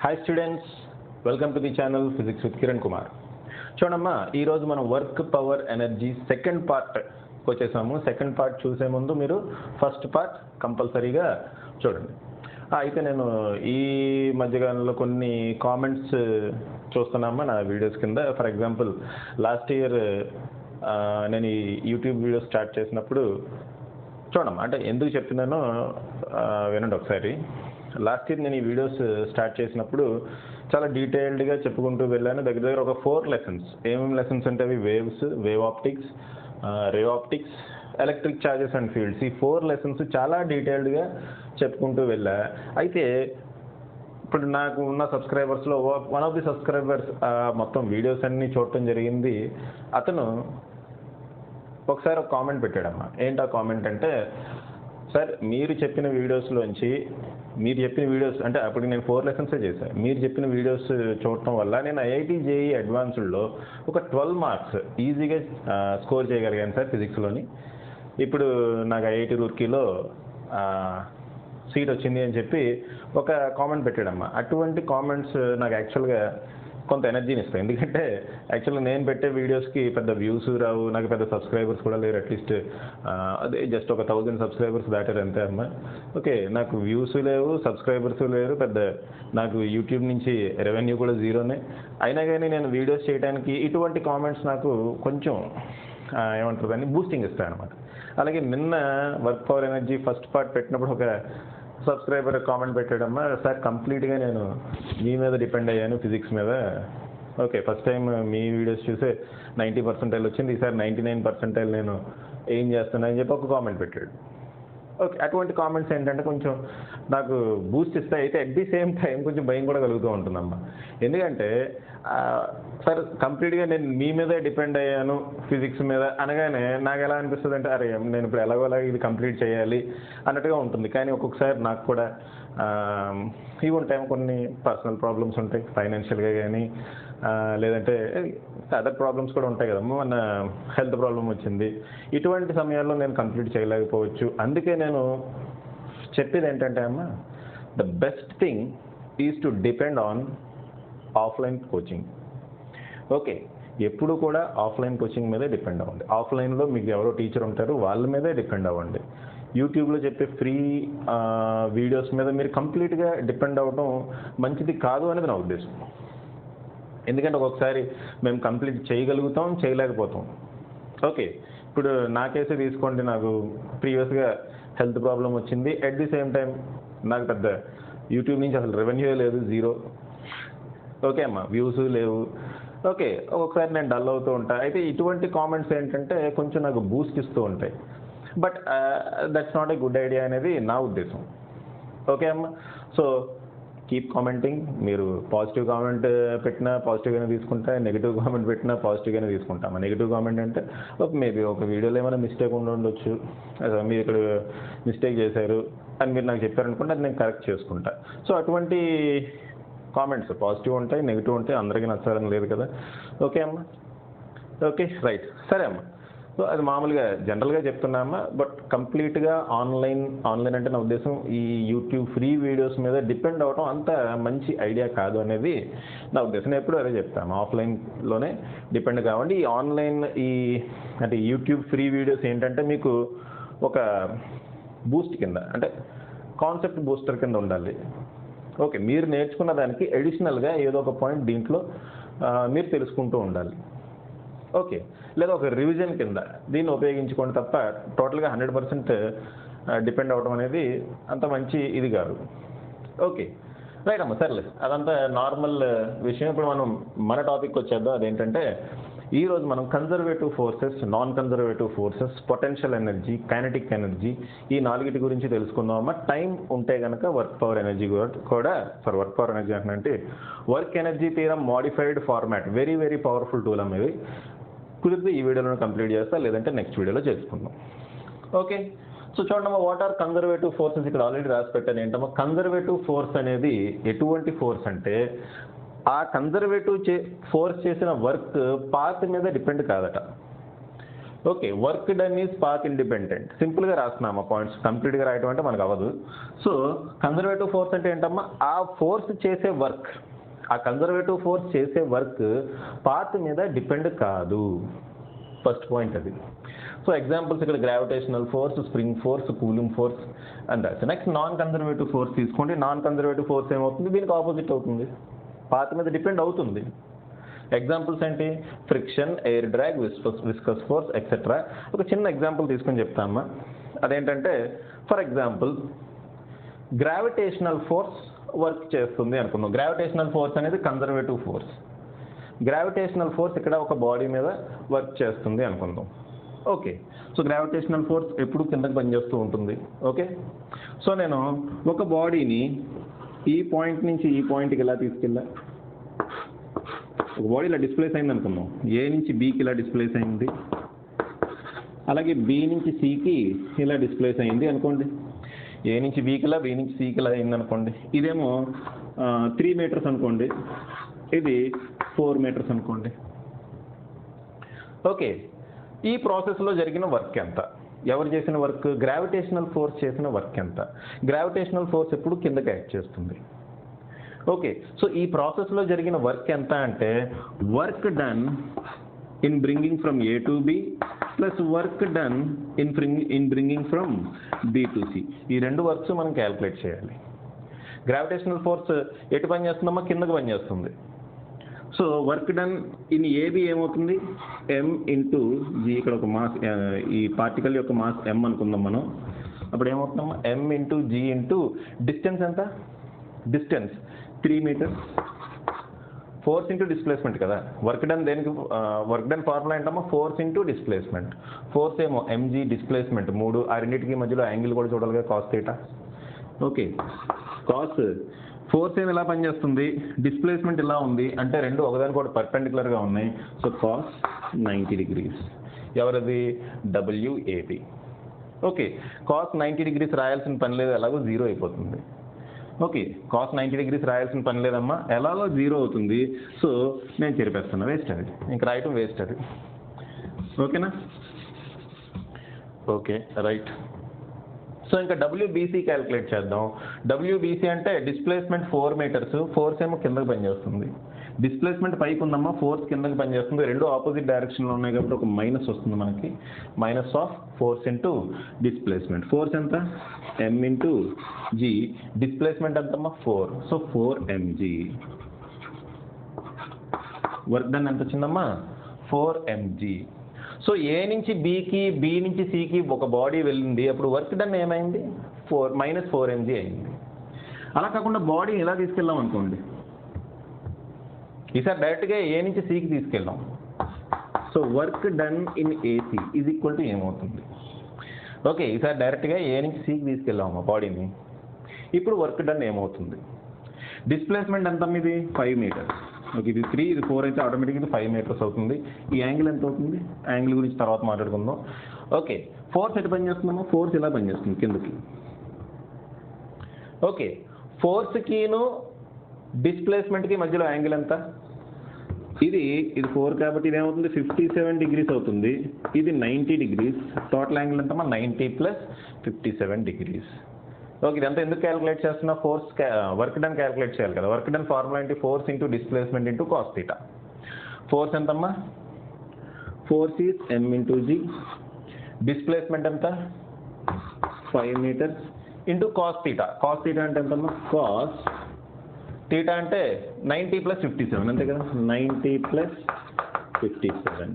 Hi students, welcome to the channel physics with Kiran Kumar. చూడమ్మా, ఈరోజు మనం work power energy second part వచ్చేసాము. Second part చూసే ముందు మీరు ఫస్ట్ పార్ట్ కంపల్సరీగా చూడండి. అయితే నేను ఈ మధ్యకాలంలో కొన్ని కామెంట్స్ చూస్తున్నామా నా వీడియోస్ కింద. ఫర్ ఎగ్జాంపుల్ లాస్ట్ ఇయర్ నేను ఈ యూట్యూబ్ వీడియో స్టార్ట్ చేసినప్పుడు చూడమ్మా, అంటే ఎందుకు చెప్తున్నానో వినండి ఒకసారి. లాస్ట్ ఇయర్ నేను ఈ వీడియోస్ స్టార్ట్ చేసినప్పుడు చాలా డీటెయిల్డ్గా చెప్పుకుంటూ వెళ్ళాను. దగ్గర దగ్గర ఒక 4 లెసన్స్. ఏమేమి లెసన్స్ అంటే అవి waves, wave optics, ray optics, electric charges and fields. ఈ 4 లెసన్స్ చాలా డీటెయిల్డ్గా చెప్పుకుంటూ వెళ్ళా. అయితే ఇప్పుడు నాకు ఉన్న సబ్స్క్రైబర్స్లో వన్ ఆఫ్ ది సబ్స్క్రైబర్స్ మొత్తం వీడియోస్ అన్నీ చూడటం జరిగింది. అతను ఒకసారి ఒక కామెంట్ పెట్టాడమ్మా. ఏంటి ఆ కామెంట్ అంటే, సార్ మీరు చెప్పిన వీడియోస్లోంచి అంటే అప్పుడు నేను 4 లెసన్సే చేశాను. మీరు చెప్పిన వీడియోస్ చూడటం వల్ల నేను ఐఐటి జేఈ అడ్వాన్స్డ్లో ఒక 12 మార్క్స్ ఈజీగా స్కోర్ చేయగలిగాను సార్ ఫిజిక్స్లోని. ఇప్పుడు నాకు ఐఐటి రూర్కీలో సీట్ వచ్చింది అని చెప్పి ఒక కామెంట్ పెట్టాడమ్మా. అటువంటి కామెంట్స్ నాకు యాక్చువల్గా కొంత ఎనర్జీని ఇస్తాయి. ఎందుకంటే యాక్చువల్గా నేను పెట్టే వీడియోస్కి పెద్ద వ్యూస్ రావు, నాకు పెద్ద సబ్స్క్రైబర్స్ కూడా లేరు. అట్లీస్ట్ అదే జస్ట్ ఒక 1000 సబ్స్క్రైబర్స్ దాటారు అంతే అమ్మా. ఓకే, నాకు వ్యూస్ లేవు, సబ్స్క్రైబర్స్ లేరు, పెద్ద నాకు యూట్యూబ్ నుంచి రెవెన్యూ కూడా జీరోనే. అయినా కానీ నేను వీడియోస్ చేయడానికి ఇటువంటి కామెంట్స్ నాకు కొంచెం ఏమంటారు దాన్ని బూస్టింగ్ ఇస్తాయి అనమాట. అలాగే నిన్న work power energy first part పెట్టినప్పుడు ఒక సబ్స్క్రైబర్ కామెంట్ పెట్టాడమ్మా, సార్ కంప్లీట్గా నేను మీ మీద డిపెండ్ అయ్యాను ఫిజిక్స్ మీద. ఓకే, ఫస్ట్ టైం మీ వీడియోస్ చూసే 90% వచ్చింది, ఈసారి 99% నేను ఏం చేస్తున్నా అని చెప్పి ఒక కామెంట్ పెట్టాడు. ఓకే, అటువంటి కామెంట్స్ ఏంటంటే కొంచెం నాకు బూస్ట్ ఇస్తాయి. అయితే అట్ ది సేమ్ టైం కొంచెం భయం కూడా కలుగుతూ ఉంటుందమ్మా. ఎందుకంటే సార్ కంప్లీట్గా నేను మీ మీదే డిపెండ్ అయ్యాను ఫిజిక్స్ మీద అనగానే నాకు ఎలా అనిపిస్తుంది అంటే, అరే నేను ఇప్పుడు ఎలాగోలా ఇది కంప్లీట్ చేయాలి అన్నట్టుగా ఉంటుంది. కానీ ఒక్కొక్కసారి నాకు కూడా ఇవి ఉంటాయి, కొన్ని పర్సనల్ ప్రాబ్లమ్స్ ఉంటాయి, ఫైనాన్షియల్గా కానీ లేదంటే అదర్ ప్రాబ్లమ్స్ కూడా ఉంటాయి కదమ్మా. మన హెల్త్ ప్రాబ్లం వచ్చింది, ఇటువంటి సమయాల్లో నేను కంప్లీట్ చేయలేకపోవచ్చు. అందుకే నేను చెప్పేది ఏంటంటే అమ్మా, the best thing is to depend on offline coaching. Okay, ఎప్పుడు కూడా ఆఫ్లైన్ కోచింగ్ మీదే డిపెండ్ అవ్వండి. ఆఫ్లైన్లో మీకు ఎవరో టీచర్ ఉంటారు, వాళ్ళ మీదే డిపెండ్ అవ్వండి. యూట్యూబ్లో చెప్పే ఫ్రీ వీడియోస్ మీద మీరు కంప్లీట్గా డిపెండ్ అవ్వడం మంచిది కాదు అనేది నా ఉద్దేశం. ఎందుకంటే ఒక్కొక్కసారి మేము కంప్లీట్ చేయగలుగుతాం, చేయలేకపోతాం. ఓకే, ఇప్పుడు నా కేసే తీసుకోండి. నాకు ప్రీవియస్గా హెల్త్ ప్రాబ్లం వచ్చింది. అట్ ది సేమ్ టైం నాకు పెద్ద యూట్యూబ్ నుంచి అసలు రెవెన్యూ లేదు, జీరో. ఓకే అమ్మా, వ్యూస్ లేవు. ఓకే, ఒక్కొక్కసారి నేను డల్ అవుతూ ఉంటాను. అయితే ఇటువంటి కామెంట్స్ ఏంటంటే కొంచెం నాకు బూస్ట్ ఇస్తూ ఉంటాయి. But that's not a good idea అనేది నా ఉద్దేశం. ఓకే అమ్మా, సో కీప్ కామెంటింగ్. మీరు పాజిటివ్ కామెంట్ పెట్టినా పాజిటివ్గానే తీసుకుంటా, నెగిటివ్ కామెంట్ పెట్టినా పాజిటివ్గానే తీసుకుంటాము. నెగిటివ్ కామెంట్ అంటే మేబీ ఒక వీడియోలో ఏమైనా మిస్టేక్ ఉండొచ్చు, మీరు ఇక్కడ మిస్టేక్ చేశారు అని మీరు నాకు చెప్పారనుకుంటే అది నేను కరెక్ట్ చేసుకుంటా. సో అటువంటి కామెంట్స్ పాజిటివ్ ఉంటాయి, నెగిటివ్ ఉంటాయి, అందరికీ నచ్చాలని లేదు కదా. ఓకే అమ్మా, ఓకే రైట్, సరే అమ్మా. సో అది మామూలుగా జనరల్గా చెప్తున్నామా. బట్ కంప్లీట్గా ఆన్లైన్ అంటే నా ఉద్దేశం ఈ యూట్యూబ్ ఫ్రీ వీడియోస్ మీద డిపెండ్ అవ్వడం అంత మంచి ఐడియా కాదు అనేది నా ఉద్దేశం. నేను ఎప్పుడూ అదే చెప్తాను, ఆఫ్లైన్లోనే డిపెండ్ కావండి. ఈ ఆన్లైన్ అంటే యూట్యూబ్ ఫ్రీ వీడియోస్ ఏంటంటే మీకు ఒక బూస్ట్ కింద, అంటే కాన్సెప్ట్ బూస్టర్ కింద ఉండాలి. ఓకే, మీరు నేర్చుకున్న దానికి అడిషనల్గా ఏదో ఒక పాయింట్ దీంట్లో మీరు తెలుసుకుంటూ ఉండాలి. ఓకే, లేదా ఒక రివిజన్ కింద దీన్ని ఉపయోగించుకోండి తప్ప టోటల్గా 100% డిపెండ్ అవ్వడం అనేది అంత మంచి ఇది కాదు. ఓకే రైట్ అమ్మా, సర్లే, అదంతా నార్మల్ విషయం. ఇప్పుడు మనం మన టాపిక్ వచ్చేద్దాం. అదేంటంటే ఈరోజు మనం conservative forces, non conservative forces, potential energy, kinetic energy, ఈ 4 గురించి తెలుసుకుందామమ్మా. టైం ఉంటే కనుక వర్క్ పవర్ ఎనర్జీ కూడా వర్క్ పవర్ ఎనర్జీ అంటే work energy theorem modified format, very very powerful tool అమ్మ. ఇది కుదిరితే ఈ వీడియోలో కంప్లీట్ చేస్తా, లేదంటే నెక్స్ట్ వీడియోలో చేసుకుందాం. ఓకే, సో చూడమ్మా, వాట్ ఆర్ కన్జర్వేటివ్ ఫోర్సెస్. ఇక్కడ ఆల్రెడీ రాసి పెట్టాను. ఏంటమ్మా కన్జర్వేటివ్ ఫోర్స్ అనేది? ఎటువంటి ఫోర్స్ అంటే ఆ కన్జర్వేటివ్ ఫోర్స్ చేసిన వర్క్ పాత్ మీద డిపెండ్ కాదట. Okay, work done is path independent. సింపుల్గా రాస్తున్నామా పాయింట్స్, కంప్లీట్గా రాయటం అంటే మనకు అవ్వదు. సో కన్జర్వేటివ్ ఫోర్స్ అంటే ఏంటమ్మా, ఆ ఫోర్స్ చేసే వర్క్, ఆ కన్జర్వేటివ్ ఫోర్స్ చేసే వర్క్ పాత్ మీద డిపెండ్ కాదు. ఫస్ట్ పాయింట్ అది. సో ఎగ్జాంపుల్స్ ఇక్కడ gravitational force, spring force, cooling force and రాసి. నెక్స్ట్ నాన్ కన్జర్వేటివ్ ఫోర్స్ తీసుకోండి. నాన్ కన్జర్వేటివ్ ఫోర్స్ ఏమవుతుంది, దీనికి ఆపోజిట్ అవుతుంది, పాత్ మీద డిపెండ్ అవుతుంది. ఎగ్జాంపుల్స్ ఏంటి, friction, air drag, viscous force etcetera. ఒక చిన్న ఎగ్జాంపుల్ తీసుకొని చెప్తామా. అదేంటంటే for example gravitational force work చేస్తుంది అనుకుందాం. గ్రావిటేషనల్ ఫోర్స్ అనేది కన్జర్వేటివ్ ఫోర్స్. గ్రావిటేషనల్ ఫోర్స్ ఇక్కడ ఒక బాడీ మీద వర్క్ చేస్తుంది అనుకుందాం. ఓకే, సో గ్రావిటేషనల్ ఫోర్స్ ఎప్పుడు కిందకి పనిచేస్తూ ఉంటుంది. ఓకే, సో నేను ఒక బాడీని ఈ పాయింట్ నుంచి ఈ పాయింట్కి ఇలా తీసుకెళ్ళా. ఒక బాడీ ఇలా డిస్ప్లేస్ అయింది అనుకుందాం. ఏ నుంచి బీకి ఇలా డిస్ప్లేస్ అయింది, అలాగే బి నుంచి సికి ఇలా డిస్ప్లేస్ అయింది అనుకోండి. ఏ నుంచి బీకి ఇలా, బి నుంచి సికి ఇలా అయింది అనుకోండి. ఇదేమో 3 మీటర్స్ అనుకోండి, ఇది 4 మీటర్స్ అనుకోండి. ఓకే, ఈ ప్రాసెస్లో జరిగిన వర్క్ ఎంత, ఎవరు చేసిన వర్క్, గ్రావిటేషనల్ ఫోర్స్ చేసిన వర్క్ ఎంత. గ్రావిటేషనల్ ఫోర్స్ ఎప్పుడు కిందకి యాక్ట్ చేస్తుంది. ఓకే, సో ఈ ప్రాసెస్లో జరిగిన వర్క్ ఎంత అంటే work done in bringing from A to B plus work done in bringing from B to C. ఈ రెండు వర్క్స్ మనం క్యాల్కులేట్ చేయాలి. గ్రావిటేషనల్ ఫోర్స్ ఎటు పని చేస్తుందమ్మా, కిందకు పని చేస్తుంది. So work done in A B ఏమవుతుంది, m ఇంటూ జీ. ఇక్కడ ఒక మాస్, ఈ పార్టికల్ యొక్క మాస్ m అనుకుందాం మనం. అప్పుడు ఏమవుతుందమ్మా, m into g into distance ఎంత, distance 3 metres, force into displacement కదా. వర్క్ డన్ దేనికి, వర్క్ డన్ ఫార్ములా ఏంటమ్మా, ఫోర్స్ ఇంటూ డిస్ప్లేస్మెంట్. ఫోర్స్ ఏమో mg, డిస్ప్లేస్మెంట్ 3. ఆ రెండింటికి మధ్యలో యాంగిల్ కూడా చూడాలిగా, cos theta. Okay, cos force ఏమి ఎలా పనిచేస్తుంది, డిస్ప్లేస్మెంట్ ఇలా ఉంది అంటే రెండు ఒకదానికి కూడా పర్పెండిక్యులర్గా ఉన్నాయి. So cos 90 degrees. ఎవరది, WAB. ఓకే, కాస్ 90 డిగ్రీస్ రాయాల్సిన పని లేదు, ఎలాగో 0 అయిపోతుంది. ఓకే, కాస్ 90 డిగ్రీస్ రాయాల్సిన పని లేదమ్మా, ఎలాగో 0 అవుతుంది. సో నేను చెరిపేస్తున్నా, వేస్ట్ అది, ఇంక రాయటం వేస్ట్ అది. ఓకేనా. Okay right. సో ఇంకా WBC క్యాలిక్యులేట్ చేద్దాం. WBC అంటే డిస్ప్లేస్మెంట్ 4 మీటర్స్, ఫోర్స్ ఏమో కిందకి పనిచేస్తుంది. డిస్ప్లేస్మెంట్ పైకి ఉందమ్మా, ఫోర్స్ కిందకి పనిచేస్తుంది. రెండు ఆపోజిట్ డైరెక్షన్లో ఉన్నాయి కాబట్టి ఒక మైనస్ వస్తుంది మనకి. Minus of force into displacement. Force ఎంత, m ఇంటూ జీ. డిస్ప్లేస్మెంట్ ఎంతమ్మా, 4. So 4mg. వర్క్ డన్ ఎంత వచ్చిందమ్మా, 4mg. సో ఏ నుంచి బీకి, బి నుంచి సికి ఒక బాడీ వెళ్ళింది, అప్పుడు వర్క్ డన్ ఏమైంది, -4mg అయింది. అలా కాకుండా బాడీని ఇలా తీసుకెళ్ళాం అనుకోండి, ఈసారి డైరెక్ట్గా ఏ నుంచి సికి తీసుకెళ్ళాం. So work done in AC is equal to ఏమవుతుంది. ఓకే, ఈసారి డైరెక్ట్గా ఏ నుంచి సికి తీసుకెళ్ళాము బాడీని. ఇప్పుడు వర్క్ డన్ ఏమవుతుంది, డిస్ప్లేస్మెంట్ ఎంత ఇది 5 మీటర్స్. ఓకే, ఇది 3, ఇది 4 అయితే ఆటోమేటిక్గా ఇది 5 మీటర్స్ అవుతుంది. ఈ యాంగిల్ ఎంత అవుతుంది, యాంగిల్ గురించి తర్వాత మాట్లాడుకుందాం. ఓకే, ఫోర్స్ ఎటు పనిచేస్తుందమ్మా, ఫోర్స్ ఇలా పనిచేస్తుంది కిందకి. ఓకే, ఫోర్స్కిను డిస్ప్లేస్మెంట్కి మధ్యలో యాంగిల్ ఎంత, ఇది 4 కాబట్టి ఇది ఏమవుతుంది 57 డిగ్రీస్ అవుతుంది. ఇది 90 డిగ్రీస్. టోటల్ యాంగిల్ ఎంతమ్మా, 90 ప్లస్ 57 డిగ్రీస్. ఓకే, ఇదంతా ఎందుకు క్యాలిక్యులేట్ చేస్తున్నా, ఫోర్స్ వర్క్ డన్ క్యాలిక్యులేట్ చేయాలి కదా. వర్క్ డన్ ఫార్ములా ఏంటి, force into displacement into cos theta. Force ఎంతమ్మా, force is m into g. Displacement ఎంత 5 metres into cos theta. Cos theta అంటే ఎంతమ్మా, కాస్ థీటా అంటే 90 ప్లస్ 57 అంతే కదా, 90 ప్లస్ 57.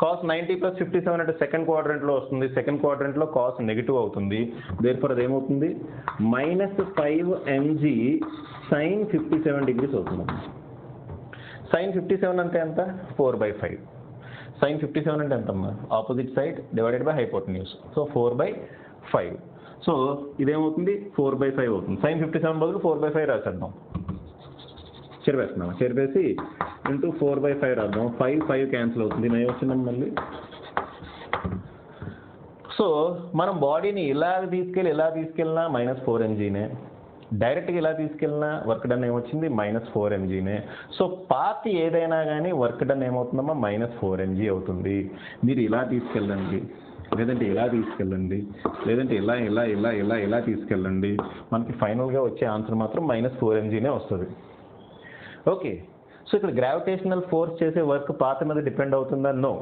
కాస్ 90 ప్లస్ 57 అంటే సెకండ్ క్వాడ్రంట్లో వస్తుంది. సెకండ్ క్వాడ్రంట్లో కాస్ నెగిటివ్ అవుతుంది. దేర్ఫోర్ అది ఏమవుతుంది, -5mg sin 57 డిగ్రీస్ అవుతుంది. sin 57 అంటే ఎంత, 4/5. sin 57 అంటే ఎంతమ్మా, opposite side divided by hypotenuse. So 4/5. So ఇదేమవుతుంది 4/5 అవుతుంది. sin 57 బదులు 4/5 రాసేద్దాం. చెరిపేస్తున్నాం, చెరిపేసి ఇంటూ 4/5 రాద్దాం. 5 క్యాన్సిల్ అవుతుంది, నేను వచ్చిందాం మళ్ళీ. సో మనం బాడీని ఇలా తీసుకెళ్ళినా -4mgనే, డైరెక్ట్గా ఇలా తీసుకెళ్ళిన వర్క్ డన్ ఏమొచ్చింది -4 mgనే. సో పాత్ ఏదైనా కానీ వర్క్ డన్ ఏమవుతుందమ్మా -4 mg అవుతుంది. మీరు ఇలా తీసుకెళ్ళండి, లేదంటే ఇలా తీసుకెళ్ళండి, లేదంటే ఇలా ఇలా ఇలా ఇలా ఇలా తీసుకెళ్ళండి, మనకి ఫైనల్గా వచ్చే ఆన్సర్ మాత్రం -4 mgనే వస్తుంది. ఓకే, సో ఇక్కడ గ్రావిటేషనల్ ఫోర్స్ చేసే వర్క్ పాత్ మీద డిపెండ్ అవుతుందా? నో.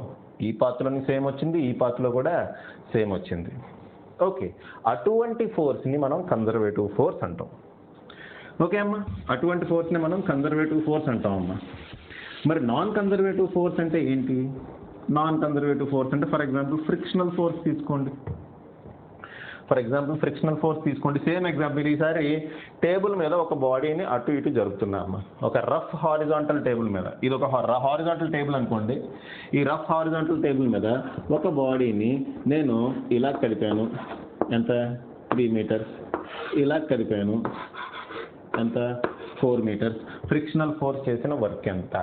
ఈ పాత్రలోని సేమ్ వచ్చింది, ఈ పాత్రలో కూడా సేమ్ వచ్చింది. ఓకే, అటువంటి ఫోర్స్ని మనం కన్జర్వేటివ్ ఫోర్స్ అంటాం. ఓకే అమ్మా, అటువంటి ఫోర్స్ని మనం కన్జర్వేటివ్ ఫోర్స్ అంటాం అమ్మా. మరి నాన్ కన్జర్వేటివ్ ఫోర్స్ అంటే ఏంటి? నాన్ కన్జర్వేటివ్ ఫోర్స్ అంటే ఫర్ ఎగ్జాంపుల్ ఫ్రిక్షనల్ ఫోర్స్ తీసుకోండి. Same example. ఈసారి టేబుల్ మీద ఒక బాడీని అటు ఇటు జరుపుతున్నాము. ఒక రఫ్ హారిజాంటల్ టేబుల్ మీద, ఇది ఒక హారిజాంటల్ టేబుల్ అనుకోండి. ఈ రఫ్ హారిజాంటల్ టేబుల్ మీద ఒక బాడీని నేను ఇలా కలిపాను, ఎంత? 3 మీటర్స్. ఇలా కలిపాను, ఎంత? 4 మీటర్స్. ఫ్రిక్షనల్ ఫోర్స్ చేసిన వర్క్ ఎంత?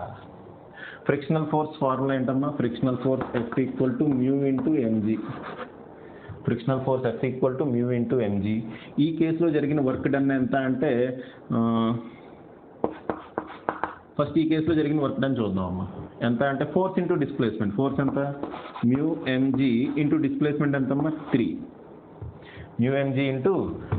ఫ్రిక్షనల్ ఫోర్స్ ఫార్ములా ఏంటమ్మా? Frictional force F = μ/mg. Frictional force F = μ/mg. ఈ కేసులో జరిగిన వర్క్ డన్ ఎంత అంటే, ఫస్ట్ ఈ కేసులో జరిగిన వర్క్ డన్ చూద్దాం అమ్మా. ఎంత అంటే ఫోర్స్ ఇంటూ డిస్ప్లేస్మెంట్. ఫోర్స్ ఎంత? μmg ఇంటూ డిస్ప్లేస్మెంట్ ఎంతమ్మా? 3. μmg into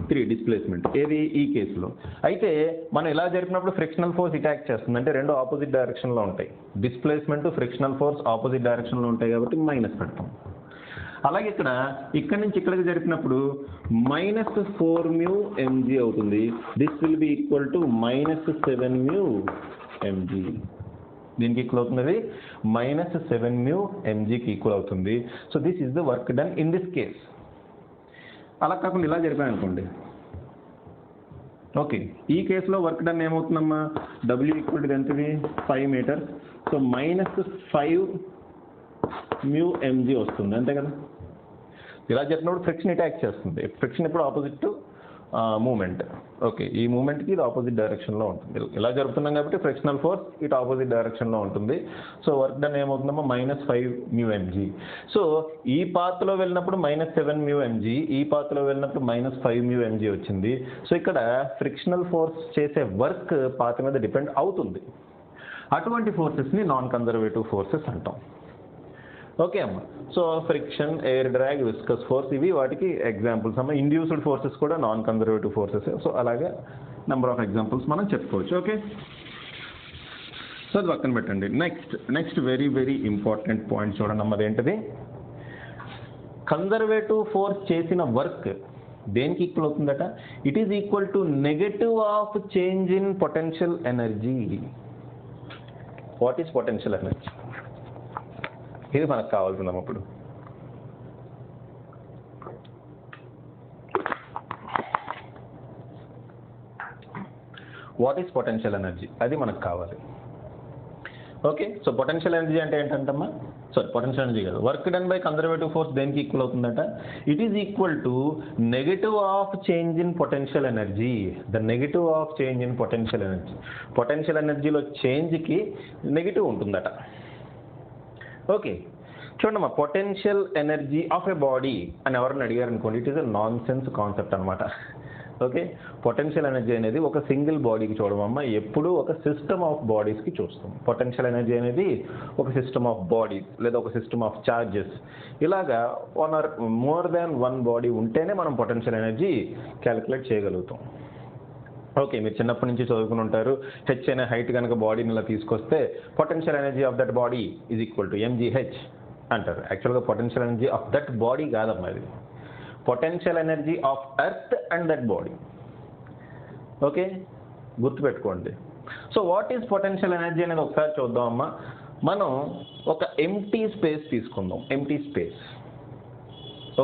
3 displacement. ఏది? ఈ కేసులో. అయితే మనం ఇలా జరిపినప్పుడు ఫ్రిక్షనల్ ఫోర్స్ ఇటాక్ చేస్తుంది, అంటే రెండు ఆపోజిట్ డైరెక్షన్లో ఉంటాయి. డిస్ప్లేస్మెంట్ ఫ్రిక్షనల్ ఫోర్స్ ఆపోజిట్ డైరెక్షన్లో ఉంటాయి కాబట్టి మైనస్ పెడతాం. అలాగే ఇక్కడ నుంచి ఇక్కడికి జరిపినప్పుడు -4 μmg అవుతుంది. This will be equal to -7 μmg. దీనికి ఈక్వల్ అవుతుంది, -7 μmgకి ఈక్వల్ అవుతుంది. So this is the work done in this case. అలా కాకుండా ఇలా జరిపాను అనుకోండి. ఓకే, ఈ కేసులో వర్క్ డన్ ఏమవుతుందమ్మా? W = ఎంతది? 5 మీటర్స్. సో -5 μmg వస్తుంది, అంతే కదా. ఇలా జరిపినప్పుడు ఫ్రిక్షన్ అటాక్ చేస్తుంది. ఫ్రిక్షన్ ఎప్పుడు ఆపోజిట్ మూమెంట్. ఓకే, ఈ మూమెంట్కి ఇది ఆపోజిట్ డైరెక్షన్లో ఉంటుంది. ఇలా జరుపుతున్నాం కాబట్టి ఫ్రిక్షనల్ ఫోర్స్ ఇటు ఆపోజిట్ డైరెక్షన్లో ఉంటుంది. సో వర్క్ డన్ ఏమవుతుందమ్మా? -5 μmg. సో ఈ పాత్లో వెళ్ళినప్పుడు -7 μmg, ఈ పాత్లో వెళ్ళినప్పుడు -5 μmg వచ్చింది. సో ఇక్కడ ఫ్రిక్షనల్ ఫోర్స్ చేసే వర్క్ పాత మీద డిపెండ్ అవుతుంది. అటువంటి ఫోర్సెస్ని నాన్ కన్జర్వేటివ్ ఫోర్సెస్ అంటాం. ఓకే అమ్మా. So friction, air drag, viscous force, ఇవి వాటికి ఎగ్జాంపుల్స్ అమ్మా. ఇండ్యూస్డ్ ఫోర్సెస్ కూడా నాన్ కన్జర్వేటివ్ ఫోర్సెస్. సో అలాగే నెంబర్ ఆఫ్ ఎగ్జాంపుల్స్ మనం చెప్పుకోవచ్చు. ఓకే, సో అది పక్కన పెట్టండి. Next very very important point చూడండి అమ్మా. అదేంటిది? కన్జర్వేటివ్ ఫోర్స్ చేసిన వర్క్ దేనికి ఈక్వల్ అవుతుందట? It is equal to negative of change in potential energy. What is potential energy? ఇది మనకు కావాల్సిందమ్మ. ఇప్పుడు వాట్ ఈస్ పొటెన్షియల్ ఎనర్జీ, అది మనకు కావాలి. ఓకే, సో పొటెన్షియల్ ఎనర్జీ అంటే ఏంటంటమ్మా? పొటెన్షియల్ ఎనర్జీ కాదు, work done by conservative force దేనికి ఈక్వల్ అవుతుందట? It is equal to negative of change in potential energy. The negative of change in potential energy. Potential ఎనర్జీలో చేంజ్కి నెగిటివ్ ఉంటుందట. Okay, చూడమ్మా, potential energy of a body అని ఎవరిని అడిగారు అనుకోండి, it is a nonsense concept అనమాట. Okay, potential energy అనేది ఒక సింగిల్ బాడీకి చూడమమ్మా, ఎప్పుడూ ఒక సిస్టమ్ ఆఫ్ బాడీస్కి చూస్తాం. పొటెన్షియల్ ఎనర్జీ అనేది ఒక సిస్టమ్ ఆఫ్ బాడీస్ లేదా ఒక సిస్టమ్ ఆఫ్ చార్జెస్, ఇలాగా 1 or more than 1 బాడీ ఉంటేనే మనం పొటెన్షియల్ ఎనర్జీ క్యాలిక్యులేట్ చేయగలుగుతాం. ఓకే, మీరు చిన్నప్పటి నుంచి చదువుకుని ఉంటారు. హెచ్ అనే హైట్ కనుక బాడీని ఇలా తీసుకొస్తే potential energy of that body is equal to mgh అంటారు. యాక్చువల్గా potential energy of that body కాదమ్మా, ఇది potential energy of earth and that body. Okay, గుర్తుపెట్టుకోండి. So what is potential energy అనేది ఒకసారి చూద్దాం అమ్మా. మనం ఒక ఎంప్టీ స్పేస్ తీసుకుందాం. Empty space.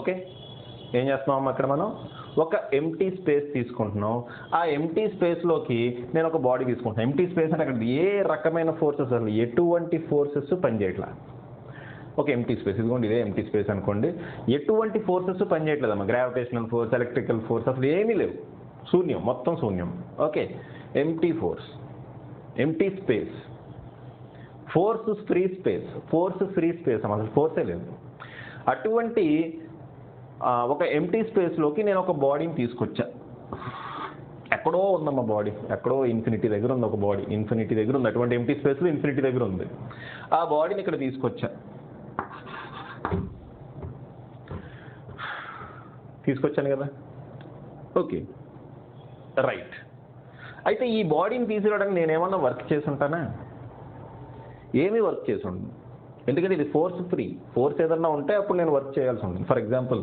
ఓకే, ఏం చేస్తున్నాం అమ్మా? అక్కడ మనం ఒక ఎంప్టీ స్పేస్ తీసుకుంటున్నాం. ఆ ఎంప్టీ స్పేస్లోకి నేను ఒక బాడీ తీసుకుంటున్నాను. ఎంప్టీ స్పేస్ అంటే అక్కడ ఏ రకమైన ఫోర్సెస్, అసలు ఎటువంటి ఫోర్సెస్ పనిచేయట్లా. ఒక ఎంప్టీ స్పేస్, ఇదిగోండి ఇదే ఎంప్టీ స్పేస్ అనుకోండి. ఎటువంటి ఫోర్సెస్ పనిచేయట్లేదమ్మా. గ్రావిటేషనల్ ఫోర్స్, ఎలక్ట్రికల్ ఫోర్స్ అసలు ఏమీ లేవు. శూన్యం, మొత్తం శూన్యం. Okay, empty force, empty space. Force free space, force free space అమ్మా, అసలు ఫోర్సే లేదు. అటువంటి ఒక ఎంప్టీ స్పేస్లోకి నేను ఒక బాడీని తీసుకొచ్చా. ఎక్కడో ఉందమ్మా బాడీ, ఎక్కడో ఇన్ఫినిటీ దగ్గర ఉంది ఒక బాడీ, ఇన్ఫినిటీ దగ్గర ఉంది, అటువంటి ఎంటీ స్పేస్లో ఇన్ఫినిటీ దగ్గర ఉంది. ఆ బాడీని ఇక్కడ తీసుకొచ్చాను కదా. Okay right. అయితే ఈ బాడీని తీసుకురావడానికి నేనేమన్నా వర్క్ చేసి ఉంటానా? ఏమీ వర్క్ చేసి ఉండను, ఎందుకంటే ఇది ఫోర్స్ ఫ్రీ. ఫోర్స్ ఏదన్నా ఉంటే అప్పుడు నేను వర్క్ చేయాల్సి ఉంటుంది. ఫర్ ఎగ్జాంపుల్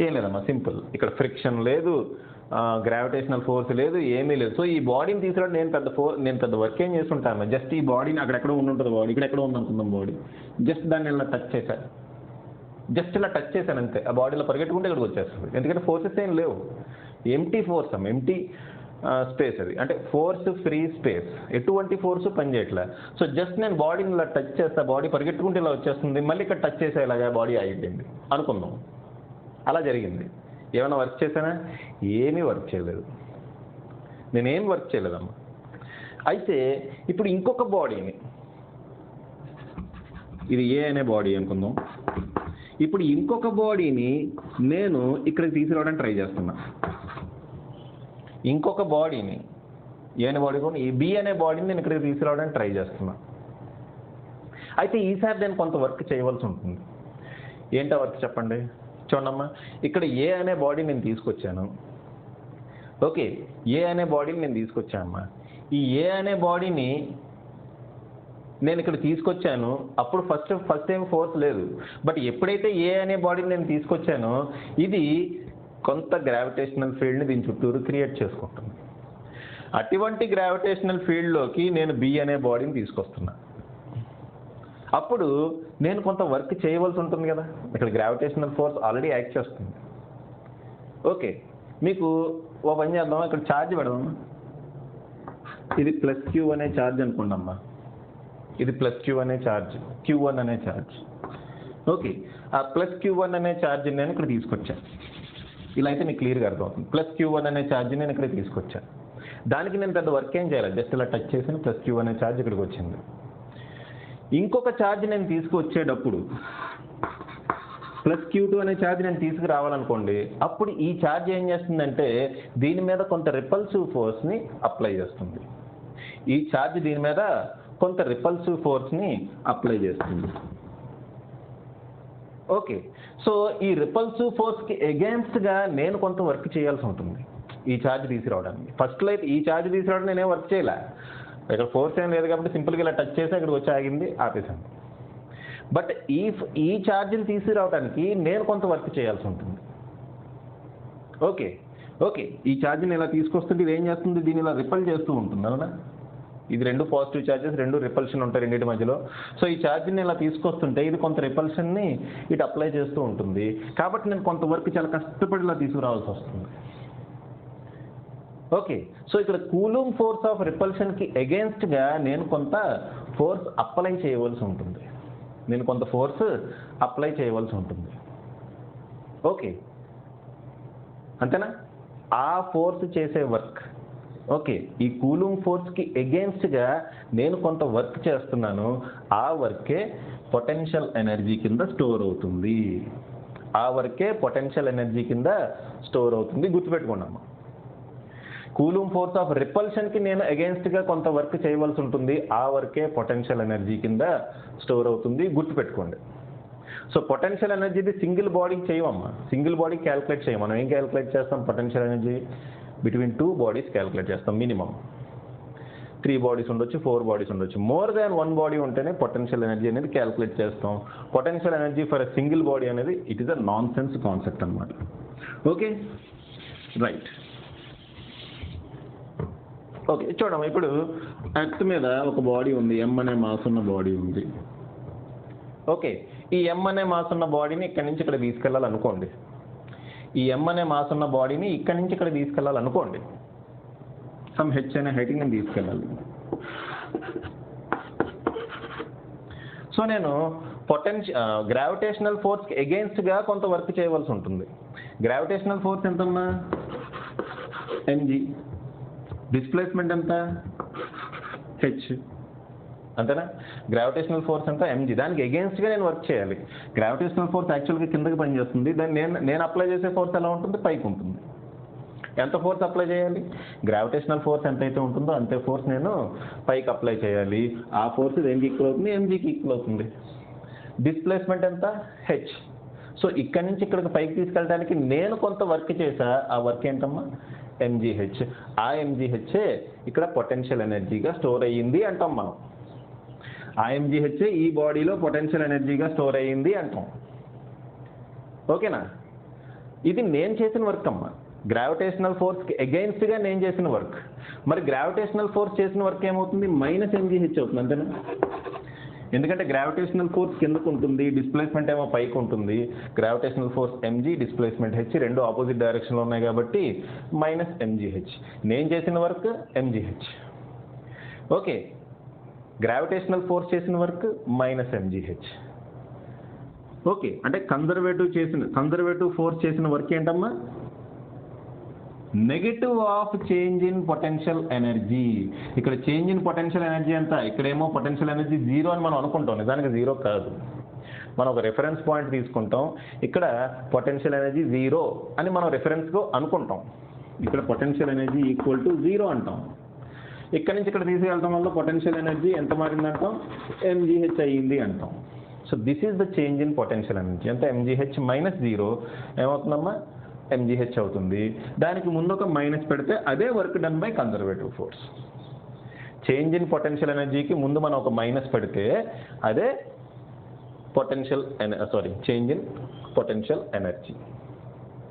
ఏం లేదమ్మా, సింపుల్, ఇక్కడ ఫ్రిక్షన్ లేదు, గ్రావిటేషనల్ ఫోర్స్ లేదు, ఏమీ లేదు. సో ఈ బాడీని తీసుకురావడం నేను పెద్ద వర్క్ ఏం చేస్తుంటాను. జస్ట్ ఈ బాడీని అక్కడెక్కడో ఉంటుంది, బాడీ ఇక్కడెక్కడో ఉందనుకుందాం, బాడీ జస్ట్ దాన్ని ఇలా టచ్ చేశాను అంతే. ఆ బాడీలో పరిగెట్టుకుంటే ఇక్కడికి వచ్చేస్తుంది, ఎందుకంటే ఫోర్సెస్ ఏం లేవు, ఎంటీ ఫోర్స్ అమ్మ, ఎంటీ స్పేస్ అది, అంటే ఫోర్స్ ఫ్రీ స్పేస్, ఎటువంటి ఫోర్స్ పనిచేయట్లే. సో జస్ట్ నేను బాడీని ఇలా టచ్ చేస్తా, బాడీ పరిగెట్టుకుంటే ఇలా వచ్చేస్తుంది, మళ్ళీ ఇక్కడ టచ్ చేసేలాగా బాడీ ఆగిపోయింది అనుకుందాం. అలా జరిగింది. ఏమైనా వర్క్ చేశానా? ఏమీ వర్క్ చేయలేదు, నేనేం వర్క్ చేయలేదమ్మా. అయితే ఇప్పుడు ఇంకొక బాడీని, ఇది ఏ అనే బాడీ అనుకుందాం, ఇప్పుడు ఇంకొక బాడీని నేను ఇక్కడికి తీసుకురావడానికి ట్రై చేస్తున్నా. ఇంకొక బాడీని, ఏ అనే బాడీ కూడా ఈ బి అనే బాడీని నేను ఇక్కడికి తీసుకురావడానికి ట్రై చేస్తున్నా. అయితే ఈసారి నేను కొంత వర్క్ చేయవలసి ఉంటుంది. ఏంటో వర్క్ చెప్పండి? చూడమ్మా, ఇక్కడ ఏ అనే బాడీ నేను తీసుకొచ్చాను. ఓకే, ఏ అనే బాడీని నేను తీసుకొచ్చానమ్మా. ఈ ఏ అనే బాడీని నేను ఇక్కడ తీసుకొచ్చాను, అప్పుడు ఫస్ట్ ఏం ఫోర్స్ లేదు. బట్ ఎప్పుడైతే ఏ అనే బాడీని నేను తీసుకొచ్చానో ఇది కొంత గ్రావిటేషనల్ ఫీల్డ్ని దీని చుట్టూరు క్రియేట్ చేసుకుంటుంది. అటువంటి గ్రావిటేషనల్ ఫీల్డ్లోకి నేను బి అనే బాడీని తీసుకొస్తున్నా. అప్పుడు నేను కొంత వర్క్ చేయవలసి ఉంటుంది కదా. ఇక్కడ గ్రావిటేషనల్ ఫోర్స్ ఆల్రెడీ యాక్ట్ చేస్తుంది. ఓకే, మీకు ఓ పని చేద్దాం, ఇక్కడ ఛార్జ్ పెడదాం. ఇది ప్లస్ క్యూ అనే ఛార్జ్ అనుకోండమ్మా, ఇది ప్లస్ క్యూ అనే ఛార్జ్, Q1 అనే ఛార్జ్. ఓకే, ఆ ప్లస్ Q1 అనే ఛార్జ్ నేను ఇక్కడ తీసుకొచ్చాను. ఇలా అయితే మీకు క్లియర్గా అర్థమవుతుంది. ప్లస్ Q1 అనే ఛార్జ్ నేను ఇక్కడ తీసుకొచ్చాను. దానికి నేను పెద్ద వర్క్ ఏం చేయాలి, జస్ట్ ఇలా టచ్ చేసిన ప్లస్ Q అనే ఛార్జ్ ఇక్కడికి వచ్చింది. ఇంకొక ఛార్జ్ నేను తీసుకువచ్చేటప్పుడు ప్లస్ Q2 అనే ఛార్జ్ నేను తీసుకురావాలనుకోండి, అప్పుడు ఈ ఛార్జ్ ఏం చేస్తుందంటే దీని మీద కొంత రిపల్సివ్ ఫోర్స్ని అప్లై చేస్తుంది. ఈ ఛార్జ్ దీని మీద కొంత రిపల్సివ్ ఫోర్స్ని అప్లై చేస్తుంది. ఓకే, సో ఈ రిపల్సివ్ ఫోర్స్కి ఎగెన్స్ట్గా నేను కొంత వర్క్ చేయాల్సి ఉంటుంది ఈ ఛార్జ్ తీసుకురావడానికి. ఫస్ట్లో అయితే ఈ ఛార్జ్ తీసుకురావడానికి నేనే వర్క్ చేయలే, ఇక్కడ ఫోర్స్ ఏం లేదు కాబట్టి సింపుల్గా ఇలా టచ్ చేసి ఇక్కడికి వచ్చి ఆగింది, ఆపేసాను. బట్ ఈ ఛార్జ్ని తీసుకురావడానికి నేను కొంత వర్క్ చేయాల్సి ఉంటుంది. ఓకే, ఈ ఛార్జ్ని ఇలా తీసుకొస్తుంటే ఇది ఏం చేస్తుంది, దీన్ని ఇలా రిపల్ చేస్తూ ఉంటుంది అవునా. ఇది రెండు పాజిటివ్ ఛార్జెస్, రెండు రిపల్షన్ ఉంటాయి రెండింటి మధ్యలో. సో ఈ ఛార్జ్ని ఇలా తీసుకొస్తుంటే ఇది కొంత రిపల్షన్ని ఇటు అప్లై చేస్తూ ఉంటుంది. కాబట్టి నేను కొంత వర్క్ చాలా కష్టపడి ఇలా తీసుకురావాల్సి వస్తుంది. ఓకే, సో ఇక్కడ కూలుంబ్ ఫోర్స్ ఆఫ్ రిపల్షన్కి ఎగెన్స్ట్గా నేను కొంత ఫోర్స్ అప్లై చేయవలసి ఉంటుంది. ఓకే, అంతేనా? ఆ ఫోర్స్ చేసే వర్క్. ఓకే, ఈ కూలుంబ్ ఫోర్స్కి ఎగెన్స్ట్గా నేను కొంత వర్క్ చేస్తున్నాను. ఆ వర్కే పొటెన్షియల్ ఎనర్జీ కింద స్టోర్ అవుతుంది. గుర్తుపెట్టుకున్నాము, కూలుంబ్ ఫోర్స్ ఆఫ్ రిపల్షన్కి నేను అగెన్స్ట్గా కొంత వర్క్ చేయవలసి ఉంటుంది. ఆ వర్కే పొటెన్షియల్ ఎనర్జీ కింద స్టోర్ అవుతుంది. గుర్తుపెట్టుకోండి. సో పొటెన్షియల్ ఎనర్జీది సింగిల్ బాడీకి చేయమమ్మా, సింగిల్ బాడీకి క్యాల్కులేట్ చేయం. మనం ఏం క్యాల్కులేట్ చేస్తాం, potential energy between 2 bodies calculate చేస్తాం. మినిమం 3 బాడీస్ ఉండొచ్చు, 4 బాడీస్ ఉండొచ్చు. మోర్ దాన్ 1 బాడీ ఉంటేనే పొటెన్షియల్ ఎనర్జీ అనేది క్యాల్కులేట్ చేస్తాం. Potential energy for a single body అనేది it is a nonsense concept అనమాట. Okay right. ఓకే, చూడమ్మా, ఇప్పుడు ఎర్త్ మీద ఒక బాడీ ఉంది, M అనే మాస్ ఉన్న బాడీ ఉంది. ఓకే, ఈ M అనే మాస్ ఉన్న బాడీని ఇక్కడి నుంచి ఇక్కడ తీసుకెళ్ళాలనుకోండి. ఈ M అనే మాస్ ఉన్న బాడీని ఇక్కడి నుంచి ఇక్కడ తీసుకెళ్ళాలనుకోండి. సమ్ H అనే హైట్కి నేను తీసుకెళ్ళాలి. సో నేను గ్రావిటేషనల్ ఫోర్స్కి ఎగెన్స్ట్గా కొంత వర్క్ చేయవలసి ఉంటుంది. గ్రావిటేషనల్ ఫోర్స్ ఎంతమ్మా, mg. డిస్ప్లేస్మెంట్ ఎంత, h. అంతేనా? గ్రావిటేషనల్ ఫోర్స్ ఎంత, mg. దానికి ఎగెన్స్ట్గా నేను వర్క్ చేయాలి. గ్రావిటేషనల్ ఫోర్స్ యాక్చువల్గా కిందకి పనిచేస్తుంది. దాన్ని నేను అప్లై చేసే ఫోర్స్ ఎలా ఉంటుంది, పైకి ఉంటుంది. ఎంత ఫోర్స్ అప్లై చేయాలి? గ్రావిటేషనల్ ఫోర్స్ ఎంతైతే ఉంటుందో అంతే ఫోర్స్ నేను పైకి అప్లై చేయాలి. ఆ ఫోర్స్ దేనికి ఈక్వల్ అవుతుంది? ఎంజీకి ఈక్వల్ అవుతుంది. డిస్ప్లేస్మెంట్ ఎంత? హెచ్. సో ఇక్కడి నుంచి ఇక్కడికి పైకి తీసుకెళ్ళడానికి నేను కొంత వర్క్ చేశా. ఆ వర్క్ ఏంటమ్మా? ఎంజీహెచ్. ఆ ఎంజీహెచ్ఏ ఇక్కడ పొటెన్షియల్ ఎనర్జీగా స్టోర్ అయ్యింది అంటాం మనం. ఆ ఎంజీహెచ్ఏ ఈ బాడీలో పొటెన్షియల్ ఎనర్జీగా స్టోర్ అయ్యింది అంటాం. ఓకేనా? ఇది నేను చేసిన వర్క్ అమ్మా. గ్రావిటేషనల్ ఫోర్స్కి అగెయిన్స్ట్గా నేను చేసిన వర్క్. మరి గ్రావిటేషనల్ ఫోర్స్ చేసిన వర్క్ ఏమవుతుంది? మైనస్ ఎంజీహెచ్ అవుతుంది, అంతేనా? ఎందుకంటే గ్రావిటేషనల్ ఫోర్స్ కిందకు ఉంటుంది, డిస్ప్లేస్మెంట్ ఏమో పైకి ఉంటుంది. Gravitational force MG, displacement H, రెండు ఆపోజిట్ డైరెక్షన్లో ఉన్నాయి కాబట్టి మైనస్ ఎంజీహెచ్. నేను చేసిన work MGH. Okay, gravitational force చేసిన వర్క్ మైనస్ ఎంజీహెచ్. ఓకే, అంటే కన్జర్వేటివ్ ఫోర్స్ చేసిన వర్క్ ఏంటమ్మా? Negative of change in potential energy. ఇక్కడ చేంజ్ ఇన్ పొటెన్షియల్ ఎనర్జీ ఎంత? ఇక్కడేమో పొటెన్షియల్ ఎనర్జీ 0 అని మనం అనుకుంటాం. నిజానికి 0 కాదు. మనం ఒక రెఫరెన్స్ పాయింట్ తీసుకుంటాం. ఇక్కడ పొటెన్షియల్ ఎనర్జీ 0 అని మనం రెఫరెన్స్గా అనుకుంటాం. ఇక్కడ పొటెన్షియల్ ఎనర్జీ ఈక్వల్ టు 0 అంటాం. ఇక్కడ నుంచి ఇక్కడ తీసుకెళ్ళటం వల్ల పొటెన్షియల్ ఎనర్జీ ఎంత మారిందంటాం? ఎంజీహెచ్ అయ్యింది అంటాం. So this is the change in potential energy. అంటే ఎంజీహెచ్ మైనస్ 0 ఏమవుతుందమ్మా? ఎంజీహెచ్ అవుతుంది. దానికి ముందు ఒక మైనస్ పెడితే అదే work done by conservative force. Change in potential ఎనర్జీకి ముందు మనం ఒక మైనస్ పెడితే అదే change in potential energy.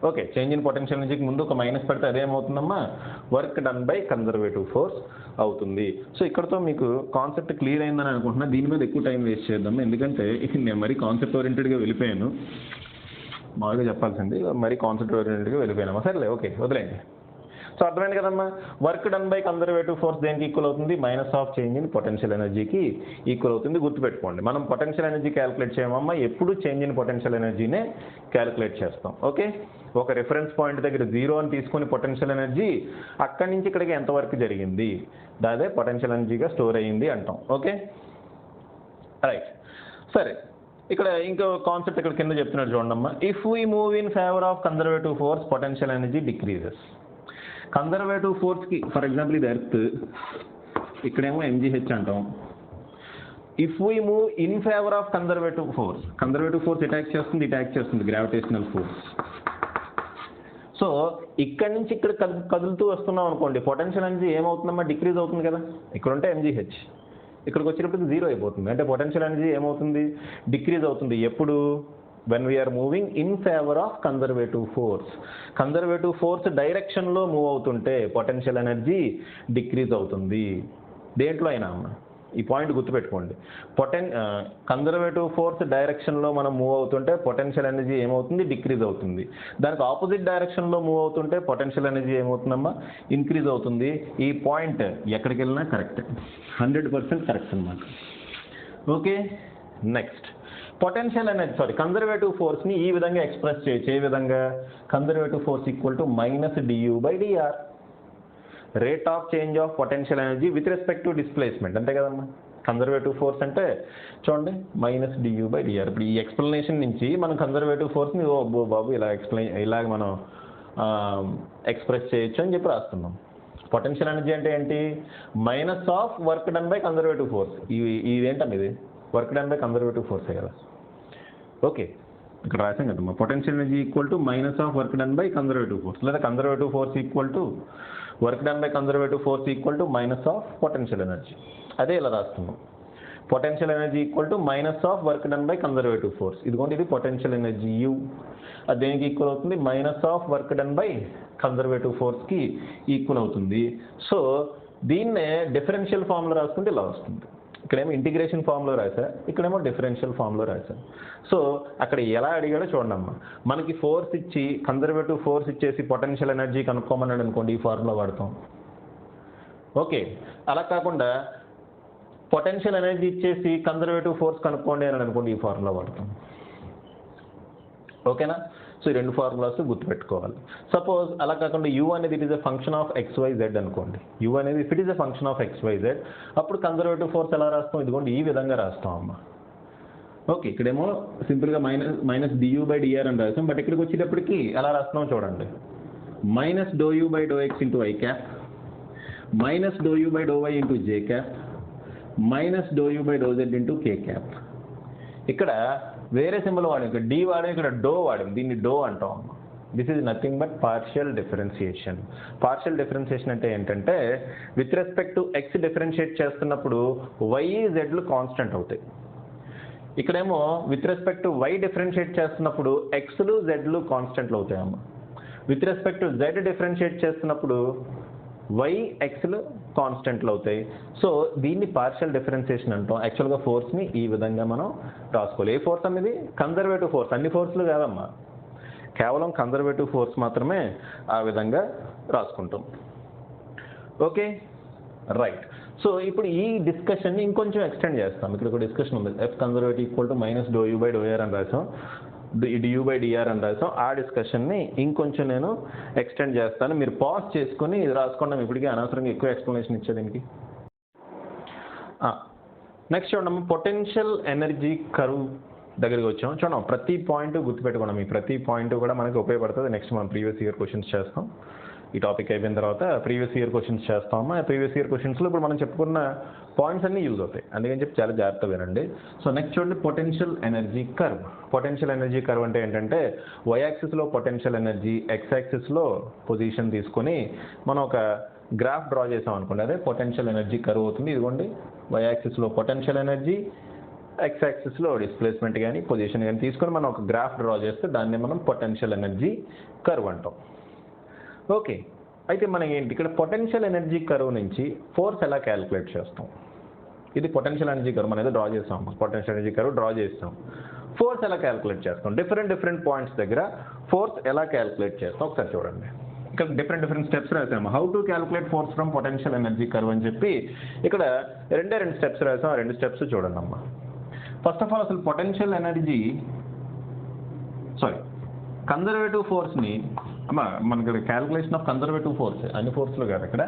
Okay, change in potential ఎనర్జీకి ముందు ఒక మైనస్ పెడితే అదేమవుతుందమ్మా? Work done by conservative force అవుతుంది. సో ఇక్కడతో మీకు కాన్సెప్ట్ క్లియర్ అయిందని అనుకుంటున్నా. దీని మీద ఎక్కువ టైం వేస్ట్ చేద్దాం, ఎందుకంటే నేను మరీ కాన్సెప్ట్ ఓరియంటెడ్గా వెళ్ళిపోయాను. మామూలుగా చెప్పాల్సింది మరీ కాన్సెప్ట్ ఓరియంటెడ్గా వెళ్ళిపోయాను. సరేలే, ఓకే, వదిలేండి. సో అర్థమైంది కదమ్మా? Work done by conservative force దేనికి ఈక్వల్ అవుతుంది? Minus of change in potential ఎనర్జీకి ఈక్వల్ అవుతుంది. గుర్తుపెట్టుకోండి, మనం పొటెన్షియల్ ఎనర్జీ క్యాలిక్యులేట్ చేయమమ్మా, ఎప్పుడు చేంజ్ ఇన్ పొటెన్షియల్ ఎనర్జీనే క్యాలిక్యులేట్ చేస్తాం. ఓకే, ఒక రిఫరెన్స్ పాయింట్ దగ్గర 0 అని తీసుకుని పొటెన్షియల్ ఎనర్జీ అక్కడి నుంచి ఇక్కడికి ఎంత వర్క్ జరిగింది, అదే పొటెన్షియల్ ఎనర్జీగా స్టోర్ అయ్యింది అంటాం. Okay, right. సరే, ఇక్కడ ఇంకో కాన్సెప్ట్ ఇక్కడ కింద చెప్తున్నాడు చూడండమ్మా. If we move in favour of conservative force potential energy decreases. Conservative ఫోర్స్కి ఫర్ ఎగ్జాంపుల్ ఇది ఎర్త్, ఇక్కడేమో ఎంజీహెచ్ అంటాం. If we move in favour of conservative force attack చేస్తుంది గ్రావిటేషనల్ ఫోర్స్. సో ఇక్కడి నుంచి ఇక్కడ కదులుతూ వస్తున్నాం అనుకోండి, పొటెన్షియల్ ఎనర్జీ ఏమవుతుందమ్మా? డిక్రీజ్ అవుతుంది కదా. ఇక్కడ ఉంటే ఎంజీహెచ్, ఇక్కడికి వచ్చేటప్పటికి 0 అయిపోతుంది. అంటే పొటెన్షియల్ ఎనర్జీ ఏమవుతుంది? డిక్రీజ్ అవుతుంది. ఎప్పుడు? When we are moving in favour of conservative force. Conservative force డైరెక్షన్లో మూవ్ అవుతుంటే పొటెన్షియల్ ఎనర్జీ డిక్రీజ్ అవుతుంది. దేంట్లో అయినా అమ్మ, ఈ పాయింట్ గుర్తుపెట్టుకోండి. కన్జర్వేటివ్ ఫోర్స్ డైరెక్షన్లో మనం మూవ్ అవుతుంటే పొటెన్షియల్ ఎనర్జీ ఏమవుతుంది? డిక్రీజ్ అవుతుంది. దానికి ఆపోజిట్ డైరెక్షన్లో మూవ్ అవుతుంటే పొటెన్షియల్ ఎనర్జీ ఏమవుతుందమ్మా? ఇంక్రీజ్ అవుతుంది. ఈ పాయింట్ ఎక్కడికి వెళ్ళినా కరెక్ట్, 100% కరెక్ట్ అన్నమాట. ఓకే, నెక్స్ట్ కన్జర్వేటివ్ ఫోర్స్ని ఈ విధంగా ఎక్స్ప్రెస్ చేయొచ్చు. ఏ విధంగా? Conservative force equal to minus du/dr, rate of change of potential energy with respect to displacement. అంతే కదమ్మా? కన్జర్వేటివ్ ఫోర్స్ అంటే చూడండి మైనస్ du/dr. ఇప్పుడు ఈ ఎక్స్ప్లెనేషన్ నుంచి మనం కన్జర్వేటివ్ ఫోర్స్ని బాబు ఇలాగ మనం ఎక్స్ప్రెస్ చేయొచ్చు అని చెప్పి రాస్తున్నాం. పొటెన్షియల్ ఎనర్జీ అంటే ఏంటి? Minus of work done by conservative force. ఇదేంటమ్మా? ఇది వర్క్ డన్ బై కన్జర్వేటివ్ ఫోర్సే కదా. ఓకే, ఇక్కడ రాసాం కదమ్మా. Potential energy equal to minus of work done by conservative force, లేదా conservative force equal to work done by conservative force equal to minus of potential energy. అదే ఇలా రాస్తున్నాం. Potential energy equal to minus of work done by conservative force. ఇదిగోండి, ఇది potential energy U. అది దేనికి equal అవుతుంది? Minus of work done by conservative ఫోర్స్కి equal అవుతుంది. సో దీన్నే డిఫరెన్షియల్ ఫార్ములా రాసుకుంటే ఇలా వస్తుంది. ఇక్కడేమో ఇంటిగ్రేషన్ ఫామ్లో రాశా, ఇక్కడేమో డిఫరెన్షియల్ ఫామ్లో రాశా. సో అక్కడ ఎలా అడిగాడో చూడండి. మనకి ఫోర్స్ ఇచ్చి కన్జర్వేటివ్ ఫోర్స్ ఇచ్చేసి పొటెన్షియల్ ఎనర్జీ కనుక్కోమన్నాడు అనుకోండి, ఈ ఫార్ములా వాడతాం. ఓకే, అలా కాకుండా పొటెన్షియల్ ఎనర్జీ ఇచ్చేసి కన్జర్వేటివ్ ఫోర్స్ కనుక్కోండి అని అనుకోండి, ఈ ఫార్ములా వాడతాం. ఓకేనా? సో ఈ రెండు ఫార్ములాస్ గుర్తుపెట్టుకోవాలి. సపోజ్ అలా కాకుండా U అనేది it is a function of XYZ అనుకోండి. U అనేది if it is a function of XYZ, అప్పుడు కన్జర్వేటివ్ ఫోర్స్ ఎలా రాస్తాం? ఇదిగోండి, ఈ విధంగా రాస్తాం అమ్మ. ఓకే, ఇక్కడేమో సింపుల్గా మైనస్ du/dr అని రాస్తాం. బట్ ఇక్కడికి వచ్చేటప్పటికి ఎలా రాస్తున్నాం చూడండి. minus dou u by dou x into I cap minus dou u by dou y into j cap minus dou u by dou z into k cap. ఇక్కడ వేరే సింబల్ వాడాం, ఇక్కడ d వాడాం, ఇక్కడ డో వాడాం, దీన్ని డో అంటాం. This is nothing but partial differentiation. Partial differentiation అంటే ఏంటంటే with respect to x differentiate చేస్తున్నప్పుడు y zలు కాన్స్టెంట్ అవుతాయి. ఇక్కడేమో with respect to y differentiate చేస్తున్నప్పుడు xలు zలు కాన్స్టెంట్లు అవుతాయమ్మ. With respect to z differentiate చేస్తున్నప్పుడు y xలు కాన్స్టెంట్లు అవుతాయి. సో దీన్ని పార్షియల్ డిఫరెన్షియేషన్ అంటాం. యాక్చువల్గా ఫోర్స్ని ఈ విధంగా మనం రాసుకోవాలి. ఏ ఫోర్స్ అనేది కన్జర్వేటివ్ ఫోర్స్, అన్ని ఫోర్స్లు కాదమ్మా, కేవలం కన్జర్వేటివ్ ఫోర్స్ మాత్రమే ఆ విధంగా రాసుకుంటాం. Okay right. సో ఇప్పుడు ఈ డిస్కషన్ని ఇంకొంచెం ఎక్స్టెండ్ చేస్తాం. ఇక్కడ ఒక డిస్కషన్ ఉంది, F conservative equal to minus do U by do R అని రాసాం, డియూ బై డిఆర్ అని రాసాం. ఆ డిస్కషన్ని ఇంకొంచెం నేను ఎక్స్టెండ్ చేస్తాను, మీరు పాజ్ చేసుకొని ఇది రాసుకున్నాం. ఇప్పటికీ అనవసరంగా ఎక్కువ ఎక్స్ప్లెనేషన్ ఇచ్చే దీనికి. నెక్స్ట్ చూడండి, పొటెన్షియల్ ఎనర్జీ కర్వ్ దగ్గరికి వచ్చాం. చూడండి ప్రతి పాయింట్ గుర్తుపెట్టుకున్నాం, ఈ ప్రతి పాయింట్ కూడా మనకి ఉపయోగపడుతుంది. నెక్స్ట్ మనం ప్రీవియస్ ఇయర్ క్వశ్చన్స్ చేస్తాం. ఈ టాపిక్ అయిపోయిన తర్వాత ప్రీవియస్ ఇయర్ క్వశ్చన్స్ చేస్తాము. ఆ ప్రీవియస్ ఇయర్ క్వశ్చన్స్లో ఇప్పుడు మనం చెప్పుకున్న పాయింట్స్ అన్నీ యూజ్ అవుతాయి, అందుకని చెప్పి చాలా జాగ్రత్తగా వినండి. సో నెక్స్ట్ చూడండి, potential energy curve. Potential energy curve అంటే ఏంటంటే వై యాక్సిస్లో పొటెన్షియల్ ఎనర్జీ, ఎక్స్ యాక్సిస్లో పొజిషన్ తీసుకొని మనం ఒక గ్రాఫ్ డ్రా చేసాం అనుకోండి, అదే పొటెన్షియల్ ఎనర్జీ కర్వ్ అవుతుంది. ఇదిగోండి వై యాక్సిస్లో పొటెన్షియల్ ఎనర్జీ, ఎక్స్ యాక్సిస్లో డిస్ప్లేస్మెంట్ కానీ పొజిషన్ కానీ తీసుకొని మనం ఒక గ్రాఫ్ డ్రా చేస్తే దాన్ని మనం పొటెన్షియల్ ఎనర్జీ కర్వ్ అంటాం. ఓకే, అయితే మనం ఏంటి ఇక్కడ పొటెన్షియల్ ఎనర్జీ కర్వ్ నుంచి ఫోర్స్ ఎలా క్యాలిక్యులేట్ చేస్తాం? ఇది పొటెన్షియల్ ఎనర్జీ కర్వ్ మనం ఏదో డ్రా చేస్తాం, పొటెన్షియల్ ఎనర్జీ కర్వ్ డ్రా చేస్తాం. ఫోర్స్ ఎలా క్యాలిక్యులేట్ చేస్తాం? డిఫరెంట్ పాయింట్స్ దగ్గర ఫోర్స్ ఎలా క్యాలిక్యులేట్ చేస్తాం ఒకసారి చూడండి. ఇక్కడ డిఫరెంట్ స్టెప్స్ రాసాము. How to calculate force from potential energy curve అని చెప్పి ఇక్కడ రెండు స్టెప్స్ రాసాం. ఆ రెండు స్టెప్స్ చూడండి అమ్మా. ఫస్ట్ ఆఫ్ ఆల్ అసలు పొటెన్షియల్ ఎనర్జీ కన్జర్వేటివ్ ఫోర్స్ని అమ్మా మనకి క్యాలిక్యులేషన్ ఆఫ్ కన్జర్వేటివ్ ఫోర్స్, అన్ని ఫోర్స్లు కాదు, ఇక్కడ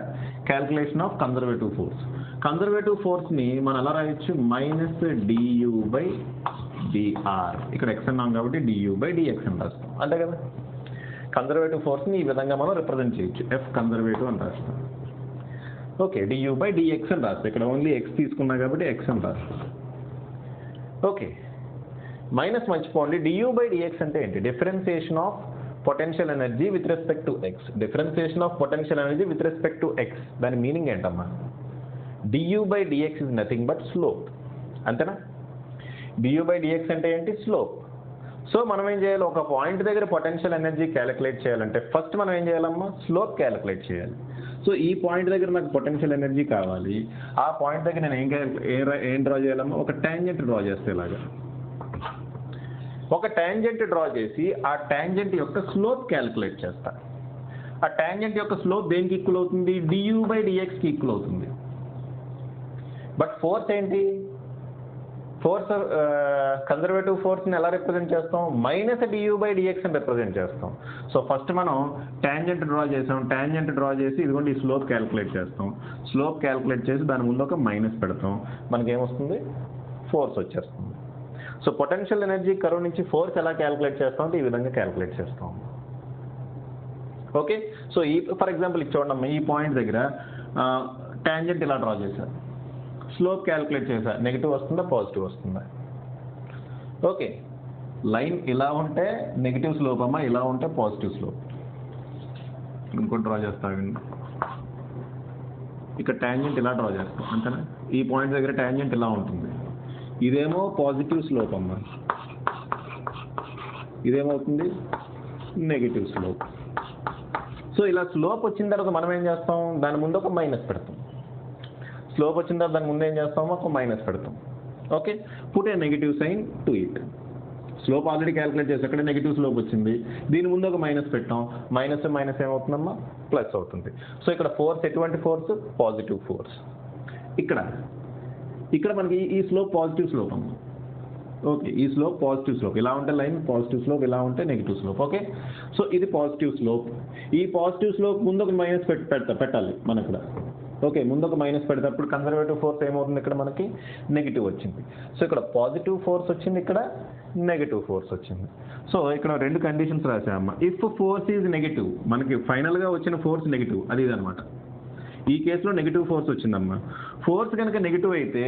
calculation of conservative force. Conservative ఫోర్స్ని మనం ఎలా రాయొచ్చు? Minus d U by d r. ఇక్కడ ఎక్స్ అన్నాం కాబట్టి డియూ బై డిఎక్స్ అని రాస్తాం, అంతే కదా. కన్జర్వేటివ్ ఫోర్స్ని ఈ విధంగా మనం రిప్రజెంట్ చేయొచ్చు, ఎఫ్ కన్జర్వేటివ్ అని రాస్తాం. ఓకే, డియూ బై డిఎక్స్ అని రాస్తాం. ఇక్కడ ఓన్లీ ఎక్స్ తీసుకున్నా కాబట్టి ఎక్స్ అని రాస్తాం. ఓకే, మైనస్ మర్చిపోండి. డియూ బై డిఎక్స్ అంటే ఏంటి? Differentiation of potential energy with respect to x. Differentiation of potential energy with respect to x, దాని మీనింగ్ ఏంటమ్మా? D U by d x is nothing but slope, అంతేనా? డియూ బై డిఎక్స్ అంటే ఏంటి? Slope. So మనం ఏం చేయాలి? ఒక పాయింట్ దగ్గర పొటెన్షియల్ ఎనర్జీ క్యాలిక్యులేట్ చేయాలంటే ఫస్ట్ మనం ఏం చేయాలమ్మా? స్లోప్ క్యాలిక్యులేట్ చేయాలి. సో ఈ పాయింట్ దగ్గర నాకు పొటెన్షియల్ ఎనర్జీ కావాలి. ఆ పాయింట్ దగ్గర నేను ఏం డ్రా చేయాలమ్మా? ఒక ట్యాంజెంట్ డ్రా చేస్తే ఇలాగా ఒక ట్యాంజెంట్ డ్రా చేసి ఆ ట్యాంజెంట్ యొక్క స్లోప్ క్యాలిక్యులేట్ చేస్తా. ఆ ట్యాంజెంట్ యొక్క స్లోప్ దేనికి ఈక్వల్ అవుతుంది? డియూ బై డిఎక్స్కి ఈక్వల్ అవుతుంది. బట్ ఫోర్స్ ఏంటి? ఫోర్స్ కన్జర్వేటివ్ ఫోర్స్ని ఎలా రిప్రజెంట్ చేస్తాం? మైనస్ డియూ బై డిఎక్స్ అని రిప్రజెంట్ చేస్తాం. సో ఫస్ట్ మనం ట్యాంజెంట్ డ్రా చేసాం, ట్యాంజెంట్ డ్రా చేసి ఇదిగోండి ఈ స్లోప్ క్యాలిక్యులేట్ చేస్తాం. స్లోప్ క్యాలిక్యులేట్ చేసి దాని ముందు ఒక మైనస్ పెడతాం, మనకేమొస్తుంది? ఫోర్స్ వచ్చేస్తుంది. సో పొటెన్షియల్ ఎనర్జీ కర్వ్ నుంచి ఫోర్స్ ఎలా క్యాలిక్యులేట్ చేస్తాం అంటే ఈ విధంగా క్యాలిక్యులేట్ చేస్తాం. ఓకే, సో ఈ ఫర్ ఎగ్జాంపుల్ ఇది చూడండి, ఈ పాయింట్ దగ్గర ట్యాంజెంట్ ఇలా డ్రా చేశారు, స్లోప్ క్యాలిక్యులేట్ చేశారు, నెగిటివ్ వస్తుందా పాజిటివ్ వస్తుందా? ఓకే, లైన్ ఇలా ఉంటే నెగిటివ్ స్లోప్ అమ్మా, ఇలా ఉంటే పాజిటివ్ స్లోప్. ఇంకోటి డ్రా చేస్తాను, ఇక్కడ ట్యాంజెంట్ ఇలా డ్రా చేస్తాం, అంతేనా? ఈ పాయింట్ దగ్గర ట్యాంజెంట్ ఇలా ఉంటుంది, ఇదేమో పాజిటివ్ స్లోప్ అమ్మా, ఇదేమవుతుంది? Negative slope. సో ఇలా స్లోప్ వచ్చిన తర్వాత మనం ఏం చేస్తాం? దాని ముందు ఒక మైనస్ పెడతాం. స్లోప్ వచ్చిన తర్వాత దాని ముందు ఏం చేస్తామో ఒక మైనస్ పెడతాం. Okay, put a negative sign to it. Slope already calculate చేసి అక్కడ నెగిటివ్ స్లోప్ వచ్చింది, దీని ముందు ఒక మైనస్ పెట్టాం, మైనస్ ఏమవుతుందమ్మా? ప్లస్ అవుతుంది. సో ఇక్కడ ఫోర్స్ ఎటువంటి ఫోర్స్? Positive force. ఇక్కడ మనకి ఈ స్లోప్ పాజిటివ్ స్లోప్ అమ్మా. ఓకే, ఈ స్లోప్ పాజిటివ్ స్లోప్, ఇలా ఉంటే లైన్ పాజిటివ్ స్లోప్, ఇలా ఉంటే నెగిటివ్ స్లోప్. ఓకే, సో ఇది పాజిటివ్ స్లోప్. ఈ పాజిటివ్ స్లోప్ ముందు ఒక మైనస్ పెట్టాలి మనం ఇక్కడ. ఓకే, ముందు ఒక మైనస్ పెడినప్పుడు కన్సర్వేటివ్ ఫోర్స్ ఏమవుతుంది, ఇక్కడ మనకి నెగిటివ్ వచ్చింది. సో ఇక్కడ పాజిటివ్ ఫోర్స్ వచ్చింది, ఇక్కడ నెగిటివ్ ఫోర్స్ వచ్చింది. సో ఇక్కడ రెండు కండిషన్స్ రాసామమ్మా. ఇఫ్ ఫోర్స్ ఈజ్ నెగిటివ్, మనకి ఫైనల్గా వచ్చిన ఫోర్స్ నెగిటివ్, అది ఇదనమాట. ఈ కేసులో నెగిటివ్ ఫోర్స్ వచ్చిందమ్మా. ఫోర్స్ కనుక నెగిటివ్ అయితే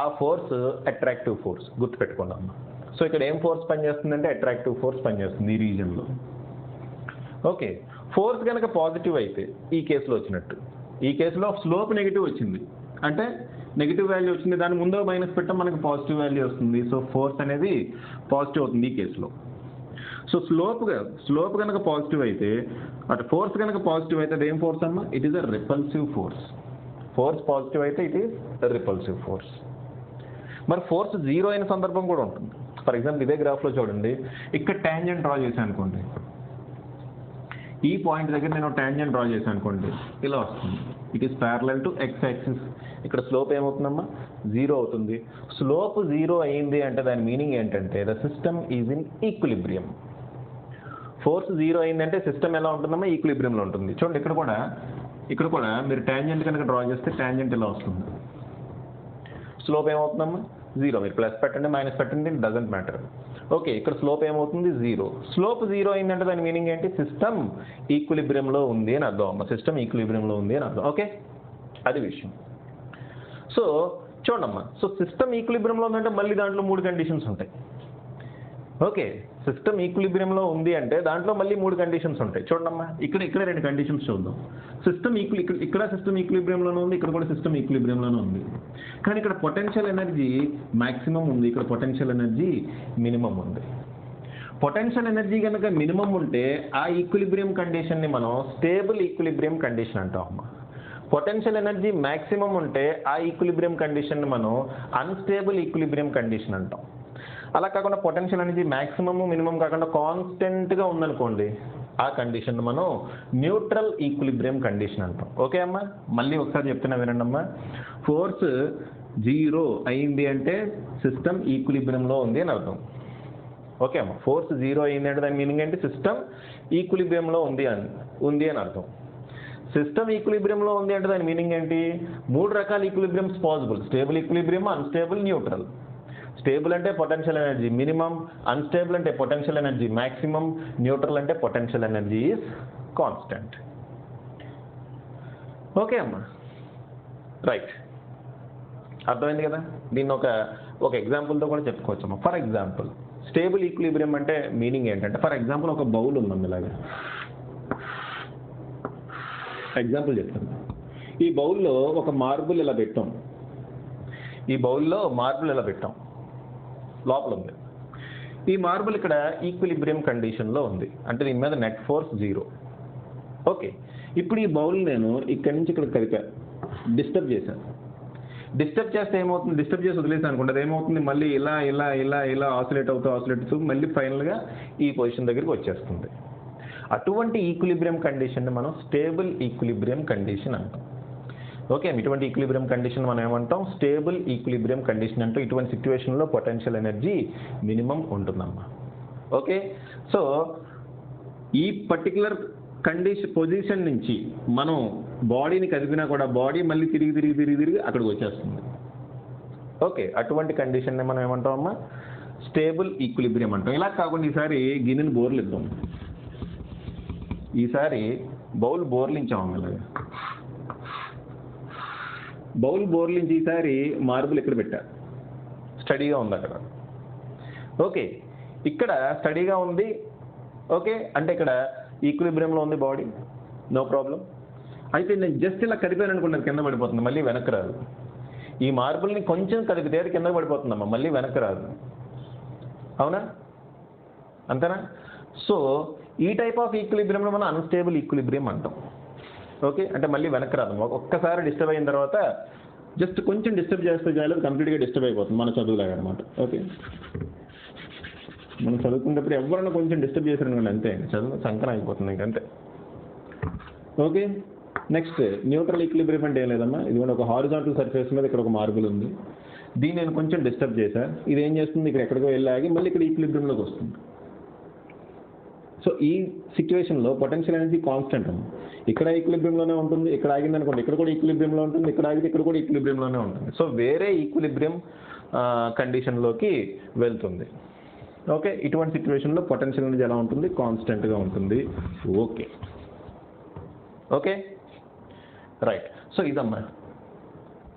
ఆ ఫోర్స్ అట్రాక్టివ్ ఫోర్స్, గుర్తుపెట్టుకోండి అమ్మా. సో ఇక్కడ ఏం ఫోర్స్ పనిచేస్తుందంటే అట్రాక్టివ్ ఫోర్స్ పనిచేస్తుంది ఈ రీజన్లో. ఓకే, ఫోర్స్ కనుక పాజిటివ్ అయితే ఈ కేసులో వచ్చినట్టు, ఈ కేసులో స్లోప్ నెగిటివ్ వచ్చింది అంటే నెగిటివ్ వాల్యూ వచ్చింది, దాని ముందో మైనస్ పెట్టడం మనకి పాజిటివ్ వాల్యూ వస్తుంది. సో ఫోర్స్ అనేది పాజిటివ్ అవుతుంది ఈ కేసులో. సో స్లోప్ కనుక పాజిటివ్ అయితే, అటు ఫోర్స్ కనుక పాజిటివ్ అయితే అది ఏం ఫోర్స్ అమ్మా, it is a repulsive force. Force positive అయితే ఇట్ ఈస్ రిపల్సివ్ ఫోర్స్. మరి ఫోర్స్ జీరో అయిన సందర్భం కూడా ఉంటుంది. ఫర్ ఎగ్జాంపుల్ ఇదే గ్రాఫ్లో చూడండి, ఇక్కడ ట్యాంజెంట్ డ్రా చేశాను అనుకోండి, ఈ పాయింట్ దగ్గర నేను ట్యాంజెంట్ డ్రా చేశాను అనుకోండి, ఇలా వస్తుంది. It is parallel to X axis. ఇక్కడ స్లోప్ ఏమవుతుందమ్మా, జీరో అవుతుంది. స్లోప్ జీరో అయింది అంటే దాని మీనింగ్ ఏంటంటే the system is in equilibrium. Force zero అయిందంటే సిస్టమ్ ఎలా ఉంటుందమ్మా, ఈక్విలిబ్రియంలో ఉంటుంది. చూడండి ఇక్కడ కూడా మీరు ట్యాంజెంట్ కనుక డ్రా చేస్తే ట్యాంజెంట్ ఇలా వస్తుంది. స్లోప్ ఏమవుతుందమ్మా, జీరో. మీరు ప్లస్ పెట్టండి మైనస్ పెట్టండి, డజంట్ మ్యాటర్. ఓకే, ఇక్కడ స్లోప్ ఏమవుతుంది, జీరో. స్లోప్ జీరో అయిందంటే దాని మీనింగ్ ఏంటి, సిస్టమ్ ఈక్విలిబ్రియంలో ఉంది అని అర్థం అమ్మ. సిస్టమ్ ఈక్విలిబ్రియంలో ఉంది అని అర్థం. ఓకే, అది విషయం. సో చూడమ్మా, సో సిస్టమ్ ఈక్విలిబ్రియంలో ఉందంటే మళ్ళీ దాంట్లో మూడు కండిషన్స్ ఉంటాయి. ఓకే, సిస్టమ్ ఈక్విలిబ్రియంలో ఉంది అంటే దాంట్లో మళ్ళీ మూడు కండిషన్స్ ఉంటాయి. చూడమ్మా, ఇక్కడ రెండు కండిషన్స్ చూద్దాం. ఇక్కడ సిస్టమ్ ఈక్విలిబ్రియంలోనే ఉంది, ఇక్కడ కూడా సిస్టమ్ ఈక్విలిబ్రియంలోనే ఉంది. కానీ ఇక్కడ పొటెన్షియల్ ఎనర్జీ మ్యాక్సిమం ఉంది, ఇక్కడ పొటెన్షియల్ ఎనర్జీ మినిమం ఉంది. పొటెన్షియల్ ఎనర్జీ కనుక మినిమం ఉంటే ఆ ఈక్విలిబ్రియం కండిషన్ని మనం స్టేబుల్ ఈక్విలిబ్రియం కండిషన్ అంటాం అమ్మా. పొటెన్షియల్ ఎనర్జీ మ్యాక్సిమం ఉంటే ఆ ఈక్విలిబ్రియం కండిషన్ని మనం అన్స్టేబుల్ ఈక్విలిబ్రియం కండిషన్ అంటాం. అలా కాకుండా పొటెన్షియల్ ఎనర్జీ మ్యాక్సిమమ్ మినిమం కాకుండా కాన్స్టెంట్గా ఉందనుకోండి, ఆ కండిషన్ మనం న్యూట్రల్ ఈక్విలిబ్రియం కండిషన్ అంటాం. ఓకే అమ్మా, మళ్ళీ ఒకసారి చెప్తున్నా వినండి అమ్మా. ఫోర్స్ జీరో అయింది అంటే సిస్టమ్ ఈక్విలిబ్రియంలో ఉంది అని అర్థం. ఓకే అమ్మా, ఫోర్స్ జీరో అయింది అంటే దాని మీనింగ్ ఏంటి, సిస్టమ్ ఈక్విలిబ్రియంలో ఉంది అని అర్థం. సిస్టమ్ ఈక్విలిబ్రియంలో ఉంది అంటే దాని మీనింగ్ ఏంటి, మూడు రకాల equilibriums possible: stable equilibrium, unstable, neutral. Stable అంటే పొటెన్షియల్ ఎనర్జీ మినిమం, అన్స్టేబుల్ అంటే పొటెన్షియల్ ఎనర్జీ మ్యాక్సిమం, న్యూట్రల్ అంటే potential energy is constant. Okay అమ్మా, రైట్, అర్థమైంది కదా. దీన్ని ఒక ఎగ్జాంపుల్తో కూడా చెప్పుకోవచ్చమ్మా. ఫర్ ఎగ్జాంపుల్ స్టేబుల్ ఈక్విలిబ్రియం అంటే మీనింగ్ ఏంటంటే, ఫర్ ఎగ్జాంపుల్ ఒక బౌల్ ఉందమ్మా, ఇలాగా ఎగ్జాంపుల్ చెప్తాను. ఈ బౌల్లో ఒక మార్బుల్ ఇలా పెట్టాం, లోపల ఉంది. ఈ మార్బుల్ ఇక్కడ ఈక్విలిబ్రియం కండిషన్లో ఉంది అంటే దీని మీద నెట్ ఫోర్స్ జీరో. ఓకే, ఇప్పుడు ఈ బౌల్ నేను ఇక్కడి నుంచి ఇక్కడ కదిపా, డిస్టర్బ్ చేస్తే ఏమవుతుంది, డిస్టర్బ్ చేసి వదిలేసాను అనుకుంటే అది ఏమవుతుంది, మళ్ళీ ఇలా ఆసిలేట్ అవుతూ మళ్ళీ ఫైనల్గా ఈ పొజిషన్ దగ్గరికి వచ్చేస్తుంది. అటువంటి ఈక్విలిబ్రియం కండిషన్ని మనం స్టేబుల్ ఈక్విలిబ్రియం కండిషన్ అంటాం. ఓకే, ఇటువంటి ఈక్విలిబ్రియం కండిషన్ మనం ఏమంటాం, స్టేబుల్ ఈక్విలిబ్రియం కండిషన్ అంటూ. ఇటువంటి సిచ్యువేషన్లో పొటెన్షియల్ ఎనర్జీ మినిమం ఉంటుందమ్మా. ఓకే, సో ఈ పర్టికులర్ పొజిషన్ నుంచి మనం బాడీని కదిపినా కూడా బాడీ మళ్ళీ తిరిగి అక్కడికి వచ్చేస్తుంది. ఓకే, అటువంటి కండిషన్ని మనం ఏమంటాం అమ్మా, స్టేబుల్ ఈక్విలిబ్రియం అంటాం. ఇలా కాకుండా ఈసారి గిన్నెని బోర్లు ఇద్దాం, ఈసారి బౌల్ బోర్లించాము. ఇలాగా బౌల్ బోర్లించి ఈసారి మార్బుల్ ఇక్కడ పెట్టా, స్టడీగా ఉంది అక్కడ. ఓకే, ఇక్కడ స్టడీగా ఉంది. ఓకే, అంటే ఇక్కడ ఈక్విలిబ్రియంలో ఉంది బాడీ, నో ప్రాబ్లం. అయితే నేను జస్ట్ ఇలా కదిపాను అనుకున్నాను, కింద పడిపోతుంది, మళ్ళీ వెనక్కి రాదు. ఈ మార్బుల్ని కొంచెం కదిపితే అది కింద పడిపోతుందమ్మా, మళ్ళీ వెనక్కి రాదు. అవునా, అంతేనా? సో ఈ టైప్ ఆఫ్ ఈక్విలిబ్రియంలో మనం అన్స్టేబుల్ ఈక్విలిబ్రియం అంటాం. ఓకే, అంటే మళ్ళీ వెనక్కి రాదు. ఒక్కసారి డిస్టర్బ్ అయిన తర్వాత జస్ట్ కొంచెం డిస్టర్బ్ చేస్తే చాలు, కంప్లీట్గా డిస్టర్బ్ అయిపోతుంది, మన చదువులాగా అనమాట. ఓకే, మనం చదువుకునేటప్పుడు ఎవరైనా కొంచెం డిస్టర్బ్ చేశారనుకోండి అంతే, చదువు సంకనం అయిపోతుంది ఇంకంతే. ఓకే, నెక్స్ట్ న్యూట్రల్ ఈక్విలిబ్రియం అంటే ఏం లేదమ్మా, ఇది ఒక హారిజాంటల్ సర్ఫేస్ మీద ఇక్కడ ఒక మార్బుల్ ఉంది, దీన్ని నేను కొంచెం డిస్టర్బ్ చేశా, ఇది ఏం చేస్తుంది, ఇక్కడ ఎక్కడికో వెళ్ళి ఆగి మళ్ళీ ఇక్కడ ఈక్విలిబ్రియంలోకి వస్తుంది. సో ఈ సిచ్యువేషన్లో పొటెన్షియల్ ఎనర్జీ కాన్స్టెంట్ అమ్మ. ఇక్కడ ఈక్విలిబ్రియంలోనే ఉంటుంది, ఇక్కడ ఆగింది అనుకోండి ఇక్కడ కూడా ఈక్విలిబ్రియంలో ఉంటుంది, ఇక్కడ ఆగితే ఇక్కడ కూడా ఈక్విలిబ్రియంలోనే ఉంటుంది. సో వేరే ఈక్విలిబ్రియం కండిషన్లోకి వెళ్తుంది. ఓకే, ఇటువంటి సిచ్యువేషన్లో పొటెన్షియల్ ఎనర్జీ ఎలా ఉంటుంది? కాన్స్టెంట్గా ఉంటుంది. Okay okay right. సో ఇదమ్మా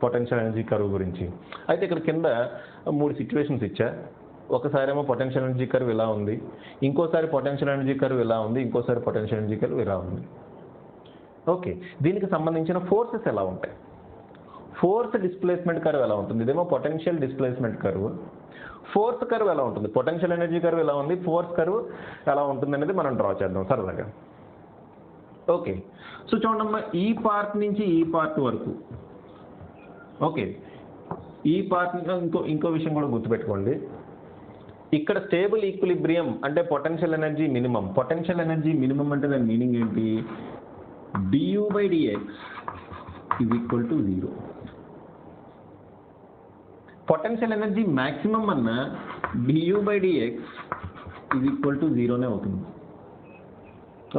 పొటెన్షియల్ ఎనర్జీ కర్వ్ గురించి. అయితే ఇక్కడ కింద 3 సిచ్యువేషన్స్ ఇచ్చా. ఒకసారేమో పొటెన్షియల్ ఎనర్జీ కర్వ్ ఇలా ఉంది, ఇంకోసారి పొటెన్షియల్ ఎనర్జీ కర్వ్ ఇలా ఉంది, ఇంకోసారి పొటెన్షియల్ ఎనర్జీ కర్వ్ ఇలా ఉంది. ఓకే, దీనికి సంబంధించిన ఫోర్సెస్ ఎలా ఉంటాయి? ఫోర్స్ డిస్ప్లేస్మెంట్ కర్వ్ ఎలా ఉంటుంది? ఇదేమో potential displacement curve. Force curve ఎలా ఉంటుంది? పొటెన్షియల్ ఎనర్జీ కర్వ్ ఎలా ఉంది, ఫోర్స్ కర్వ్ ఎలా ఉంటుంది అనేది మనం డ్రా చేద్దాం సరదాగా. ఓకే, సో చూడమ్మా, ఈ పార్ట్ నుంచి ఈ పార్ట్ వరకు. ఓకే, ఈ పార్ట్ ఇంకో విషయం కూడా గుర్తుపెట్టుకోండి. ఇక్కడ స్టేబుల్ ఈక్విలిబ్రియం అంటే potential energy minimum. Potential energy minimum అంటే దాని మీనింగ్ ఏంటి? du/dx = 0. పొటెన్షియల్ ఎనర్జీ మ్యాక్సిమం అన్న du/dx = 0నే అవుతుంది.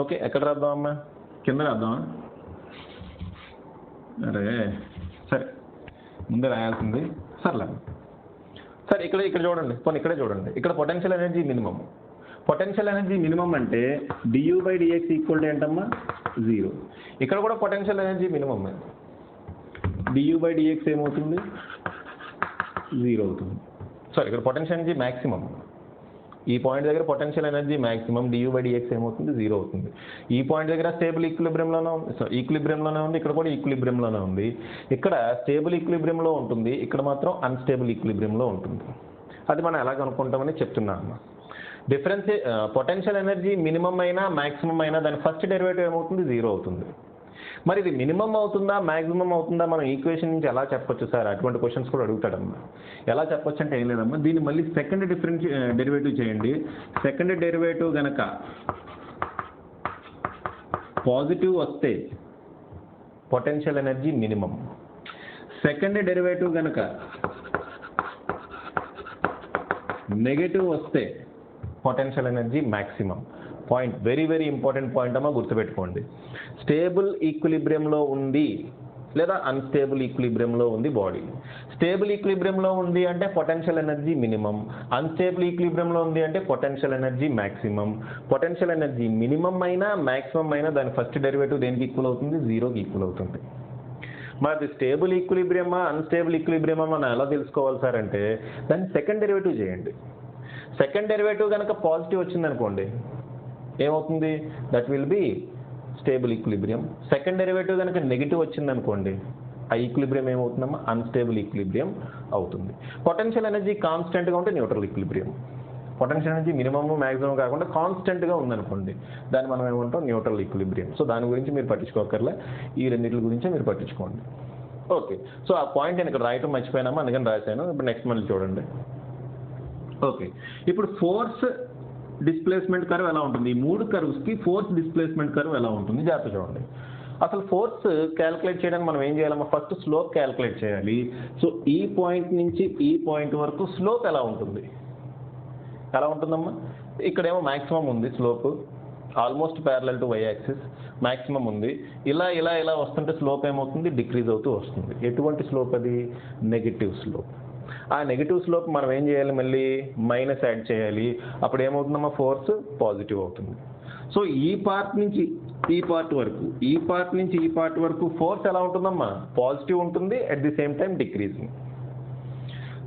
ఓకే, ఎక్కడ రాద్దాం అమ్మా? కింద రాద్దామా? అరే సరే, ముందే రాయాల్సింది. సర్లే సరే, ఇక్కడ చూడండి, పోనీ ఇక్కడే చూడండి. ఇక్కడ potential energy minimum. Potential energy minimum అంటే du/dx = ఏంటమ్మా? 0. ఇక్కడ కూడా పొటెన్షియల్ ఎనర్జీ మినిమం. du/dx ఏమవుతుంది? 0 అవుతుంది. సారీ, ఇక్కడ పొటెన్షియల్ ఎనర్జీ మ్యాక్సిమం. ఈ పాయింట్ దగ్గర పొటెన్షియల్ ఎనర్జీ మ్యాక్సిమం, du/dx ఏమవుతుంది? 0 అవుతుంది. ఈ పాయింట్ దగ్గర స్టేబుల్ ఈక్విలిబ్రియంలోనే ఉంది, ఇక్కడ కూడా ఈక్విలిబ్రియంలోనే ఉంది. ఇక్కడ స్టేబుల్ ఈక్విలిబ్రియంలో ఉంటుంది, ఇక్కడ మాత్రం అన్స్టేబుల్ ఈక్విలిబ్రియంలో ఉంటుంది. అది మనం ఎలా కనుక్కుంటామని చెప్తున్నాను. డిఫరెన్స్ పొటెన్షియల్ ఎనర్జీ మినిమం అయినా మ్యాక్సిమం అయినా దాని ఫస్ట్ డెరివేటివ్ ఏమవుతుంది? 0 అవుతుంది. మరి ఇది మినిమం అవుతుందా మ్యాక్సిమం అవుతుందా మనం ఈక్వేషన్ నుంచి ఎలా చెప్పొచ్చు సార్? అటువంటి క్వశ్చన్స్ కూడా అడుగుతాడమ్మా. ఎలా చెప్పొచ్చు అంటే ఏం లేదమ్మా, దీన్ని మళ్ళీ సెకండ్ డెరివేటివ్ చేయండి. సెకండ్ డెరివేటివ్ గనక పాజిటివ్ వస్తే potential energy minimum. Second derivative గనక నెగటివ్ వస్తే potential energy maximum. Point, very very important point అమ్మా, గుర్తుపెట్టుకోండి. స్టేబుల్ ఈక్విలిబ్రియంలో ఉంది లేదా అన్స్టేబుల్ ఈక్విలిబ్రియంలో ఉంది బాడీ. స్టేబుల్ ఈక్విలిబ్రియంలో ఉంది అంటే పొటెన్షియల్ ఎనర్జీ మినిమం, అన్స్టేబుల్ ఈక్విలిబ్రియంలో ఉంది అంటే potential energy maximum. Potential energy minimum అయినా మ్యాక్సిమం అయినా దాని ఫస్ట్ డెరివేటివ్ దేనికి ఈక్వల్ అవుతుంది? 0కి ఈక్వల్ అవుతుంది. మరి స్టేబుల్ ఈక్విలిబ్రియమా అన్స్టేబుల్ ఈక్విలిబ్రియమా మనం ఎలా తెలుసుకోవాలి సార్ అంటే దాన్ని సెకండ్ డెరివేటివ్ చేయండి. సెకండ్ డెరివేటివ్ కనుక పాజిటివ్ వచ్చిందనుకోండి ఏమవుతుంది? That will be stable equilibrium. Second derivative కనుక నెగిటివ్ వచ్చిందనుకోండి ఆ ఈక్విలిబ్రియం ఏమవుతుందమ్మా? అన్స్టేబుల్ ఈక్విలిబ్రియం అవుతుంది. పొటెన్షియల్ ఎనర్జీ కాన్స్టెంట్గా ఉంటే neutral equilibrium. Potential energy minimum maximum కాకుండా కాన్స్టెంట్గా ఉందనుకోండి దాన్ని మనం ఏమంటాం? Neutral equilibrium. సో దాని గురించి మీరు పట్టించుకోకర్లే, ఈ రెండింటి గురించే మీరు పట్టించుకోండి. ఓకే, సో ఆ పాయింట్ నేను ఇక్కడ రాయటం మర్చిపోయినామా, అందుకని రాశాను. ఇప్పుడు నెక్స్ట్ మళ్ళీ చూడండి. ఓకే, ఇప్పుడు ఫోర్స్ డిస్ప్లేస్మెంట్ కర్వ్ ఎలా ఉంటుంది? ఈ 3 కర్వ్స్కి ఫోర్స్ డిస్ప్లేస్మెంట్ కర్వ్ ఎలా ఉంటుంది జాగ్రత్త చూడండి. అసలు ఫోర్స్ క్యాలిక్యులేట్ చేయడానికి మనం ఏం చేయాలమ్మా? ఫస్ట్ స్లోప్ క్యాలిక్యులేట్ చేయాలి. సో ఈ పాయింట్ నుంచి ఈ పాయింట్ వరకు స్లోప్ ఎలా ఉంటుంది? ఎలా ఉంటుందమ్మా? ఇక్కడేమో మ్యాక్సిమం ఉంది, slope almost parallel to Y axis maximum ఉంది. ఇలా ఇలా ఇలా వస్తుంటే స్లోప్ ఏమవుతుంది? డిక్రీజ్ అవుతూ వస్తుంది. ఎటువంటి స్లోప్ అది? Negative slope. ఆ నెగిటివ్ స్లోప్ మనం ఏం చేయాలి? మళ్ళీ మైనస్ యాడ్ చేయాలి. అప్పుడు ఏమవుతుందమ్మా? ఫోర్స్ పాజిటివ్ అవుతుంది. సో ఈ పార్ట్ నుంచి ఈ పార్ట్ వరకు, ఈ పార్ట్ నుంచి ఈ పార్ట్ వరకు ఫోర్స్ ఎలా ఉంటుందమ్మా? పాజిటివ్ ఉంటుంది, at the same time decreasing.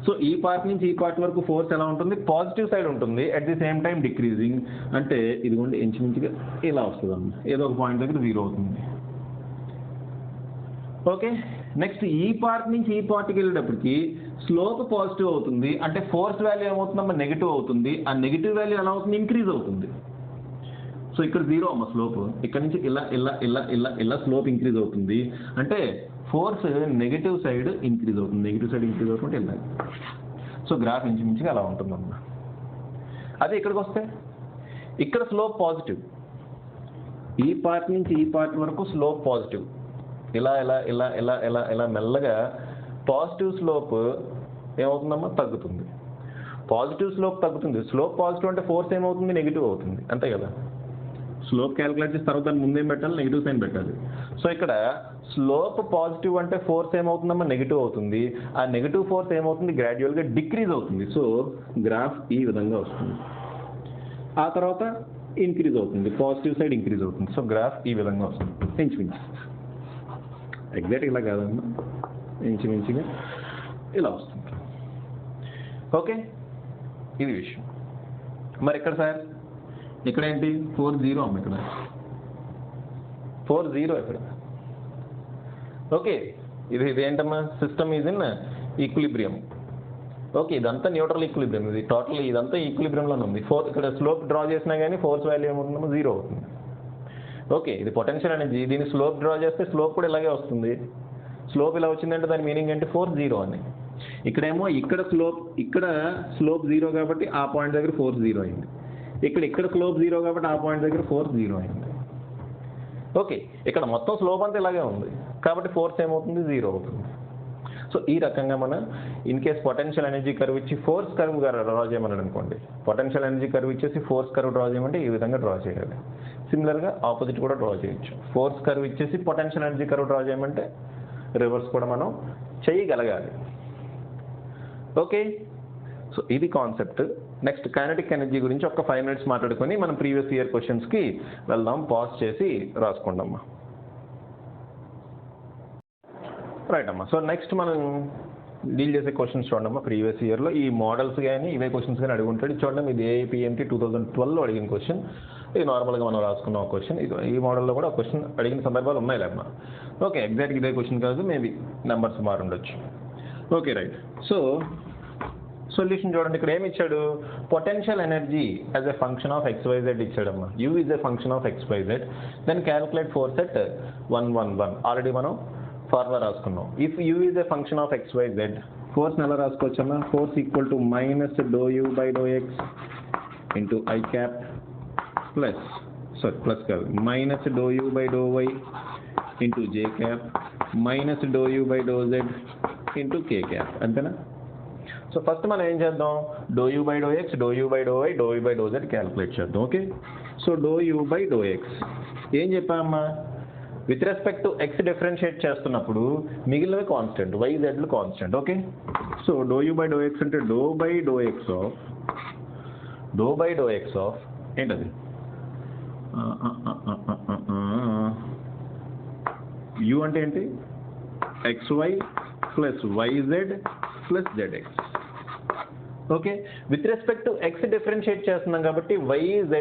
So ఈ పార్ట్ నుంచి ఈ పార్ట్ వరకు ఫోర్స్ ఎలా ఉంటుంది? పాజిటివ్ సైడ్ ఉంటుంది, at the same time decreasing. అంటే ఇదిగోండి ఇంచుమించుగా ఇలా వస్తుందమ్మా, ఏదో ఒక పాయింట్ దగ్గర 0 అవుతుంది. ఓకే, నెక్స్ట్ ఈ పార్ట్ నుంచి ఈ పార్ట్కి వెళ్ళేటప్పటికి స్లోప్ పాజిటివ్ అవుతుంది, అంటే ఫోర్స్ వాల్యూ ఏమవుతుందమ్మా? నెగిటివ్ అవుతుంది. ఆ నెగిటివ్ వాల్యూ ఎలా అవుతుంది? ఇంక్రీజ్ అవుతుంది. సో ఇక్కడ 0 అమ్మ స్లోప్. ఇక్కడ నుంచి ఇలా ఇలా ఇలా ఇలా ఇలా స్లోప్ ఇంక్రీజ్ అవుతుంది, అంటే ఫోర్స్ నెగిటివ్ సైడ్ ఇంక్రీజ్ అవుతుంది. నెగిటివ్ సైడ్ ఇంక్రీజ్ అవుతుంటే ఇలా. సో గ్రాఫ్ ఇంచుమించుగా అలా ఉంటుందమ్మా. అదే ఇక్కడికి వస్తే ఇక్కడ స్లోప్ పాజిటివ్, ఈ పార్ట్ నుంచి ఈ పార్ట్ వరకు స్లోప్ పాజిటివ్. ఇలా ఇలా ఇలా ఇలా ఇలా ఇలా మెల్లగా పాజిటివ్ స్లోప్ ఏమవుతుందమ్మా? తగ్గుతుంది. పాజిటివ్ స్లోప్ తగ్గుతుంది. స్లోప్ పాజిటివ్ అంటే ఫోర్స్ ఏమవుతుంది? నెగిటివ్ అవుతుంది, అంతే కదా. స్లోప్ క్యాలిక్యులేట్ చేసిన తర్వాత దాని ముందేం పెట్టాలి, నెగిటివ్ సైన్ పెట్టాలి. సో ఇక్కడ స్లోప్ పాజిటివ్ అంటే ఫోర్స్ ఏమవుతుందమ్మా, నెగిటివ్ అవుతుంది. ఆ నెగిటివ్ ఫోర్స్ ఏమవుతుంది, గ్రాడ్యువల్గా డిక్రీజ్ అవుతుంది. సో గ్రాఫ్ ఈ విధంగా వస్తుంది. ఆ తర్వాత ఇంక్రీజ్ అవుతుంది, పాజిటివ్ సైడ్ ఇంక్రీజ్ అవుతుంది. సో గ్రాఫ్ ఈ విధంగా వస్తుంది, ఇంచుమించు. ఎగ్జాక్ట్ ఇలా కాదమ్మా, ఇంచుమించుగా ఇలా వస్తుంది. ఓకే, ఇది విషయం. మరి ఇక్కడ సార్ ఇక్కడ ఏంటి, 4-0 అమ్మ, ఇక్కడ 4-0 ఇక్కడ. ఓకే, ఇదేంటమ్మా, system is in equilibrium. Okay, ఇదంతా న్యూట్రల్ ఈక్విలిబ్రియం. ఇది టోటల్ ఇదంతా ఈక్విలిబ్రియంలోనే ఉంది. ఇక్కడ స్లోప్ డ్రా చేసినా కానీ ఫోర్స్ వాల్యూ ఏమవుతుందమ్మా, 0 అవుతుంది. ఓకే, ఇది పొటెన్షియల్ ఎనర్జీ. దీన్ని స్లోప్ డ్రా చేస్తే స్లోప్ కూడా ఇలాగే వస్తుంది. స్లోప్ ఇలా వచ్చిందంటే దాని మీనింగ్ ఏంటి, ఫోర్స్ 0 అని. ఇక్కడేమో ఇక్కడ స్లోప్ 0 కాబట్టి ఆ పాయింట్ దగ్గర ఫోర్స్ 0 అయింది. ఇక్కడ స్లోప్ 0 కాబట్టి ఆ పాయింట్ దగ్గర ఫోర్స్ 0 అయింది. ఓకే, ఇక్కడ మొత్తం స్లోప్ అంతా ఇలాగే ఉంది కాబట్టి ఫోర్స్ ఏమవుతుంది, 0 అవుతుంది. సో ఈ రకంగా మనం in case potential energy curve ఇచ్చి ఫోర్స్ కర్వ్ డ్రా చేయమన్నాడు అనుకోండి, పొటెన్షియల్ ఎనర్జీ కర్వ్ ఇచ్చేసి ఫోర్స్ కర్వ్ డ్రా చేయమంటే ఈ విధంగా డ్రా చేయాలి. సిమిలర్గా ఆపోజిట్ కూడా డ్రా చేయొచ్చు. ఫోర్స్ కర్వ్ ఇచ్చేసి పొటెన్షియల్ ఎనర్జీ కర్వ్ డ్రా చేయమంటే రివర్స్ కూడా మనం చేయగలగాలి. ఓకే, సో ఇది కాన్సెప్ట్. నెక్స్ట్ కైనెటిక్ ఎనర్జీ గురించి ఒక 5 minutes మాట్లాడుకొని మనం ప్రీవియస్ ఇయర్ క్వశ్చన్స్కి వెళ్దాం. పాజ్ చేసి రాసుకోండమ్మా. రైట్ అమ్మా. సో నెక్స్ట్ మనం డీల్ చేసే క్వశ్చన్స్ చూడమ్మా. ప్రీవియస్ ఇయర్లో ఈ మోడల్స్ కానీ ఇవే క్వశ్చన్స్ కానీ అడుగుంటాడు. చూడండి, ఇది ఏఐపిఎంటీ 2012లో అడిగిన క్వశ్చన్. ఇది నార్మల్గా మనం రాసుకున్న ఒక క్వశ్చన్. ఈ మోడల్లో కూడా ఒక క్వశ్చన్ అడిగిన సందర్భాలు ఉన్నాయి లేమ్మా. ఓకే, ఎగ్జాక్ట్ ఇదే క్వశ్చన్ కాదు, మేబీ నెంబర్స్ మారుండొచ్చు. Okay, right. సో సొల్యూషన్ చూడండి, ఇక్కడ ఏమి ఇచ్చాడు, potential energy as a function of XYZ ఇచ్చాడమ్మా. U is a function of XYZ. Then calculate force at 111. Already మనం ఫార్ములా రాసుకున్నాం. If U is a function of XYZ, ఫోర్స్ని ఎలా రాసుకోవచ్చమ్మా, force equal to -∂U/∂x into I cap plus కాదు -∂U/∂y into J cap -∂U/∂z into K cap. అంతేనా? So first మనం ఏం చేద్దాం, ∂U/∂x, ∂U/∂y, ∂U/∂z క్యాలిక్యులేట్ చేద్దాం. ఓకే, సో ∂U/∂x ఏం చెప్పామమ్మా, with respect to x differentiate చేస్తున్నప్పుడు మిగిలినవి కాన్స్టెంట్, YZలు కాన్స్టెంట్. ఓకే, సో ∂U/∂x అంటే ∂by∂x ఆఫ్ ఏంటది, U అంటే ఏంటి, XY plus YZ plus ZX. Okay, with respect to x differentiate చేస్తున్నాం కాబట్టి YZ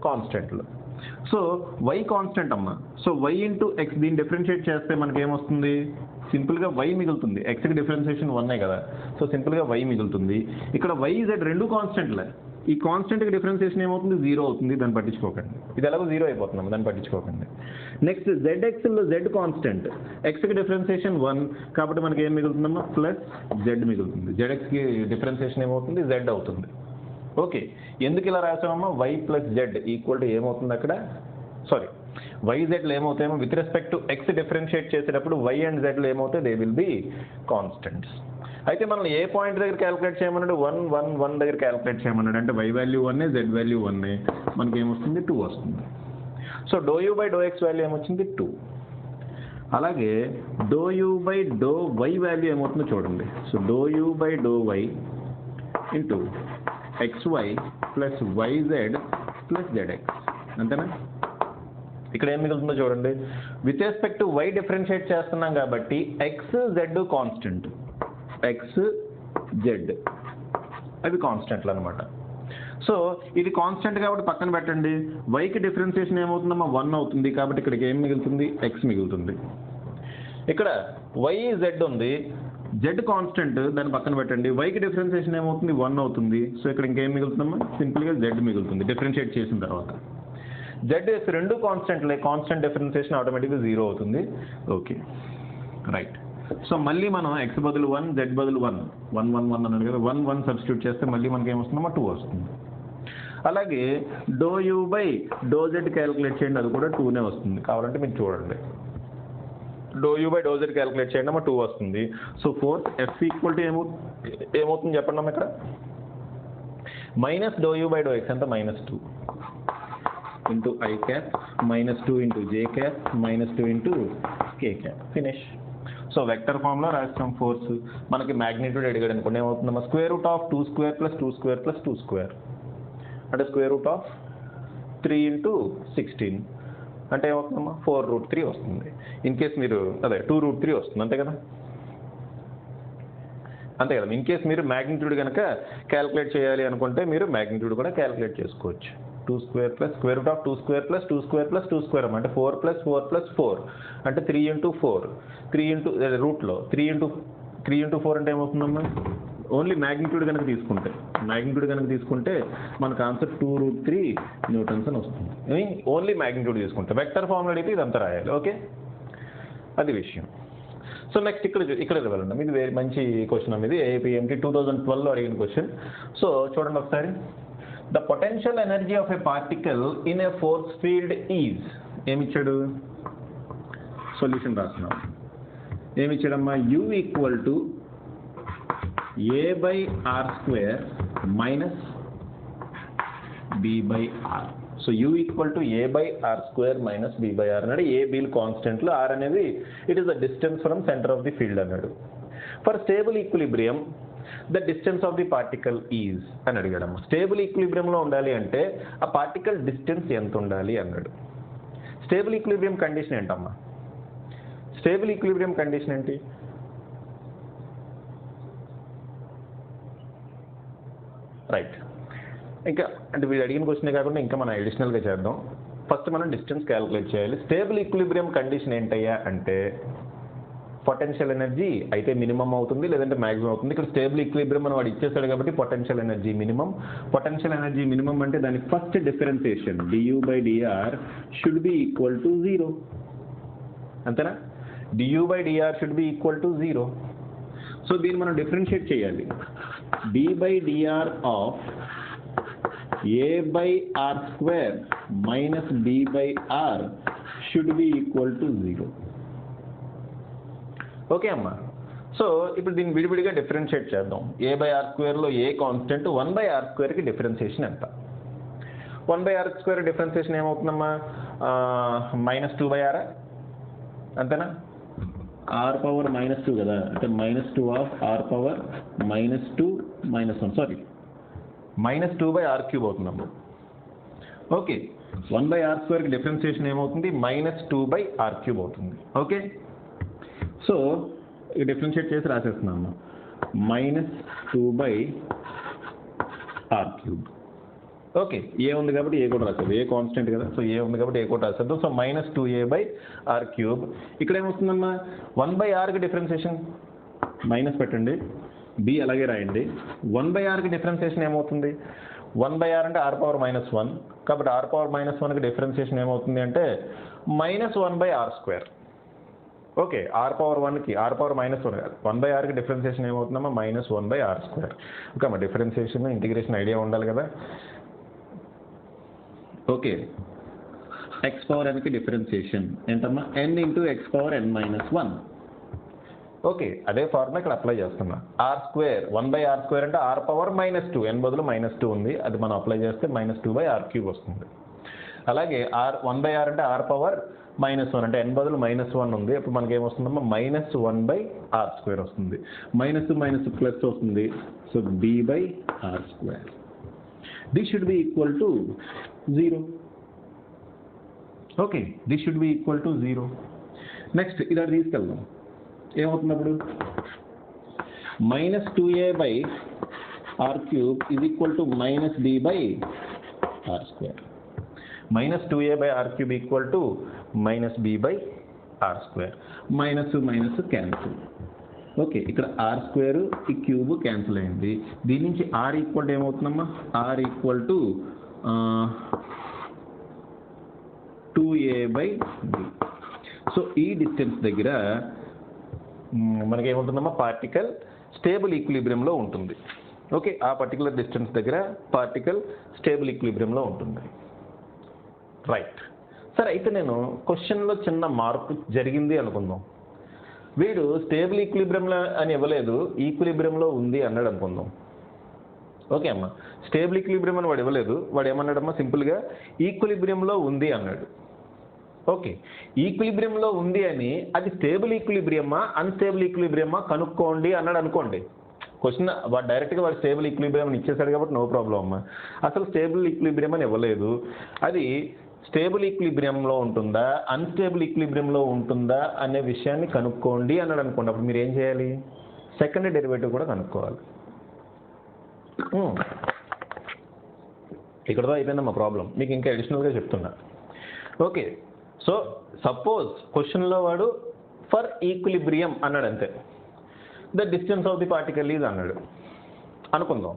కాన్స్టెంట్లు. సో y కాన్స్టెంట్ అమ్మా. సో y ఇంటూ x దీన్ని డిఫరెన్షియేట్ చేస్తే మనకి ఏమొస్తుంది, సింపుల్గా y మిగులుతుంది. xకి డిఫరెన్షియేషన్ 1 కదా, సో సింపుల్గా y మిగులుతుంది. ఇక్కడ YZ రెండు కాన్స్టెంట్లే. ఈ కాన్స్టెంట్కి డిఫరెన్షియేషన్ ఏమవుతుంది, 0 అవుతుంది. దాన్ని పట్టించుకోకండి, ఇది ఎలాగో 0 అయిపోతున్నాము, దాన్ని పట్టించుకోకండి. నెక్స్ట్ ZXలో Z కాన్స్టెంట్, xకి డిఫరెన్షియేషన్ 1 కాబట్టి మనకి ఏం మిగులుతుందమ్మా, ప్లస్ Z మిగులుతుంది. ZXకి డిఫరెన్షియేషన్ ఏమవుతుంది, Z అవుతుంది. ఓకే, ఎందుకు ఇలా రాసామమ్మా, y plus Z equal to ఏమవుతుంది అక్కడ, సారీ YZలు ఏమవుతాయేమో with respect to x differentiate చేసేటప్పుడు y అండ్ Zలు ఏమవుతాయి, దే విల్ బి కాన్స్టెంట్స్. అయితే మనం ఏ పాయింట్ దగ్గర క్యాలిక్యులేట్ చేయమన్నాడు, 1, 1, 1 దగ్గర క్యాలిక్యులేట్ చేయమన్నాడు. అంటే y వాల్యూ 1, Z వాల్యూ 1, మనకి ఏమొస్తుంది, 2 వస్తుంది. సో ∂U/∂x వాల్యూ ఏమొచ్చింది, 2. అలాగే ∂U/∂y వాల్యూ ఏమవుతుందో చూడండి. So ∂U/∂y into XY plus YZ plus ZX. అంతేనా? ఇక్కడ ఏం మిగులుతుందో చూడండి, with respect to y differentiate చేస్తున్నాం కాబట్టి x z constant, x z అవి కాన్స్టెంట్లు అనమాట. సో ఇది కాన్స్టెంట్ కాబట్టి పక్కన పెట్టండి. వైకి డిఫరెన్షియేషన్ ఏమవుతుందమ్మా, 1 అవుతుంది కాబట్టి ఇక్కడికి ఏం మిగులుతుంది, x మిగులుతుంది. ఇక్కడ y z ఉంది, z కాన్స్టెంట్, దాన్ని పక్కన పెట్టండి. వైకి డిఫరెన్షియేషన్ ఏమవుతుంది, 1 అవుతుంది. సో ఇక్కడ ఇంకేం మిగులుతుందమ్మా, సింపుల్గా z మిగులుతుంది డిఫరెన్షియేట్ చేసిన తర్వాత. Z రెండు కాన్స్టెంట్లే, కాన్స్టెంట్ డిఫరెన్షియేషన్ ఆటోమేటిక్గా 0 అవుతుంది. Okay, right. సో మళ్ళీ మనం x బదులు 1, z బదులు 1, 1, 1, 1 అన్నాడు కదా, 1, 1 సబ్స్టిట్యూట్ చేస్తే మళ్ళీ మనకి ఏమొస్తుందమ్మా, 2 వస్తుంది. అలాగే ∂U/∂z క్యాలిక్యులేట్ చేయండి, అది కూడా 2నే వస్తుంది. కావాలంటే మీరు చూడండి, ∂U/∂z క్యాలిక్యులేట్ చేయండి అమ్మా, 2 వస్తుంది. So force F equal to ఏమవుతుంది చెప్పండి అమ్మా, ఇక్కడ -∂U/∂x ఎంత, -2. Into I cap minus 2 into J cap minus 2 into K cap finish. So vector ఫామ్లో రాస్తాం ఫోర్స్. మనకి మ్యాగ్నిట్యూడ్ అడిగాడు అనుకోండి ఏమవుతుందమ్మా, square root of 2 square plus 2 square plus 2 square అంటే స్క్వేర్ రూట్ ఆఫ్ 3 ఇంటూ 16 అంటే ఏమవుతుందమ్మా 4√3 వస్తుంది. ఇన్ కేస్ మీరు అదే 2√3 వస్తుంది అంతే కదా. ఇన్ కేస్ మీరు మ్యాగ్నిట్యూడ్ కనుక క్యాలిక్యులేట్ చేయాలి అనుకుంటే మీరు మ్యాగ్నిట్యూడ్ కూడా క్యాలిక్యులేట్ చేసుకోవచ్చు. 2 square plus square root of 2 square plus 2 square plus 2 square అంటే 4 ప్లస్ 4 ప్లస్ 4 అంటే 3 ఇంటూ 4 3 ఇంటూ రూట్లో 3 ఇంటూ 4 అంటే ఏమవుతుందమ్మా, ఓన్లీ మ్యాగ్నిట్యూడ్ కనుక తీసుకుంటే మనకు ఆన్సర్ 2√3 న్యూటన్స్ అని వస్తుంది. ఓన్లీ మ్యాగ్నిట్యూడ్ తీసుకుంటే వెక్టర్ ఫార్ములా అడిగితే ఇదంతా రాయాలి. ఓకే, అది విషయం. సో నెక్స్ట్ ఇక్కడ వెళ్ళండి. ఇది వెరీ మంచి క్వశ్చన్ అమ్మ. ఇది ఏపీఎంటీ 2012లో అడిగిన క్వశ్చన్. సో చూడండి ఒకసారి. The potential energy of a particle in a force field is ఏమిచ్చాడు, సొల్యూషన్ రాస్తున్నాం. ఏమిచ్చాడమ్మా, u equal to a/r² minus b/r. So u equal to a/r² minus b/r అన్నాడు. ఏ బీల్ కాన్స్టెంట్లు, r అనేది it is the distance from centre of the field అన్నాడు. For stable equilibrium the distance of the particle is అని అడిగాడమ్మా. Stable ఈక్విలిబ్రియంలో ఉండాలి అంటే ఆ పార్టికల్ డిస్టెన్స్ ఎంత ఉండాలి అన్నాడు. స్టేబుల్ ఈక్విలిబ్రియం కండిషన్ ఏంటమ్మా, స్టేబుల్ ఈక్విలిబ్రియం కండిషన్ ఏంటి, రైట్. ఇంకా అంటే వీడు అడిగిన క్వశ్చనే కాకుండా ఇంకా మనం అడిషనల్గా చేద్దాం. ఫస్ట్ మనం డిస్టెన్స్ క్యాలిక్యులేట్ చేయాలి. స్టేబుల్ ఈక్విలిబ్రియం కండిషన్ ఏంటయ్యా అంటే పొటెన్షియల్ ఎనర్జీ అయితే మినిమం అవుతుంది లేదంటే మ్యాక్సిమం అవుతుంది. ఇక్కడ స్టేబుల్ ఈక్విలిబ్రియం మనం వాడు ఇచ్చేస్తాడు కాబట్టి potential energy minimum. Potential energy minimum అంటే దాని first differentiation du/dr should be equal to 0 అంతేనా. du/dr should be equal to 0. So దీన్ని మనం డిఫరెన్షియేట్ చేయాలి. d/dr of a/r² minus b/r should be equal to 0. Okay అమ్మా. సో ఇప్పుడు దీన్ని విడివిడిగా డిఫరెన్షియేట్ చేద్దాం. a/r²లో ఏ కాన్స్టెంట్, 1/r²కి డిఫరెన్షియేషన్ ఎంత. 1/r² డిఫరెన్షియేషన్ ఏమవుతుందమ్మా, -2/r అంతేనా. r పవర్ -2 కదా, అంటే -2 of r power -2 -1 sorry -2/r³ అవుతుందమ్మా. ఓకే, 1/r²కి డిఫరెన్షియేషన్ ఏమవుతుంది, -2/r³ అవుతుంది. ఓకే, సో ఈ డిఫరెన్షియేట్ చేసి రాసేస్తున్నాము. -2/r³. ఓకే, ఏ ఉంది కాబట్టి ఏ కూడా రాసేది, ఏ కాన్స్టెంట్ కదా, సో ఏ ఉంది కాబట్టి ఏ కూడా రాసేద్దాం. So -2a/r³. ఇక్కడ ఏమవుతుందమ్మా, 1/rకి డిఫరెన్షియేషన్ మైనస్ పెట్టండి, b అలాగే రాయండి. 1/rకి డిఫరెన్షియేషన్ ఏమవుతుంది, 1/r అంటే r పవర్ -1 కాబట్టి r పవర్ -1కి డిఫరెన్షియేషన్ ఏమవుతుంది అంటే -1/r². ఓకే, r పవర్ 1కి r పవర్ -1 1/rకి డిఫరెన్షియేషన్ ఏమవుతుందమ్మా, -1/r². ఓకే అమ్మా, డిఫరెన్షియేషన్ ఇంటిగ్రేషన్ ఐడియా ఉండాలి కదా. ఓకే, x పవర్ nకి డిఫరెన్షియేషన్ ఏంటమ్మా, n into x power n-1. ఓకే, అదే ఫార్ములా ఇక్కడ అప్లై చేస్తున్నా. r² 1/r² అంటే r పవర్ -2, n బదులు -2 ఉంది, అది మనం అప్లై చేస్తే -2/r³ వస్తుంది. అలాగే 1/r అంటే r పవర్ -1 అంటే n బదులు -1 ఉంది, అప్పుడు మనకి ఏమొస్తుందమ్మా, -1/r² వస్తుంది. మైనస్ మైనస్ ప్లస్ వస్తుంది, so b/r². This should be equal to 0. Okay, this should be equal to 0. Next ఇది అక్కడ తీసుకెళ్దాం. ఏమవుతుంది అప్పుడు, -2a/r³ is equal to -b/r². -2a/r³ equal to -b/r². Minus minus cancel. Okay, ఇక్కడ r² ఈ cube cancel అయింది. దీని నుంచి r ఈక్వల్ టు ఏమవుతుందమ్మా, r equal to 2a/b. So ఈ డిస్టెన్స్ దగ్గర మనకి ఏముంటుందమ్మా, పార్టికల్ స్టేబుల్ ఈక్విలిబ్రియంలో ఉంటుంది. ఓకే, ఆ పర్టికులర్ డిస్టెన్స్ దగ్గర పార్టికల్ స్టేబుల్ ఈక్విలిబ్రియంలో ఉంటుంది. రైట్. సరే, అయితే నేను క్వశ్చన్లో చిన్న మార్పు జరిగింది అనుకుందాం. వీడు స్టేబుల్ ఈక్విలిబ్రియంలో అని ఇవ్వలేదు, ఈక్విలిబ్రియంలో ఉంది అన్నాడు అనుకుందాం. ఓకే అమ్మా, స్టేబుల్ ఈక్విలిబ్రియం అని వాడు ఇవ్వలేదు. వాడు ఏమన్నాడమ్మా, సింపుల్గా ఈక్విలిబ్రియంలో ఉంది అన్నాడు. ఓకే, ఈక్విలిబ్రియంలో ఉంది అని అది స్టేబుల్ ఈక్విలిబ్రియమా అన్స్టేబుల్ ఈక్విలిబ్రియమా కనుక్కోండి అన్నాడు అనుకోండి. క్వశ్చన్ వాడు డైరెక్ట్గా వాడు స్టేబుల్ ఈక్విలిబ్రియం అని ఇచ్చేసాడు కాబట్టి నో ప్రాబ్లం అమ్మా. అసలు స్టేబుల్ ఈక్విలిబ్రియం అని ఇవ్వలేదు. అది స్టేబుల్ ఈక్విలిబ్రియంలో ఉంటుందా అన్స్టేబుల్ ఈక్విలిబ్రియంలో ఉంటుందా అనే విషయాన్ని కనుక్కోండి అన్నాడు అనుకోండి. అప్పుడు మీరు ఏం చేయాలి, సెకండ్ డెరివేటివ్ కూడా కనుక్కోవాలి. ఇక్కడతో అయిపోయిందమ్మా ప్రాబ్లం. మీకు ఇంకా అడిషనల్గా చెప్తున్నా. ఓకే, సో సపోజ్ క్వశ్చన్లో వాడు ఫర్ ఈక్విలిబ్రియం అన్నాడు అంతే. The distance of the particle is అన్నాడు అనుకుందాం.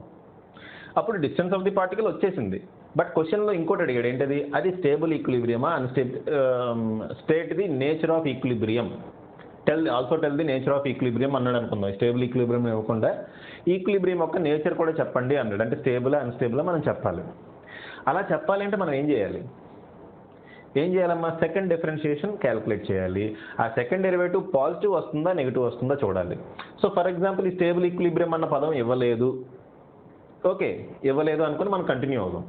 అప్పుడు డిస్టెన్స్ ఆఫ్ ది పార్టికల్ వచ్చేసింది. బట్ క్వశ్చన్లో ఇంకోటి అడిగాడు, ఏంటది, అది స్టేబుల్ ఈక్విలిబ్రియమా state the nature of equilibrium, also tell the nature of equilibrium అన్నాడు అనుకుందాం. స్టేబుల్ ఈక్విలిబ్రియం ఇవ్వకుండా ఈక్విలిబ్రియం యొక్క నేచర్ కూడా చెప్పండి అన్నాడు. అంటే స్టేబుల్ అన్స్టేబుల్ మనం చెప్పాలి. అలా చెప్పాలి అంటే మనం ఏం చేయాలమ్మా, సెకండ్ డిఫరెన్షియేషన్ క్యాలిక్యులేట్ చేయాలి. ఆ సెకండ్ డెరివేటివ్ పాజిటివ్ వస్తుందా నెగిటివ్ వస్తుందా చూడాలి. సో ఫర్ ఎగ్జాంపుల్ ఈ స్టేబుల్ ఈక్విలిబ్రియం అన్న పదం ఇవ్వలేదు. ఓకే, ఇవ్వలేదు అనుకుని మనం కంటిన్యూ అవుదాం.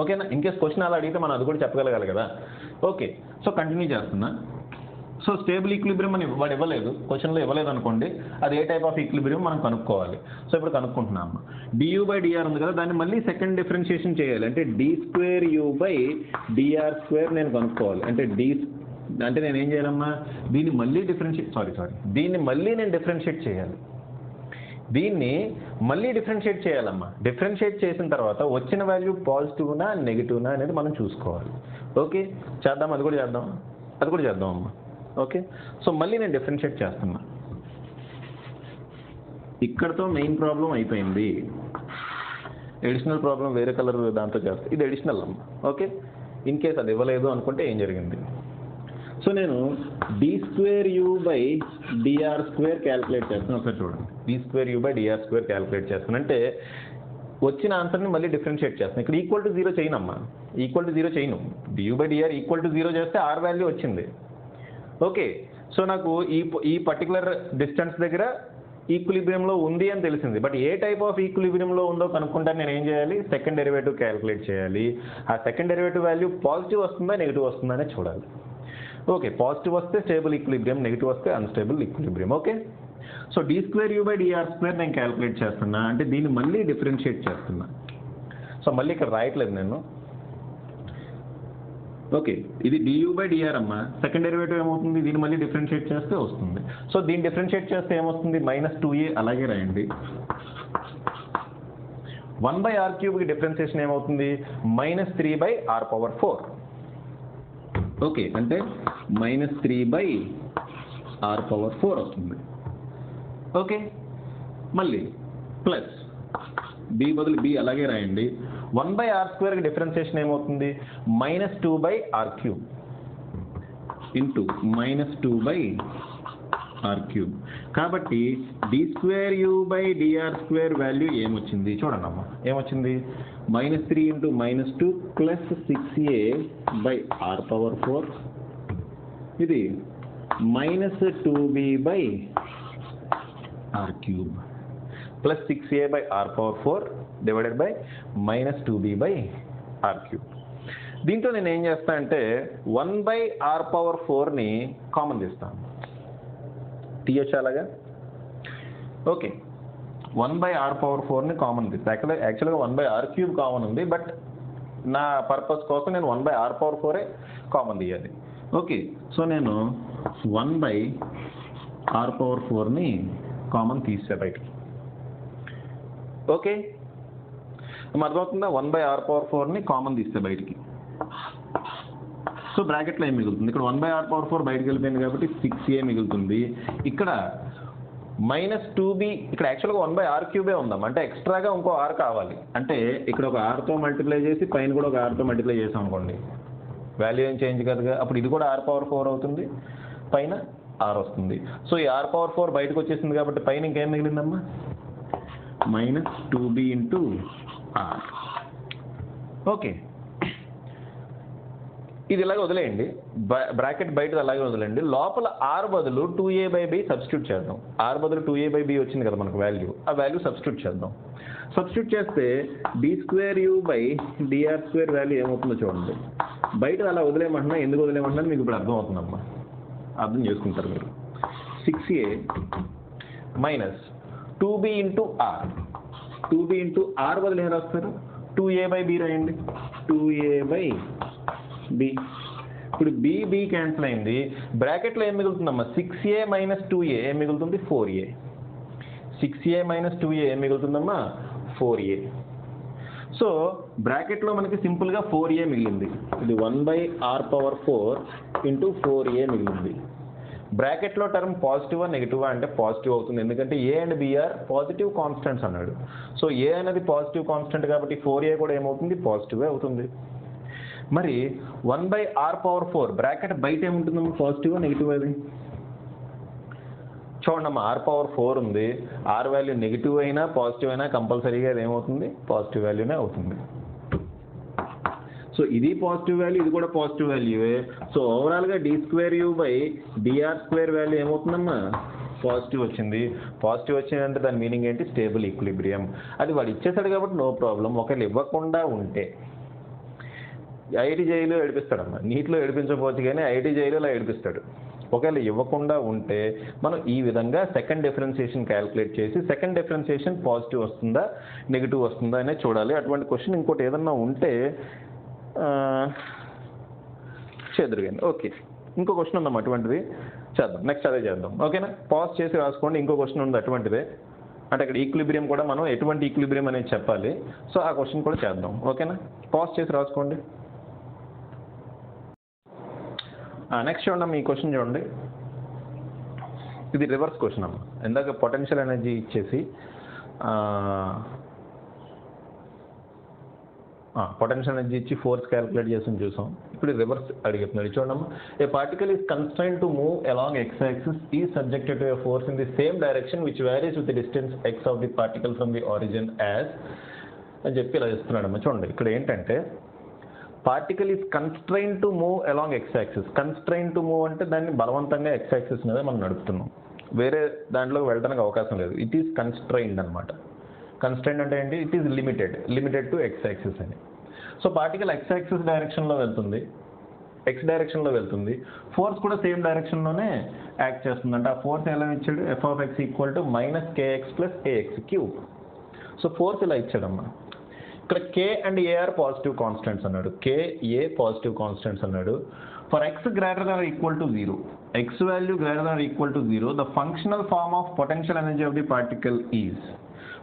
ఓకేనా, ఇన్కేస్ క్వశ్చన్ అలా అడిగితే మనం అది కూడా చెప్పగలగాలి కదా. ఓకే, సో కంటిన్యూ చేస్తున్నా. సో స్టేబుల్ ఈక్విలిబ్రియం అని వాడు ఇవ్వలేదు, క్వశ్చన్లో ఇవ్వలేదు అనుకోండి. అది ఏ టైప్ ఆఫ్ ఈక్విలిబ్రియం మనం కనుక్కోవాలి. సో ఇప్పుడు కనుక్కుంటున్నాం. du/dr ఉంది కదా, దాన్ని మళ్ళీ సెకండ్ డిఫరెన్షియేషన్ చేయాలి. అంటే d²u/dr² నేను కనుక్కోవాలి. అంటే నేను ఏం చేయాలమ్మా, దీన్ని మళ్ళీ దీన్ని మళ్ళీ నేను డిఫరెన్షియేట్ చేయాలి. చేయాలమ్మా. డిఫరెన్షియేట్ చేసిన తర్వాత వచ్చిన వాల్యూ పాజిటివ్నా నెగిటివ్నా అనేది మనం చూసుకోవాలి. ఓకే, చేద్దాం, అది కూడా చేద్దాం అమ్మా. ఓకే, సో మళ్ళీ నేను డిఫరెన్షియేట్ చేస్తున్నా. ఇక్కడతో మెయిన్ ప్రాబ్లం అయిపోయింది. ఎడిషనల్ ప్రాబ్లం వేరే కలర్ దాంతో చేస్తా. ఇది ఎడిషనల్ అమ్మా. ఓకే, ఇన్ కేస్ అది ఇవ్వలేదు అనుకుంటే ఏం జరిగింది. సో నేను d²u/dr² క్యాలిక్యులేట్ చేస్తాను. ఒకసారి చూడండి, d²u/dr² క్యాలిక్యులేట్ చేస్తాను. అంటే వచ్చిన ఆన్సర్ని మళ్ళీ డిఫరెన్షియేట్ చేస్తాను. ఇక్కడ ఈక్వల్ టు 0 చేయనమ్మా, చేయను. du/dr ఈక్వల్ టు 0 చేస్తే r వాల్యూ వచ్చింది. ఓకే, సో నాకు ఈ పర్టికులర్ డిస్టెన్స్ దగ్గర ఈక్విలిబ్రియంలో ఉంది అని తెలిసింది. బట్ ఏ టైప్ ఆఫ్ ఈక్విలిబ్రియంలో ఉందో కనుక్కుంటే నేను ఏం చేయాలి, సెకండ్ డెరివేటివ్ క్యాలిక్యులేట్ చేయాలి. ఆ సెకండ్ డెరివేటివ్ వాల్యూ పాజిటివ్ వస్తుందా నెగిటివ్ వస్తుందా అనేది చూడాలి. ఓకే, పాజిటివ్ వస్తే స్టేబుల్ ఈక్విలిబ్రియం, నెగిటివ్ వస్తే unstable equilibrium. Okay, so d²u/dr² నేను క్యాలిక్యులేట్ చేస్తున్నా. అంటే దీన్ని మళ్ళీ డిఫరెన్షియేట్ చేస్తున్నా. సో మళ్ళీ ఇక్కడ రాయట్లేదు నేను. ఓకే, ఇది du/dr అమ్మా. సెకండ్ డెరివేటివ్ ఏమవుతుంది, దీన్ని మళ్ళీ డిఫరెన్షియేట్ చేస్తే వస్తుంది. సో దీన్ని డిఫరెన్షియేట్ చేస్తే ఏమొస్తుంది, -2a అలాగే రాయండి. 1/r³ డిఫరెన్షియేషన్ ఏమవుతుంది, -3/r⁴. ఓకే, అంటే -3/r⁴ వస్తుంది. ఓకే, మళ్ళీ ప్లస్ b బదులు b అలాగే రాయండి. 1/r² డిఫరెన్షియేషన్ ఏమవుతుంది, -2/r³ ఇంటూ -2/r³. కాబట్టి d²u/dr² వాల్యూ ఏమొచ్చింది చూడండి అమ్మా. ఏమొచ్చింది, -3 × -2 + 6a/r⁴. ఇది -2b/r³ + 6a/r⁴ divided by -2b/r³. దీంట్లో నేను ఏం చేస్తా అంటే 1/r⁴ని కామన్ తీస్తాను. తీయొచ్చు అలాగా. ఓకే, 1/r⁴ని కామన్ తీస్తాను. యాక్చువల్గా 1/r³ కామన్ ఉంది. బట్ నా పర్పస్ కోసం నేను 1/r⁴ కామన్ తీయాలి. ఓకే, సో నేను 1/r⁴ని కామన్ తీసే బయటికి. ఓకే, అర్థమవుతుందా, 1/r⁴ని కామన్ తీస్తే బయటికి. సో బ్రాకెట్లో ఏం మిగులుతుంది, ఇక్కడ 1/r⁴ బయటకు వెళ్ళిపోయింది కాబట్టి 6a మిగులుతుంది. ఇక్కడ -2b, ఇక్కడ యాక్చువల్గా 1/r³ ఉందాం. అంటే ఎక్స్ట్రాగా ఇంకో r కావాలి. అంటే ఇక్కడ ఒక rతో మల్టిప్లై చేసి పైన కూడా ఒక rతో మల్టిప్లై చేసాం అనుకోండి, వాల్యూ ఏం చేంజ్ కదా. అప్పుడు ఇది కూడా r⁴ అవుతుంది, పైన r వస్తుంది. సో ఈ r⁴ బయటకు వచ్చేసింది కాబట్టి పైన ఇంకేం మిగిలిందమ్మా, -2b × r. ఓకే, ఇది ఇలాగే వదిలేయండి, బ్రాకెట్ బయట అలాగే వదిలేయండి. లోపల ఆర్ బదులు 2a/b సబ్స్టిట్యూట్ చేద్దాం. ఆర్ బదులు 2a/b వచ్చింది కదా మనకు వాల్యూ, ఆ వాల్యూ సబ్స్టిట్యూట్ చేద్దాం. సబ్స్టిట్యూట్ చేస్తే d²u/dr² వాల్యూ ఏమవుతుందో చూడండి. బయట అలా వదిలేయమంటున్నా, ఎందుకు వదిలేయమంటున్నా మీకు ఇప్పుడు అర్థమవుతుందమ్మా, అర్థం చేసుకుంటారు మీరు. 6a minus 2b into R. 2b into R బదులు ఏం రాస్తారు? 2a/b రాయండి. 2a/b. ఇప్పుడు బి క్యాన్సిల్ అయింది. బ్రాకెట్లో ఏం మిగులుతుందమ్మా? 6a మైనస్ 2a ఏం మిగులుతుంది? 4a. 6a మైనస్ 2a ఏం మిగులుతుందమ్మా? 4a. సో బ్రాకెట్లో మనకి సింపుల్గా 4a మిగిలింది. ఇది 1/r⁴ ఇంటూ 4a మిగిలింది. బ్రాకెట్లో టర్మ్ పాజిటివా నెగిటివా అంటే పాజిటివ్ అవుతుంది, ఎందుకంటే A and B R positive constants అన్నాడు. సో ఏ అనేది పాజిటివ్ కాన్స్టెంట్ కాబట్టి 4a కూడా ఏమవుతుంది? పాజిటివే అవుతుంది. మరి 1/r⁴ బ్రాకెట్ బయట ఏముంటుందమ్మా? పాజిటివా నెగిటివ్? అది చూడండి అమ్మా, r⁴ ఉంది. ఆర్ వాల్యూ నెగిటివ్ అయినా పాజిటివ్ అయినా కంపల్సరీగా అది ఏమవుతుంది? పాజిటివ్ వాల్యూనే అవుతుంది. సో ఇది పాజిటివ్ వాల్యూ, ఇది కూడా పాజిటివ్ వాల్యూవే. సో ఓవరాల్గా d²u/dr² వాల్యూ ఏమవుతుందమ్మా? పాజిటివ్ వచ్చింది. పాజిటివ్ వచ్చిందంటే దాని మీనింగ్ ఏంటి? Stable equilibrium. అది వాడు ఇచ్చేసాడు కాబట్టి నో ప్రాబ్లం. ఒకవేళ ఇవ్వకుండా ఉంటే IIT-JEEలో ఏడిపిస్తాడమ్మా, నీటిలో ఏడిపించకపోవచ్చు కానీ IIT-JEEలో ఇలా ఏడిపిస్తాడు. ఒకవేళ ఇవ్వకుండా ఉంటే మనం ఈ విధంగా సెకండ్ డిఫరెన్షియేషన్ క్యాలిక్యులేట్ చేసి సెకండ్ డిఫరెన్షియేషన్ పాజిటివ్ వస్తుందా నెగిటివ్ వస్తుందా అనేది చూడాలి. అటువంటి క్వశ్చన్ ఇంకోటి ఏదన్నా ఉంటే చేదురుగాని. ఓకే, ఇంకో క్వశ్చన్ ఉందమ్మా అటువంటిది, చేద్దాం. నెక్స్ట్ అదే చేద్దాం. ఓకేనా? పాజ్ చేసి రాసుకోండి. ఇంకో క్వశ్చన్ ఉంది అటువంటిదే, అంటే అక్కడ ఈక్విలిబ్రియం కూడా మనం ఎటువంటి ఈక్విలిబ్రియం అనేది చెప్పాలి. సో ఆ క్వశ్చన్ కూడా చేద్దాం. ఓకేనా? పాజ్ చేసి రాసుకోండి. నెక్స్ట్ చూడండి మీ క్వశ్చన్ చూడండి. ఇది రివర్స్ క్వశ్చన్ అమ్మ. ఇందాక పొటెన్షియల్ ఎనర్జీ ఇచ్చేసి పొటెన్షియల్ ఎనర్జీ ఇచ్చి ఫోర్స్ క్యాలిక్యులేట్ చేసి చూసాం. ఇప్పుడు రివర్స్ అడుగుతున్నాడు. చూడమ్మా, a particle is constrained to move along x axis is subjected to a force in the same direction which varies with the distance x of the particle from the origin as అని చెప్పి ఇలా ఇస్తున్నాడమ్మా. చూడండి ఇక్కడ ఏంటంటే particle is constrained to move along x axis. Constrained to move అంటే దాన్ని బలవంతంగా x axis మీద మనం నడుపుతున్నాం, వేరే దాంట్లోకి వెళ్ళడానికి అవకాశం లేదు. ఇట్ ఈస్ కన్స్ట్రైన్డ్ అనమాట. కన్స్ట్రైన్డ్ అంటే ఏంటి? It is limited to x axis అని. సో పార్టికల్ x axis డైరెక్షన్లో వెళ్తుంది, x డైరెక్షన్లో వెళ్తుంది. ఫోర్స్ కూడా సేమ్ డైరెక్షన్లోనే యాక్ట్ చేస్తుంది. అంటే ఆ ఫోర్స్ ఎలా ఇచ్చాడు? f(x) = -kx + ax³. So force ఇలా ఇచ్చాడమ్మా. ఇక్కడ k and a are positive constants అన్నాడు. k, a పాజిటివ్ కాన్స్టెంట్స్ అన్నాడు. For x > 0, x value > 0, the functional form of potential energy of the particle is.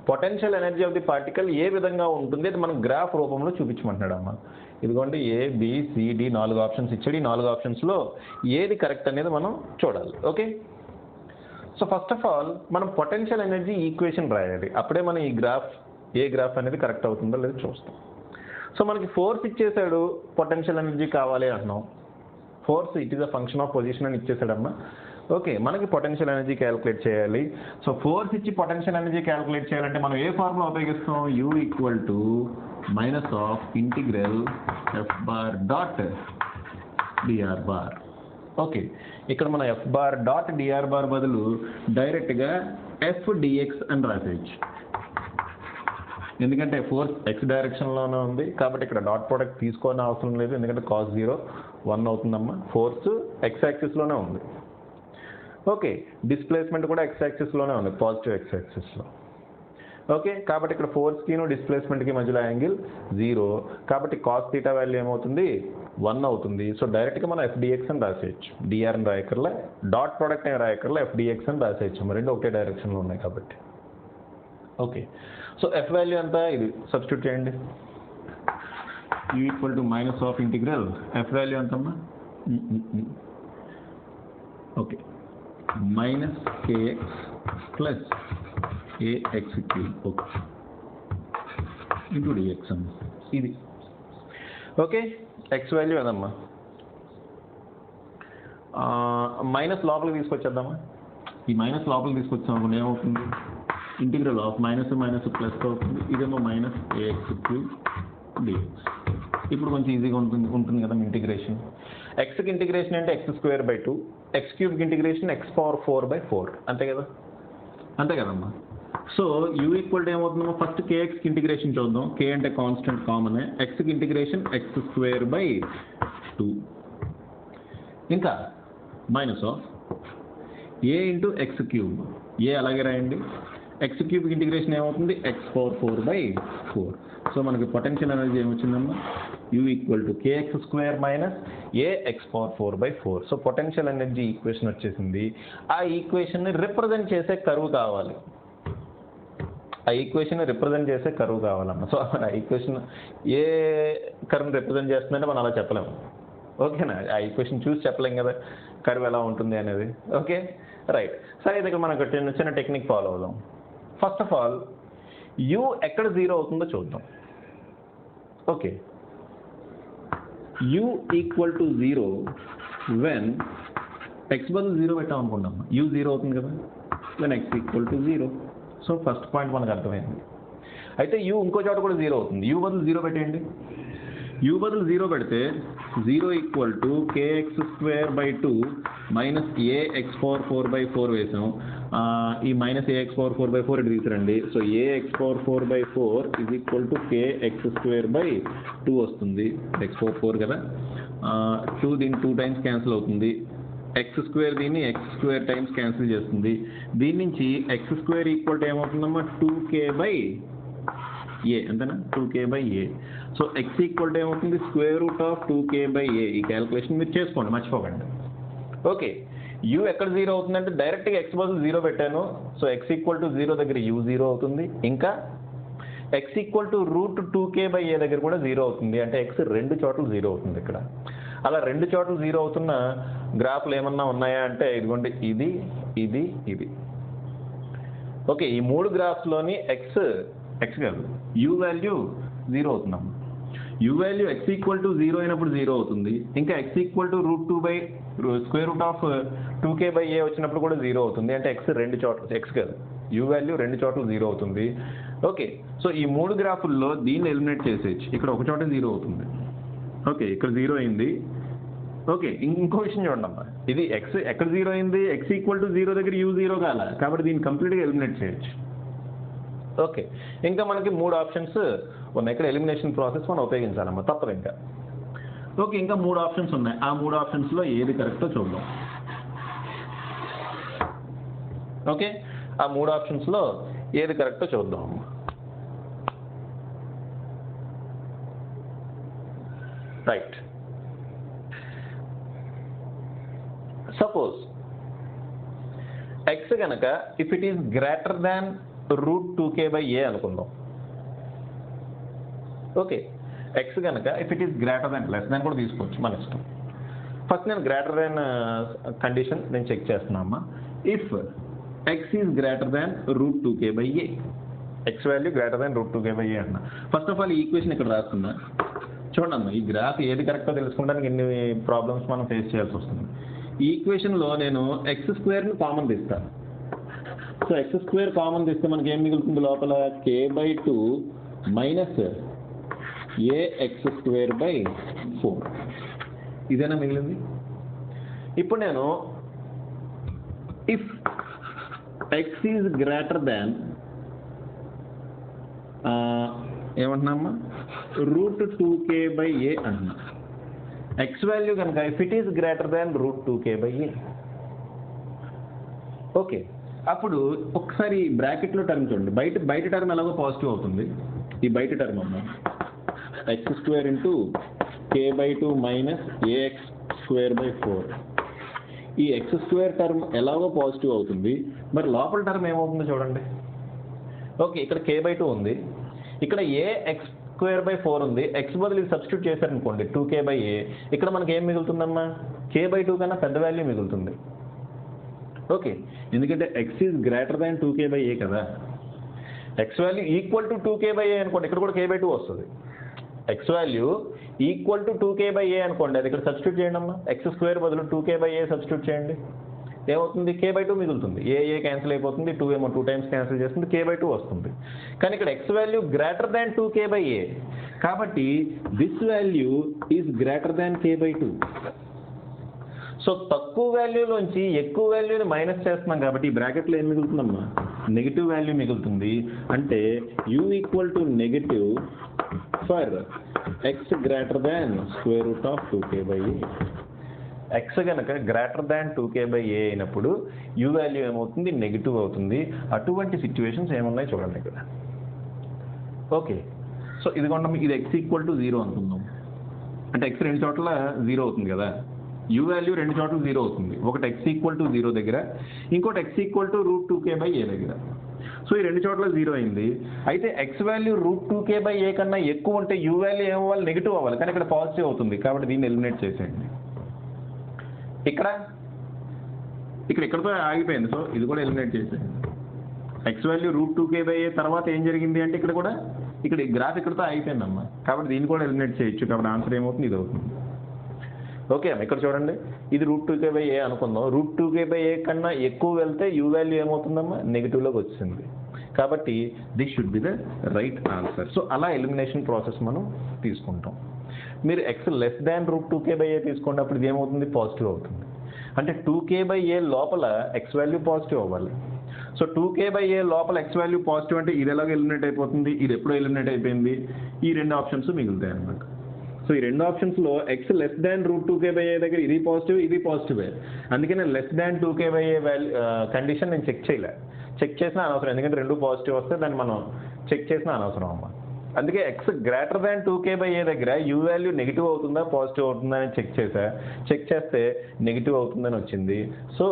Potential energy of the particle ఏ విధంగా ఉంటుంది అది మనం గ్రాఫ్ రూపంలో చూపించమంటున్నాడు అమ్మా. ఇదిగోండి ABCD 4 ఆప్షన్స్ ఇచ్చాడు. ఈ 4 ఆప్షన్స్లో ఏది కరెక్ట్ అనేది మనం చూడాలి. Okay, so first of all మనం పొటెన్షియల్ ఎనర్జీ ఈక్వేషన్ రాయాలి. అప్పుడే మనం ఈ గ్రాఫ్ ఏ గ్రాఫ్ అనేది కరెక్ట్ అవుతుందో లేదో చూస్తాం. సో మనకి ఫోర్స్ ఇచ్చేసాడు, పొటెన్షియల్ ఎనర్జీ కావాలి అంటున్నాం. Force it is a function of position అని ఇచ్చేసాడమ్మా. ఓకే, మనకి పొటెన్షియల్ ఎనర్జీ క్యాలిక్యులేట్ చేయాలి. సో ఫోర్స్ ఇచ్చి పొటెన్షియల్ ఎనర్జీ క్యాలిక్యులేట్ చేయాలంటే మనం ఏ ఫార్ములా ఉపయోగిస్తాం? U = -(f)(dr)። ఓకే, ఇక్కడ మన f(dr) బదులు డైరెక్ట్గా f(dx) అని రాసేయచ్చు. ఎందుకంటే ఫోర్స్ x డైరెక్షన్లోనే ఉంది కాబట్టి ఇక్కడ డాట్ ప్రోడక్ట్ తీసుకోవాలని అవసరం లేదు, ఎందుకంటే cos 0 1 అవుతుందమ్మా. ఫోర్స్ x యాక్సిస్లోనే ఉంది. ఓకే, డిస్ప్లేస్మెంట్ కూడా x యాక్సిస్లోనే ఉంది, పాజిటివ్ x యాక్సిస్లో. ఓకే, కాబట్టి ఇక్కడ ఫోర్స్కిను డిస్ప్లేస్మెంట్కి మధ్యలో యాంగిల్ 0 కాబట్టి cos θ వాల్యూ ఏమవుతుంది? 1 అవుతుంది. సో డైరెక్ట్గా మనం fdx అని రాసేయచ్చు. dr అని రాయకర్లే, డాట్ ప్రోడక్ట్ అని రాయకర్లే, fdx అని రాసేయచ్చు. మరి రెండు ఒకే డైరెక్షన్లో ఉన్నాయి కాబట్టి. ఓకే, సో f వాల్యూ అంతా ఇది సబ్స్టిట్యూట్ చేయండి. U = -(f) వాల్యూ ఎంతమ్మా? Okay, -kx + ax³ okay into dx అమ్మా. ఇది ఓకే, x వాల్యూ అదమ్మా. మైనస్ లోపలికి తీసుకొచ్చేద్దామా. ఈ మైనస్ లోపలికి తీసుకొచ్చాం అనుకోండి ఏమవుతుంది? Integral of minus minus plus అవుతుంది. ఇదేమో -ax³ dx. ఇప్పుడు కొంచెం ఈజీగా ఉంటుంది కదా ఇంటిగ్రేషన్. ఎక్స్కి ఇంటిగ్రేషన్ అంటే x²/2, x³ ఇంటిగ్రేషన్ x⁴/4 అంతే కదమ్మా. సో u ఈక్వల్ టు ఏమవుతుందమ్మా, ఫస్ట్ kxకి ఇంటిగ్రేషన్ చూద్దాం. k అంటే కాన్స్టెంట్ కామన్, xకి ఇంటిగ్రేషన్ x²/2 ఇంకా minus of a into x³. a అలాగే రాయండి. x³ ఇంటిగ్రేషన్ ఏమవుతుంది x⁴/4. సో మనకి పొటెన్షియల్ ఎనర్జీ ఏమొచ్చిందమ్మా, u equal to kx² minus a x⁴/4. So potential energy equation వచ్చేసింది. ఆ ఈక్వేషన్ని రిప్రజెంట్ చేసే కర్వ్ కావాలి. కావాలమ్మా. సో ఆ ఈక్వేషన్ ఏ కర్వ్ని రిప్రజెంట్ చేస్తుందంటే మనం అలా చెప్పలేము. ఓకేనా, ఆ ఈక్వేషన్ చూసి చెప్పలేం కదా కర్వ్ ఎలా ఉంటుంది అనేది. Okay right. సరే దగ్గర మనకు చిన్న టెక్నిక్ ఫాలో అవుదాం. ఫస్ట్ ఆఫ్ ఆల్ u ఎక్కడ 0 అవుతుందో చూద్దాం. Okay, u equal to 0 when x బదులు 0 పెట్టాం అనుకుంటాం. u 0 అవుతుంది కదా when x equal to 0. So first point మనకు అర్థమైంది. అయితే u ఇంకో చోట కూడా 0 అవుతుంది. u బదులు 0 పెట్టేయండి. u బదులు 0 పెడితే 0 equal to kx²/2 minus a x⁴/4 వేసాం. ఈ మైనస్ a x⁴/4 ఇటు తీసుకురండి. So a x⁴/4 is equal to kx²/2 వస్తుంది. x⁴/4 కదా, 2 దీన్ని 2 టైమ్స్ క్యాన్సిల్ అవుతుంది. x² దీన్ని x² టైమ్స్ క్యాన్సిల్ చేస్తుంది. దీని నుంచి x² ఈక్వల్ టు ఏమవుతుందమ్మా 2k/a అంతేనా, 2k/a. So x equal to ఏమవుతుంది √2k/a. ఈ క్యాలిక్యులేషన్ మీరు చేసుకోండి, మర్చిపోకండి. ఓకే, u ఎక్కడ 0 అవుతుందంటే డైరెక్ట్గా x బదులు 0 పెట్టాను. సో x ఈక్వల్ టు 0 దగ్గర u 0 అవుతుంది. ఇంకా x ఈక్వల్ టు √2k/a దగ్గర కూడా 0 అవుతుంది. అంటే x రెండు చోట్ల 0 అవుతుంది. ఇక్కడ అలా రెండు చోట్ల 0 అవుతున్న గ్రాఫ్లు ఏమన్నా ఉన్నాయా అంటే ఇదిగోండి, ఇది. ఓకే, ఈ మూడు గ్రాఫ్స్లోని x కాదు u వాల్యూ 0 అవుతుందమ్మా. u value x equal to 0 అయినప్పుడు 0 అవుతుంది. ఇంకా x ఈక్వల్ టు √2k/a వచ్చినప్పుడు కూడా 0 అవుతుంది. అంటే x రెండు చోట్ల, x కాదు u వాల్యూ రెండు చోట్ల 0 అవుతుంది. ఓకే, సో ఈ మూడు గ్రాఫుల్లో దీన్ని ఎలిమినేట్ చేసేయచ్చు. ఇక్కడ ఒక చోట 0 అవుతుంది. ఓకే, ఇక్కడ 0 అయింది. ఓకే, ఇంకో విషయం చూడండి అమ్మా, ఇది x ఎక్కడ 0 అయింది, x ఈక్వల్ టు 0 దగ్గర u 0 కాల, కాబట్టి దీన్ని కంప్లీట్గా ఎలిమినేట్ చేయొచ్చు. ఓకే, ఇంకా మనకి 3 ఆప్షన్స్ ఉన్నాయి. ఇక్కడ ఎలిమినేషన్ ప్రాసెస్ మనం ఉపయోగించాలమ్మా, తప్పదు ఇంకా. ఓకే, ఇంకా 3 ఆప్షన్స్ ఉన్నాయి. ఆ 3 ఆప్షన్స్లో ఏది కరెక్టో చూద్దాం. ఓకే, ఆ 3 ఆప్షన్స్లో ఏది కరెక్టో చూద్దాం అమ్మా. రైట్, సపోజ్ x కనుక if it is greater than √2k/a అనుకుందాం. ఓకే, x కనుక if it is greater than, less than కూడా తీసుకోవచ్చు మన ఇష్టం. ఫస్ట్ నేను గ్రేటర్ దాన్ కండిషన్ నేను చెక్ చేస్తున్నామా. If x is greater than √2k/a, x value greater than √2k/a అన్న. ఫస్ట్ ఆఫ్ ఆల్ ఈ ఈక్వేషన్ ఇక్కడ రాస్తున్నా చూడమ్మా. ఈ గ్రాఫ్ ఏది కరెక్టో తెలుసుకోవడానికి ఎన్ని ప్రాబ్లమ్స్ మనం ఫేస్ చేయాల్సి వస్తుంది. ఈ ఈక్వేషన్లో నేను x² కామన్ తీస్తాను. సో x² కామన్ తీస్తే మనకి ఏం మిగులుతుంది లోపల, k/2 మైనస్ ax²/4 ఇదేనా మిగిలింది. ఇప్పుడు నేను if x is greater than ఏమంటున్నామ్మా √2k/a అంటున్నా. x వాల్యూ కనుక if it is greater than √2k/a. Okay, అప్పుడు ఒకసారి బ్రాకెట్లో టర్మ్ చూడండి. బయట టర్మ్ ఎలాగో పాజిటివ్ అవుతుంది. ఈ బయట టర్మ్ అమ్మా x² into k/2 minus ax²/4. ఈ x² టర్మ్ ఎలాగో పాజిటివ్ అవుతుంది. మరి లోపల టర్మ్ ఏమవుతుందో చూడండి. ఓకే, ఇక్కడ k/2 ఉంది, ఇక్కడ ax²/4 ఉంది. x బదులు ఇది సబ్స్టిట్యూట్ చేశారనుకోండి 2k/a. ఇక్కడ మనకి ఏం మిగులుతుందమ్మా, k/2 కన్నా పెద్ద వాల్యూ మిగులుతుంది. ఓకే, ఎందుకంటే x is greater than 2k/a కదా. x value equal to 2k/a అనుకోండి, ఇక్కడ కూడా k/2 వస్తుంది. x value equal to 2k/a అనుకోండి, అది ఇక్కడ సబ్స్టిట్యూట్ చేయండి అమ్మా. x² బదులు 2k/a సబ్స్టిట్యూట్ చేయండి, ఏమవుతుంది k/2 మిగులుతుంది. ఏ క్యాన్సిల్ అయిపోతుంది, 2 ఏమో 2 టైమ్స్ క్యాన్సిల్ చేస్తుంది, k/2 వస్తుంది. కానీ ఇక్కడ x value greater than 2k/a, కాబట్టి this value is greater than k/2. So తక్కువ వాల్యూలోంచి ఎక్కువ వాల్యూని మైనస్ చేస్తున్నాం కాబట్టి ఈ బ్రాకెట్లో ఏం మిగులుతుందమ్మా, నెగిటివ్ వాల్యూ మిగులుతుంది. అంటే u equal to negative for x greater than square root of 2k/a. x కనుక గ్రేటర్ దాన్ 2k/a అయినప్పుడు u వాల్యూ ఏమవుతుంది, నెగిటివ్ అవుతుంది. అటువంటి సిచ్యువేషన్స్ ఏమున్నాయి చూడండి ఇక్కడ. ఓకే, సో ఇదిగోండి ఇది x ఈక్వల్ టు 0 అనుకుందాం. అంటే x రెండు చోట్ల 0 అవుతుంది కదా, u వాల్యూ రెండు చోట్ల 0 అవుతుంది. ఒకటి x ఈక్వల్ టు 0 దగ్గర, ఇంకోటి x ఈక్వల్ టు √2k/a దగ్గర. సో ఈ రెండు చోట్ల 0 అయింది. అయితే x వాల్యూ √2k/a కన్నా ఎక్కువ ఉంటే u వాల్యూ ఏమవ్వాలి, నెగిటివ్ అవ్వాలి. కానీ ఇక్కడ పాజిటివ్ అవుతుంది కాబట్టి దీన్ని ఎలిమినేట్ చేసేయండి. ఇక్కడతో ఆగిపోయింది. సో ఇది కూడా ఎలిమినేట్ చేసేయండి. x వాల్యూ √2k/a తర్వాత ఏం జరిగింది అంటే ఇక్కడ ఈ గ్రాఫ్ ఇక్కడతో ఆగిపోయిందమ్మా. కాబట్టి దీన్ని కూడా ఎలిమినేట్ చేయొచ్చు. కాబట్టి ఆన్సర్ ఏమవుతుంది, ఇది అవుతుంది. ఓకే అమ్మ, ఇక్కడ చూడండి ఇది √2k/a అనుకుందాం. √2k/a కన్నా ఎక్కువ వెళ్తే u వాల్యూ ఏమవుతుందమ్మా, నెగిటివ్లోకి వచ్చింది. కాబట్టి this should be the right answer. So అలా ఎలిమినేషన్ ప్రాసెస్ మనం తీసుకుంటాం. మీరు x లెస్ దాన్ √2k/a తీసుకున్నప్పుడు ఇది ఏమవుతుంది, పాజిటివ్ అవుతుంది. అంటే 2k/a లోపల x వాల్యూ పాజిటివ్ అవ్వాలి. సో 2k/a లోపల x వాల్యూ పాజిటివ్ అంటే ఇది ఎలాగో ఎలిమినేట్ అయిపోతుంది, ఇది ఎప్పుడో ఎలిమినేట్ అయిపోయింది. ఈ రెండు ఆప్షన్స్ మిగులుతాయి అన్నమాట. సో ఈ రెండు ఆప్షన్స్లో x లెస్ దాన్ √2k/a దగ్గర ఇది పాజిటివ్, ఇది పాజిటివే. అందుకే నేను less than 2k/a value condition నేను చెక్ చేసినా అనవసరం. ఎందుకంటే రెండు పాజిటివ్ వస్తే దాన్ని మనం చెక్ చేసినా అనవసరం అమ్మ. అందుకే x గ్రేటర్ దాన్ 2k/a దగ్గర u వాల్యూ నెగిటివ్ అవుతుందా పాజిటివ్ అవుతుందా అని చెక్ చేస్తే నెగిటివ్ అవుతుందని వచ్చింది. So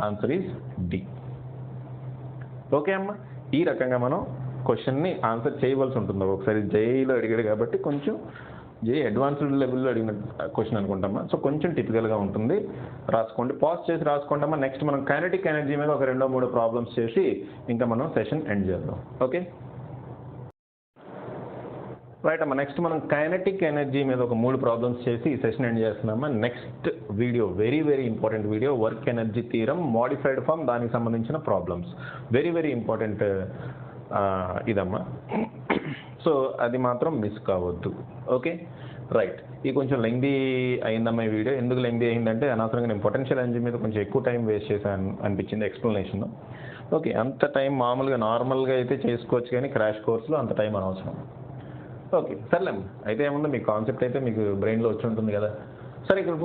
answer is D. Okay అమ్మ, ఈ రకంగా మనం క్వశ్చన్ని ఆన్సర్ చేయవలసి ఉంటుంది. ఒకసారి జేఈలో అడిగాడు కాబట్టి కొంచెం జేఈ అడ్వాన్స్డ్ లెవెల్లో అడిగిన క్వశ్చన్ అనుకుంటామా. సో కొంచెం టిపికల్గా ఉంటుంది. రాసుకోండి, పాజ్ చేసి రాసుకోండమ్మా. నెక్స్ట్ మనం కైనెటిక్ ఎనర్జీ మీద ఒక 2-3 ప్రాబ్లమ్స్ చేసి ఇంకా మనం సెషన్ ఎండ్ చేద్దాం. ఓకే రైట్ అమ్మా. నెక్స్ట్ మనం కైనెటిక్ ఎనర్జీ మీద ఒక 3 ప్రాబ్లమ్స్ చేసి ఈ సెషన్ ఎండ్ చేస్తున్నామా. Next video very important video, work energy theorem modified form, దానికి సంబంధించిన ప్రాబ్లమ్స్. వెరీ ఇంపార్టెంట్ ఇదమ్మా. సో అది మాత్రం మిస్ కావద్దు. Okay right. ఇది కొంచెం లెంగ్దీ అయిందమ్మా ఈ వీడియో. ఎందుకు లెంగ్దీ అయిందంటే అనవసరంగా నేను పొటెన్షియల్ ఎనర్జీ మీద కొంచెం ఎక్కువ టైం వేస్ట్ చేశాను అనిపించింది ఎక్స్ప్లెనేషన్. ఓకే, అంత టైం మామూలుగా నార్మల్గా అయితే చేసుకోవచ్చు, కానీ క్రాష్ కోర్సులో అంత టైం అనవసరం. ఓకే సర్లేమ్మా. అయితే ఏముందో మీకు కాన్సెప్ట్ అయితే మీకు బ్రెయిన్లో వచ్చి ఉంటుంది కదా. సరే, ఇక్కడ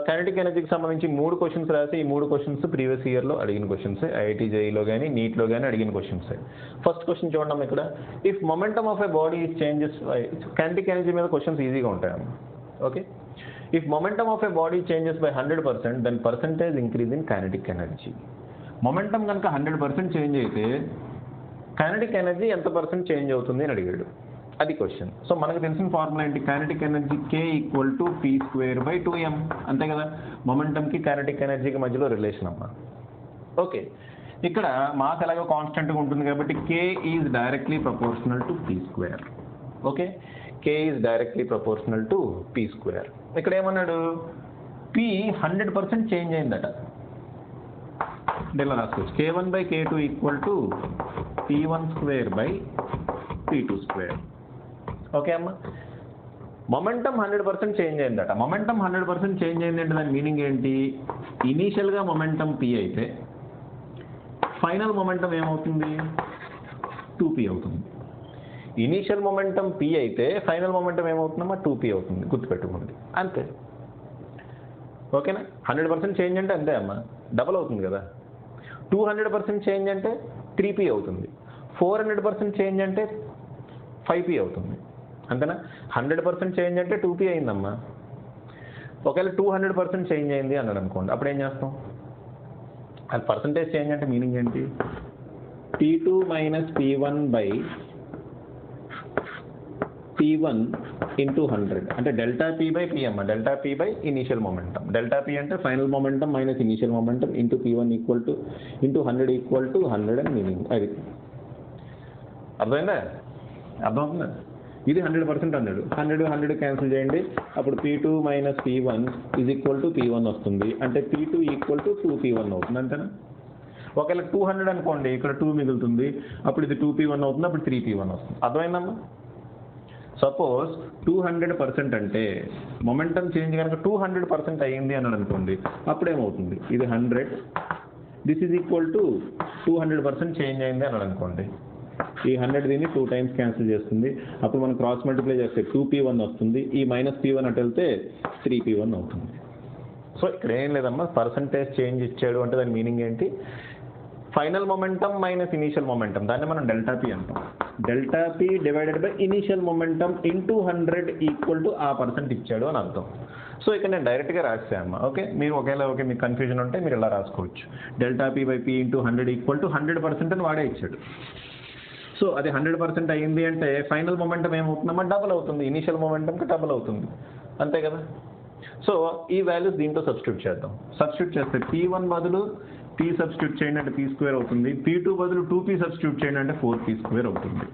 కైనెటిక్ ఎనర్జీకి సంబంధించి 3 క్వశ్చన్స్ రాసి, ఈ 3 క్వశ్చన్స్ ప్రీవియస్ ఇయర్లో అడిగిన క్వశ్చన్స్, ఐఐటీ జేఈలో కానీ నీట్లో కానీ అడిగిన క్వశ్చన్స్. ఫస్ట్ క్వశ్చన్ చూడడం ఇక్కడ, if momentum of a body changes, kinetic energy మీద క్వశ్చన్స్ ఈజీగా ఉంటాయమ్మా. Okay, if momentum of a body changes by 100%, then percentage increase in kinetic energy. Momentum కనుక 100% చేంజ్ అయితే కైనెటిక్ ఎనర్జీ ఎంత % చేంజ్ అవుతుంది అని అడిగాడు. అది క్వశ్చన్. సో మనకు తెలిసిన ఫార్ములా ఏంటి, kinetic energy K equal to p²/2m. అంతే కదా, మొమెంటమ్కి కైనెటిక్ ఎనర్జీకి మధ్యలో రిలేషన్ అమ్మా. ఓకే, ఇక్కడ మాస్ ఎలాగో కాన్స్టెంట్గా ఉంటుంది కాబట్టి K is directly proportional to p². Okay, K is directly proportional to p². ఇక్కడ ఏమన్నాడు, P 100% చేంజ్ అయిందట. అంటే ఇలా రాసుకోవచ్చు, K1/K2 equal to p1²/p2². Okay అమ్మా, మొమెంటమ్ 100% చేంజ్ అయిందట. మొమెంటమ్ 100% చేంజ్ అయిందంటే దాని మీనింగ్ ఏంటి, ఇనీషియల్గా మొమెంటమ్ p అయితే ఫైనల్ మొమెంటమ్ ఏమవుతుంది, 2p అవుతుంది. ఇనీషియల్ మొమెంటమ్ p అయితే ఫైనల్ మొమెంటమ్ ఏమవుతుందమ్మా, 2p అవుతుంది. గుర్తుపెట్టుకోండి, అంతే. ఓకేనా, 100% చేంజ్ అంటే అంతే అమ్మా, డబల్ అవుతుంది కదా. 200% చేంజ్ అంటే 3p అవుతుంది. 400% చేంజ్ అంటే 5p అవుతుంది. అంతేనా, 100% చేంజ్ అంటే 2p అయిందమ్మా. ఒకవేళ 200% చేంజ్ అయింది అన్నాడు అనుకోండి, అప్పుడు ఏం చేస్తాం, అది పర్సంటేజ్ చేంజ్ అంటే మీనింగ్ ఏంటి, p2 - p1 ఇంటూ 100 అంటే ΔP/P అమ్మ. ΔP by initial momentum. ΔP అంటే final momentum minus initial momentum into p1 equal to into 100 equal to 100 అని మీనింగ్. అది అర్థమవుతుందా. ఇది 100% అన్నాడు. 100 క్యాన్సిల్ చేయండి, అప్పుడు p2 - p1 is equal to p1 వస్తుంది. అంటే p2 ఈక్వల్ టు 2p1 అవుతుంది. అంతేనా. ఒకవేళ 200 అనుకోండి, ఇక్కడ 2 మిగులుతుంది, అప్పుడు ఇది 2p1 అవుతుంది, అప్పుడు 3p1 వస్తుంది. అర్థమైందమ్మా. సపోజ్ 200% అంటే మొమెంటం చేంజ్ కనుక 200% అయ్యింది అని అనుకోండి, అప్పుడేమవుతుంది, ఇది 100, this is equal to 200% change అయింది అని అనుకోండి. ఈ 100 దీన్ని 2 టైమ్స్ క్యాన్సిల్ చేస్తుంది. అప్పుడు మనం క్రాస్ మల్టిప్లై చేస్తే 2p1 వస్తుంది. ఈ -p1 అటు వెళ్తే 3p1 అవుతుంది. సో ఇక్కడ ఏం లేదమ్మా, పర్సంటేజ్ చేంజ్ ఇచ్చాడు అంటే దాని మీనింగ్ ఏంటి, final momentum minus initial momentum, దాన్ని మనం ΔP అంటాం. ΔP divided by initial momentum into 100 equal to ఆ పర్సెంట్ ఇచ్చాడు అని అర్థం. సో ఇక్కడ నేను డైరెక్ట్గా రాసాను. ఓకే, మీరు ఒకేలా ఓకే మీకు కన్ఫ్యూజన్ ఉంటే మీరు ఇలా రాసుకోవచ్చు. ΔP/P ఇంటూ 100 ఈక్వల్ టు 100% అని వాడే ఇచ్చాడు. సో అది 100% అయ్యింది అంటే ఫైనల్ మొమెంటం ఏమవుతుందమ్మా, డబుల్ అవుతుంది, ఇనీషియల్ మొమెంటంకి డబుల్ అవుతుంది, అంతే కదా. సో ఈ వాల్యూస్ దీంట్లో సబ్స్టిట్యూట్ చేద్దాం. సబ్స్టిట్యూట్ చేస్తే P1 బదులు P సబ్స్టిట్యూట్ చేయండి అంటే P² అవుతుంది. P2 బదులు 2P సబ్స్టిట్యూట్ చేయండి అంటే 4P² అవుతుంది,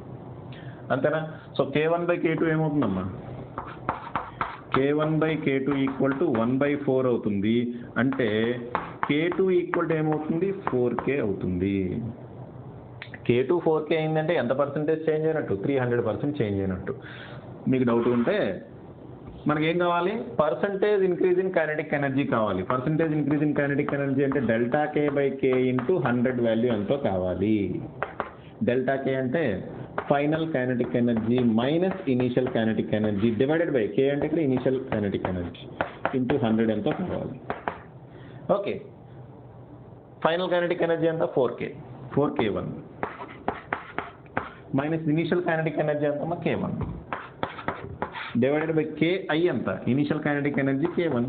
అంతేనా. So K1/K2 ఏమవుతుందమ్మా, K1/K2 equal to 1/4 అవుతుంది. అంటే K2 ఈక్వల్ టు ఏమవుతుంది, 4K అవుతుంది. K2 4K అయిందంటే ఎంత పర్సెంటేజ్ చేంజ్ అయినట్టు, 300% చేంజ్ అయినట్టు. మీకు డౌట్ ఉంటే మనకేం కావాలి, percentage increase in kinetic energy కావాలి. Percentage increase in kinetic energy అంటే ΔK/K ఇంటూ 100 వాల్యూ ఎంతో కావాలి. ΔK అంటే final kinetic energy minus initial kinetic energy divided by K అంటే ఇక్కడ ఇనీషియల్ కైనెటిక్ ఎనర్జీ ఇంటూ 100 ఎంతో కావాలి. ఓకే, ఫైనల్ కైనెటిక్ ఎనర్జీ ఎంత, 4K1 minus initial kinetic energy ఎంత, K1 డివైడెడ్ బై Ki ఎంత, initial kinetic energy K1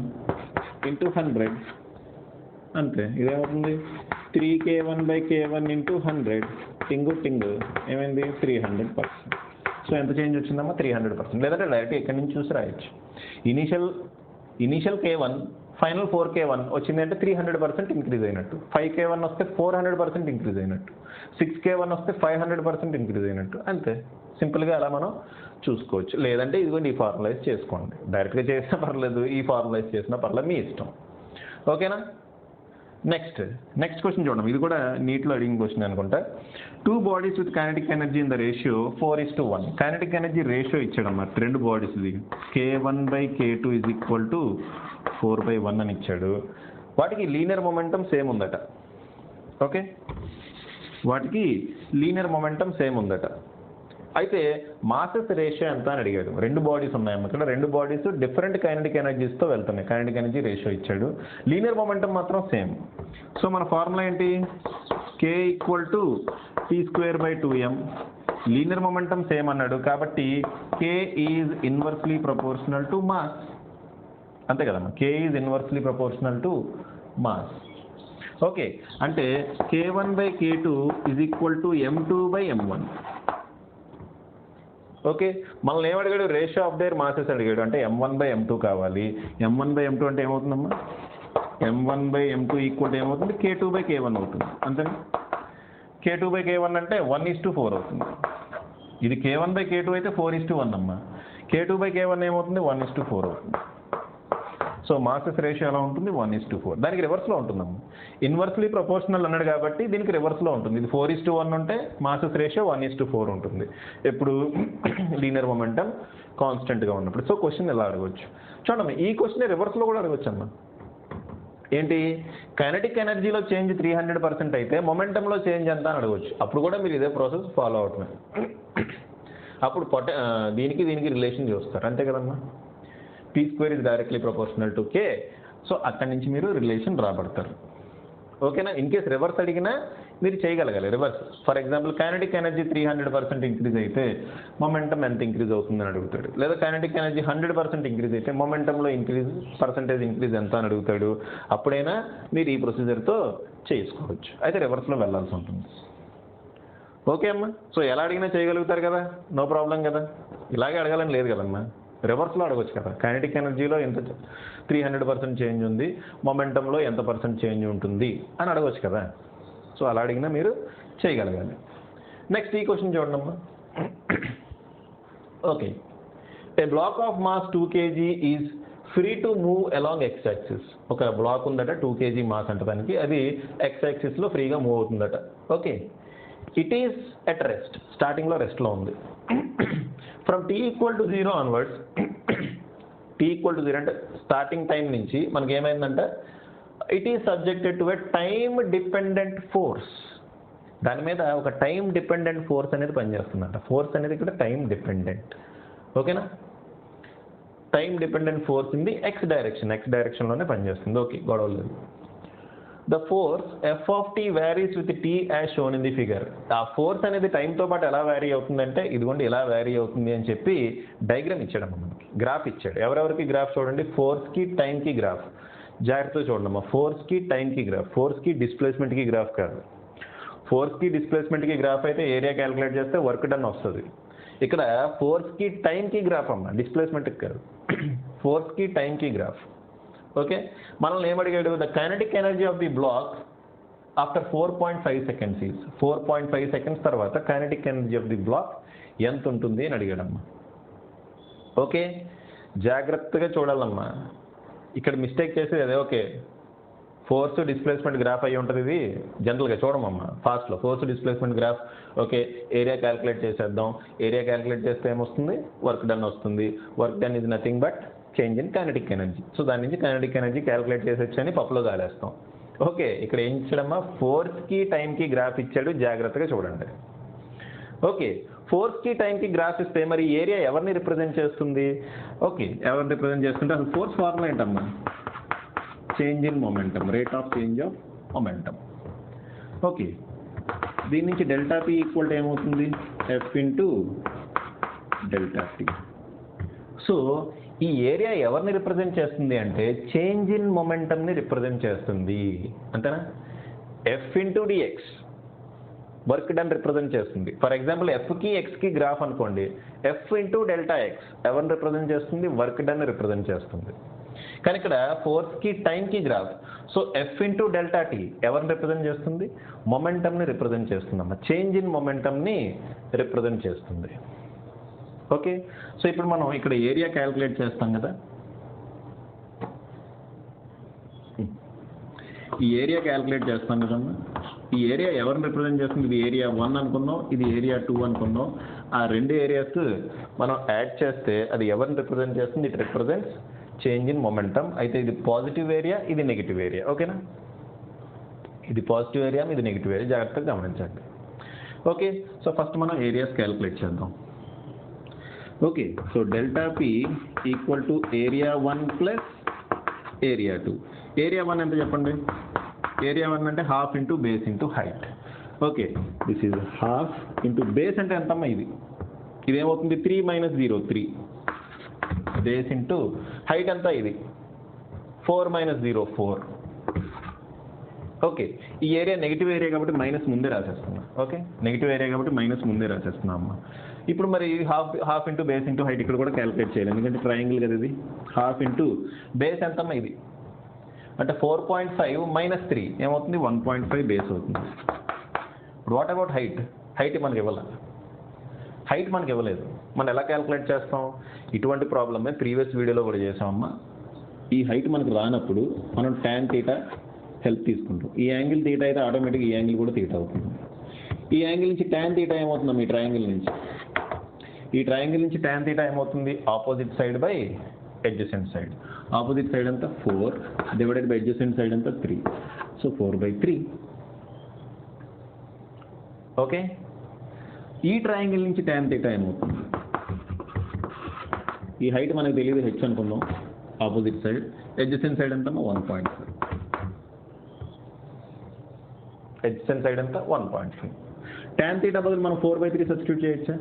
into 100, అంతే. ఇదేమవుతుంది, 3K1/K1 into 100, టింగు ఏమైంది, 300%. So ఎంత చేంజ్ వచ్చిందమ్మా, 300%. లేదంటే డైరెక్ట్ ఇక్కడి నుంచి చూసి రాయొచ్చు. ఇనీషియల్ K1 ఫైనల్ 4K1 వచ్చింది అంటే 300% ఇంక్రీజ్ అయినట్టు. 5K1 వస్తే 400% ఇంక్రీజ్ అయినట్టు. 6K1 వస్తే 500% ఇంక్రీజ్ అయినట్టు, అంతే. సింపుల్గా అలా మనం చూసుకోవచ్చు. లేదంటే ఇదిగోండి ఈ ఫార్ములైజ్ చేసుకోండి, డైరెక్ట్గా చేసినా పర్లేదు, ఈ ఫార్ములైజ్ చేసినా పర్లేదు, మీ ఇష్టం. ఓకేనా. నెక్స్ట్ క్వశ్చన్ చూడండి. ఇది కూడా నీట్లో అడిగిన క్వశ్చన్ అనుకుంటా. 2 bodies with kinetic energy in the ratio 4:1. Kinetic energy ratio ఇచ్చాడు అన్నమాట, 2 బాడీస్ ఇది. K1/K2 ఈజ్ ఈక్వల్ టు 4/1 అని ఇచ్చాడు. వాటికి లీనియర్ మొమెంటం సేమ్ ఉందట. ఓకే, వాటికి లీనియర్ మొమెంటం సేమ్ ఉందట. అయితే మాసెస్ రేషియో ఎంత అని అడిగాడు. 2 బాడీస్ ఉన్నాయమ్మ ఇక్కడ, 2 బాడీస్ డిఫరెంట్ కైనెటిక్ ఎనర్జీస్తో వెళ్తున్నాయి. కైనెటిక్ ఎనర్జీ రేషియో ఇచ్చాడు, లీనియర్ మొమెంటం మాత్రం సేమ్. సో మన ఫార్ములా ఏంటి, K equal to P²/2m. Linear momentum same అన్నాడు కాబట్టి K is inversely proportional to mass, అంతే కదమ్మా. K is inversely proportional to mass. Okay, అంటే K1/K2 is equal to m2/m1. Okay, మనల్ని ఏమడిగాడు, ratio of their masses అడిగాడు. అంటే m1/m2 కావాలి. m1/m2 అంటే ఏమవుతుందమ్మా, m1/m2 ఈక్వల్ ఏమవుతుంది, K2/K1 అవుతుంది, అంతేనా. K2/K1 అంటే 1:4 అవుతుంది. ఇది K1/K2 అయితే 4:1 అమ్మా. K2/K1 ఏమవుతుంది, 1:4 అవుతుంది. సో మాసెస్ రేషియో ఎలా ఉంటుంది, 1:4. దానికి రివర్స్లో ఉంటుందమ్మా. ఇన్వర్స్లీ ప్రపోర్షనల్ అన్నాడు కాబట్టి దీనికి రివర్స్లో ఉంటుంది. ఇది 4:1 ఉంటే మాసెస్ రేషియో 1:4 ఉంటుంది ఎప్పుడు, లీనియర్ మొమెంటం కాన్స్టెంట్గా ఉన్నప్పుడు. సో క్వశ్చన్ ఎలా అడగవచ్చు చూడమ్మా, ఈ క్వశ్చన్ రివర్స్లో కూడా అడగవచ్చు అమ్మా. ఏంటి, కైనెటిక్ ఎనర్జీలో చేంజ్ 300% అయితే మొమెంటంలో చేంజ్ ఎంత అని అడగవచ్చు. అప్పుడు కూడా మీరు ఇదే ప్రాసెస్ ఫాలో అవటమే. అప్పుడు దీనికి రిలేషన్ చూస్తారు, అంతే కదమ్మా. P² is directly proportional to K. So అక్కడి నుంచి మీరు రిలేషన్ రాబడతారు. ఓకేనా. ఇన్ కేస్ రివర్స్ అడిగినా మీరు చేయగలగాలి reverse. For example kinetic energy 300% increase అయితే మొమెంటం ఎంత ఇంక్రీజ్ అవుతుందని అడుగుతాడు. లేదా కైనెటిక్ ఎనర్జీ 100% ఇంక్రీజ్ అయితే మొమెంటంలో పర్సంటేజ్ ఇంక్రీజ్ ఎంత అని అడుగుతాడు. అప్పుడైనా మీరు ఈ ప్రొసీజర్తో చేసుకోవచ్చు. అయితే రివర్స్లో వెళ్ళాల్సి ఉంటుంది. ఓకే అమ్మా. సో ఎలా అడిగినా చేయగలుగుతారు కదా, నో ప్రాబ్లం కదా. ఇలాగే అడగాలని లేదు కదమ్మా, రివర్స్లో అడగవచ్చు కదా. కైనెటిక్ ఎనర్జీలో ఎంత 300% చేంజ్ ఉంది, మొమెంటంలో ఎంత % చేంజ్ ఉంటుంది అని అడగవచ్చు కదా. సో అలా అడిగినా మీరు చేయగలగాలి. నెక్స్ట్ ఈ క్వశ్చన్ చూడండమ్మా. Okay, A black of mass 2 kg is free to move along x axis. ఒక బ్లాక్ ఉందట, 2 kg మాస్ అంటే దానికి, అది x యాక్సిస్లో ఫ్రీగా మూవ్ అవుతుందట. Okay, it is at rest, స్టార్టింగ్లో రెస్ట్లో ఉంది. From t equal to 0 onwards t equal to 0 అంటే స్టార్టింగ్ టైం నుంచి మనకి ఏమైందంటే it is subjected to a time dependent force. దాని మీద ఒక టైం డిపెండెంట్ ఫోర్స్ అనేది పనిచేస్తుందంట. ఫోర్స్ అనేది ఇక్కడ టైం డిపెండెంట్. ఓకేనా? Time dependent force in the X డైరెక్షన్లోనే పనిచేస్తుంది. ఓకే, గొడవ లేదు. The force F of T varies with T as shown in the figure. ఆ ఫోర్స్ అనేది టైంతో పాటు ఎలా వ్యారీ అవుతుందంటే ఇదిగోండి ఇలా వ్యారీ అవుతుంది అని చెప్పి డయాగ్రామ్ ఇచ్చాడమ్మ, మనకి గ్రాఫ్ ఇచ్చాడు. ఎవరెవరికి గ్రాఫ్ చూడండి, ఫోర్స్కి టైంకి గ్రాఫ్. జాగ్రత్తగా చూడండి, ఫోర్స్కి టైంకి గ్రాఫ్, ఫోర్స్కి డిస్ప్లేస్మెంట్కి గ్రాఫ్ కాదు. ఫోర్స్కి డిస్ప్లేస్మెంట్కి గ్రాఫ్ అయితే ఏరియా క్యాలిక్యులేట్ చేస్తే వర్క్ డన్ వస్తుంది. ఇక్కడ ఫోర్స్కి టైంకి గ్రాఫ్ అమ్మ, డిస్ప్లేస్మెంట్కి కాదు. ఫోర్స్కి టైంకి గ్రాఫ్. ఓకే, మనల్ని ఏమడిగాడు, the kinetic energy of the block after 4.5 seconds is 4.5 seconds తర్వాత kinetic energy of the block ఎంత ఉంటుంది అని అడిగాడమ్మా. ఓకే, జాగ్రత్తగా చూడాలమ్మా. ఇక్కడ మిస్టేక్ చేసేది అదే. ఓకే, ఫోర్స్ డిస్ప్లేస్మెంట్ గ్రాఫ్ అయ్యి ఉంటుంది. ఇది జనరల్గా చూడమమ్మా ఫాస్ట్లో force displacement graph. Okay, area calculate చేసేద్దాం. ఏరియా క్యాలిక్యులేట్ చేస్తే ఏమొస్తుంది, వర్క్ డన్ వస్తుంది. Work done is nothing but change in kinetic energy. So దాని నుంచి కైనెటిక్ ఎనర్జీ క్యాలిక్యులేట్ చేసేచ్చు అని పప్పులో గాలేస్తాం. ఓకే, ఇక్కడ ఏం ఇచ్చాడమ్మా, ఫోర్స్కి టైంకి గ్రాఫ్ ఇచ్చాడు, జాగ్రత్తగా చూడండి. ఓకే, ఫోర్స్కి టైంకి గ్రాఫ్ ఇస్తే మరి ఏరియా ఎవరిని రిప్రజెంట్ చేస్తుంది? ఓకే, ఎవరిని రిప్రజెంట్ చేస్తుంటే అసలు ఫోర్స్ ఫార్ములా ఏంటమ్మా, change in momentum, rate of change of momentum. Okay, దీని నుంచి డెల్టా పి ఈక్వల్ టు ఏమవుతుంది, F into delta T. So ఈ ఏరియా ఎవరిని రిప్రజెంట్ చేస్తుంది అంటే చేంజ్ ఇన్ మొమెంటంని రిప్రజెంట్ చేస్తుంది, అంతేనా? F into d x work done represent చేస్తుంది. ఫర్ ఎగ్జాంపుల్ ఎఫ్కి ఎక్స్కి గ్రాఫ్ అనుకోండి, ఎఫ్ ఇంటూ డెల్టా ఎక్స్ ఎవరిని రిప్రజెంట్ చేస్తుంది, వర్క్ డన్ రిప్రజెంట్ చేస్తుంది. కానీ ఇక్కడ ఫోర్స్కి టైంకి graph, so F into delta tea ఎవరిని రిప్రజెంట్ చేస్తుంది, మొమెంటంని రిప్రజెంట్ చేస్తుందమ్మా, చేంజ్ ఇన్ మొమెంటంని రిప్రజెంట్ చేస్తుంది. ఓకే, సో ఇప్పుడు మనం ఇక్కడ ఏరియా క్యాలిక్యులేట్ చేస్తాం కదా. ఈ ఏరియా క్యాలిక్యులేట్ చేస్తాం కదమ్మా. ఈ ఏరియా ఎవరిని రిప్రజెంట్ చేస్తుంది, ఇది ఏరియా 1 అనుకుందాం, ఇది ఏరియా 2 అనుకుందాం. ఆ రెండు ఏరియాస్ మనం యాడ్ చేస్తే అది ఎవరిని రిప్రజెంట్ చేస్తుంది, it represents change in momentum. అయితే ఇది పాజిటివ్ ఏరియా, ఇది నెగిటివ్ ఏరియా. ఓకేనా? ఇది పాజిటివ్ ఏరియా, ఇది నెగిటివ్ ఏరియా, జాగ్రత్తగా గమనించండి. ఓకే, సో ఫస్ట్ మనం ఏరియాస్ క్యాలిక్యులేట్ చేద్దాం. Okay, so delta P equal to area 1 plus area 2. Area 1 ఎంత చెప్పండి, ఏరియా 1 అంటే half into base into height. Okay, this is half into base అంటే ఎంతమ్మా, ఇదేమవుతుంది 3 - 0 3 బేస్ ఇంటూ హైట్ అంతా ఇది 4 - 0 4. ఓకే, ఈ ఏరియా నెగిటివ్ ఏరియా కాబట్టి మైనస్ ముందే రాసేస్తున్నా. ఓకే, నెగిటివ్ ఏరియా కాబట్టి మైనస్ ముందే రాసేస్తున్నా అమ్మా. ఇప్పుడు మరి half into base into height ఇక్కడ కూడా క్యాలిక్యులేట్ చేయాలి, ఎందుకంటే ట్రయాంగిల్ కదా ఇది. హాఫ్ ఇంటూ బేస్ ఎంతమ్మా, ఇది అంటే 4.5 - 3 ఏమవుతుంది, 1.5 బేస్ అవుతుంది. ఇప్పుడు వాట్ అబౌట్ హైట్? హైట్ మనకి ఇవ్వాలి, హైట్ మనకి ఇవ్వలేదు. మనం ఎలా క్యాలిక్యులేట్ చేస్తాం, ఇటువంటి ప్రాబ్లమే ప్రీవియస్ వీడియోలో కూడా చేసామమ్మా. ఈ హైట్ మనకు రానప్పుడు మనం tan తీటా హెల్ప్ తీసుకుంటాం. ఈ యాంగిల్ తీటా అయితే ఆటోమేటిక్గా ఈ యాంగిల్ కూడా తీటా అవుతుంది. ఈ యాంగిల్ నుంచి tan తీటా ఏమవుతుందా, ఈ ట్రయాంగిల్ నుంచి, ఈ ట్రయాంగిల్ నుంచి tan తీటా ఏమవుతుంది, opposite side by adjacent side. Opposite side అంతా 4 డివైడెడ్ బై adjacent సైడ్ అంతా 3, సో 4/3. ఓకే, ఈ ట్రయాంగిల్ నుంచి tan తీటా ఏమవుతుంది, ఈ హైట్ మనకు తెలియదు హెచ్ అనుకుందాం, ఆపోజిట్ సైడ్, adjacent సైడ్ అంతా 1.5, adjacent సైడ్ అంతా 1.5. tan తీటా బదులు మనం 4/3 సబ్స్టిట్యూట్ చేయొచ్చా,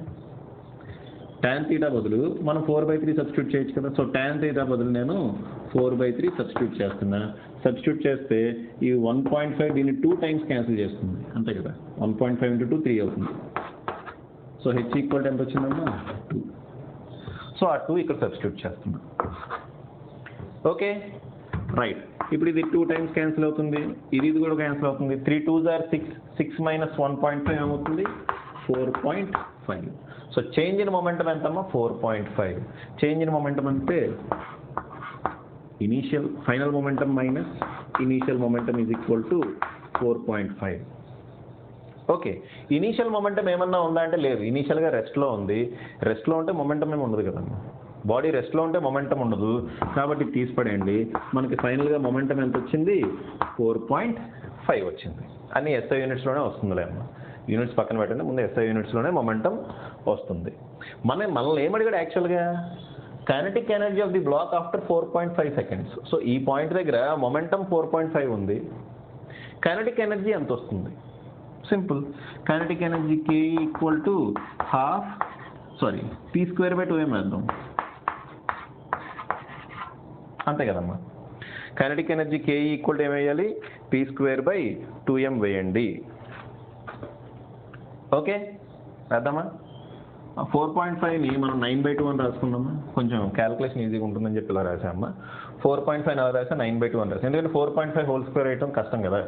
tan తీటా బదులు మనం 4/3 సబ్స్టిట్యూట్ చేయొచ్చు కదా. సో tan తీటా బదులు నేను 4/3 సబ్స్టిట్యూట్ చేస్తున్నా. సబ్స్టిట్యూట్ చేస్తే ఈ 1.5 దీన్ని 2 times క్యాన్సిల్ చేస్తుంది, అంతే కదా. 1.5 × 2 3 అవుతుంది. సో హెచ్ ఈక్వల్ ఎంత వచ్చిందమ్మా, 2. సో ఆ 2 ఇక్కడ సబ్స్టిట్యూట్ చేస్తున్నా. Okay, right. ఇప్పుడు ఇది 2 times క్యాన్సిల్ అవుతుంది, ఇది కూడా క్యాన్సిల్ అవుతుంది. 3 2s are 6, 6 - 1.5 ఏమవుతుంది, 4.5. సో చేంజ్ ఇన్ మొమెంటం ఎంతమ్మా, 4.5. చేంజ్ ఇన్ మొమెంటం అంటే initial final momentum minus initial momentum is equal to 4.5. Okay, initial momentum ఏమన్నా ఉందా అంటే లేదు, ఇనీషియల్గా రెస్ట్లో ఉంది. రెస్ట్లో ఉంటే మొమెంటం ఏమి ఉండదు కదమ్మా, బాడీ రెస్ట్లో ఉంటే మొమెంటం ఉండదు, కాబట్టి తీసి పడేయండి. మనకి ఫైనల్గా మొమెంటం ఎంత వచ్చింది? 4.5 వచ్చింది. అన్ని SI యూనిట్స్లోనే వస్తుందిలే అమ్మా, యూనిట్స్ పక్కన పెట్టండి, ముందు SI యూనిట్స్లోనే మొమెంటం వస్తుంది. మనల్ని ఏమడిగాడు యాక్చువల్గా? Kinetic energy of the block after 4.5 seconds. So ఈ పాయింట్ దగ్గర మొమెంటం 4.5 ఉంది, కైనెటిక్ ఎనర్జీ ఎంత వస్తుంది? Simple, kinetic energy K equal to P²/2m వేద్దాం, అంతే కదమ్మా. Kinetic energy K equal to ఏం వేయాలి? P²/2m వేయండి. ఓకే, వేద్దామా? 4.5ని మనం 9/2 అని రాసుకుందామా, కొంచెం క్యాలిక్యులేషన్ ఈజీగా ఉంటుందని చెప్పి ఇలా రాసామమ్మా. 4.5 ఎలా రాసా? 9/2 అని రాసా, ఎందుకంటే 4.5 హోల్ స్క్వేర్ వేయటం కష్టం కదా.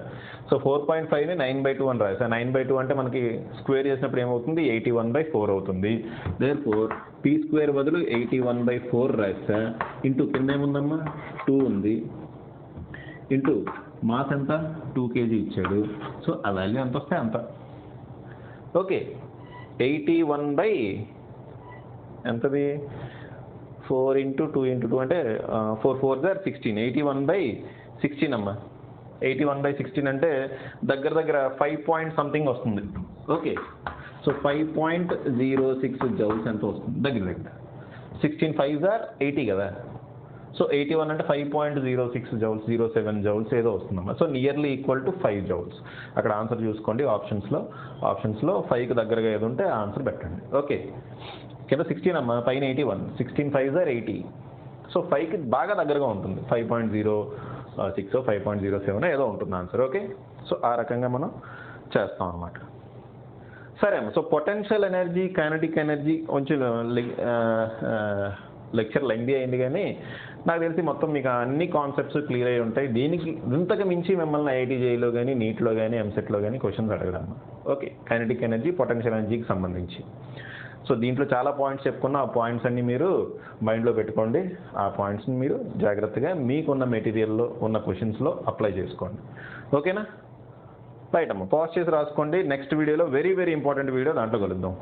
సో 4.5ని 9/2 అని రాసా. 9/2 అంటే మనకి స్క్వేర్ చేసినప్పుడు ఏమవుతుంది? 81/4 అవుతుంది. దేర్ఫోర్ P² బదులు 81/4 రాసా, ఇంటూ కింద ఏముందమ్మా? 2 ఉంది, ఇంటూ మాస్ ఎంత? 2 kg ఇచ్చాడు. సో ఆ వాల్యూ ఎంత వస్తే అంత. ఓకే, 81 ఎంతది? 4 × 2 × 2 అంటే 4 4 16, 81/16 అమ్మా. 81/16 అంటే దగ్గర దగ్గర 5 పాయింట్ సంథింగ్ వస్తుంది. ఓకే, సో 5.06 జౌల్స్ ఎంత వస్తుంది దగ్గర దగ్గర? 16 5 80 కదా. సో 81 అంటే 5.06 జౌల్స్, 07 జౌల్స్ ఏదో వస్తుందమ్మా. So nearly equal to 5 joules. అక్కడ ఆన్సర్ చూసుకోండి, ఆప్షన్స్లో 5కి దగ్గరగా ఏది ఉంటే ఆన్సర్ పెట్టండి. ఓకే, కింద 16 అమ్మా, పైన 81, 16 5 80. సో 5కి బాగా దగ్గరగా ఉంటుంది, 5.06 5.07 ఏదో ఉంటుంది ఆన్సర్. ఓకే, సో ఆ రకంగా మనం చేస్తాం అన్నమాట. సరే అమ్మా, so potential energy, kinetic energy కొంచెం లెక్చర్ లెంగ్తీ అయింది, కానీ నాకు తెలిసి మొత్తం మీకు అన్ని కాన్సెప్ట్స్ క్లియర్ అయి ఉంటాయి. దీనికి ఇంతకు మించి మిమ్మల్ని IIT-JEEలో కానీ, నీట్లో కానీ, ఎంసెట్లో కానీ క్వశ్చన్స్ అడగడం. ఓకే, కైనెటిక్ ఎనర్జీ, పొటెన్షియల్ ఎనర్జీకి సంబంధించి. సో దీంట్లో చాలా పాయింట్స్ చెప్పుకున్న, ఆ పాయింట్స్ అన్ని మీరు మైండ్లో పెట్టుకోండి. ఆ పాయింట్స్ని మీరు జాగ్రత్తగా మీకున్న మెటీరియల్లో ఉన్న క్వశ్చన్స్లో అప్లై చేసుకోండి. ఓకేనా? రైట్ అమ్మ, పాజ్ చేసి రాసుకోండి. నెక్స్ట్ వీడియోలో వెరీ వెరీ ఇంపార్టెంట్ వీడియో, దాంట్లో కలుద్దాం.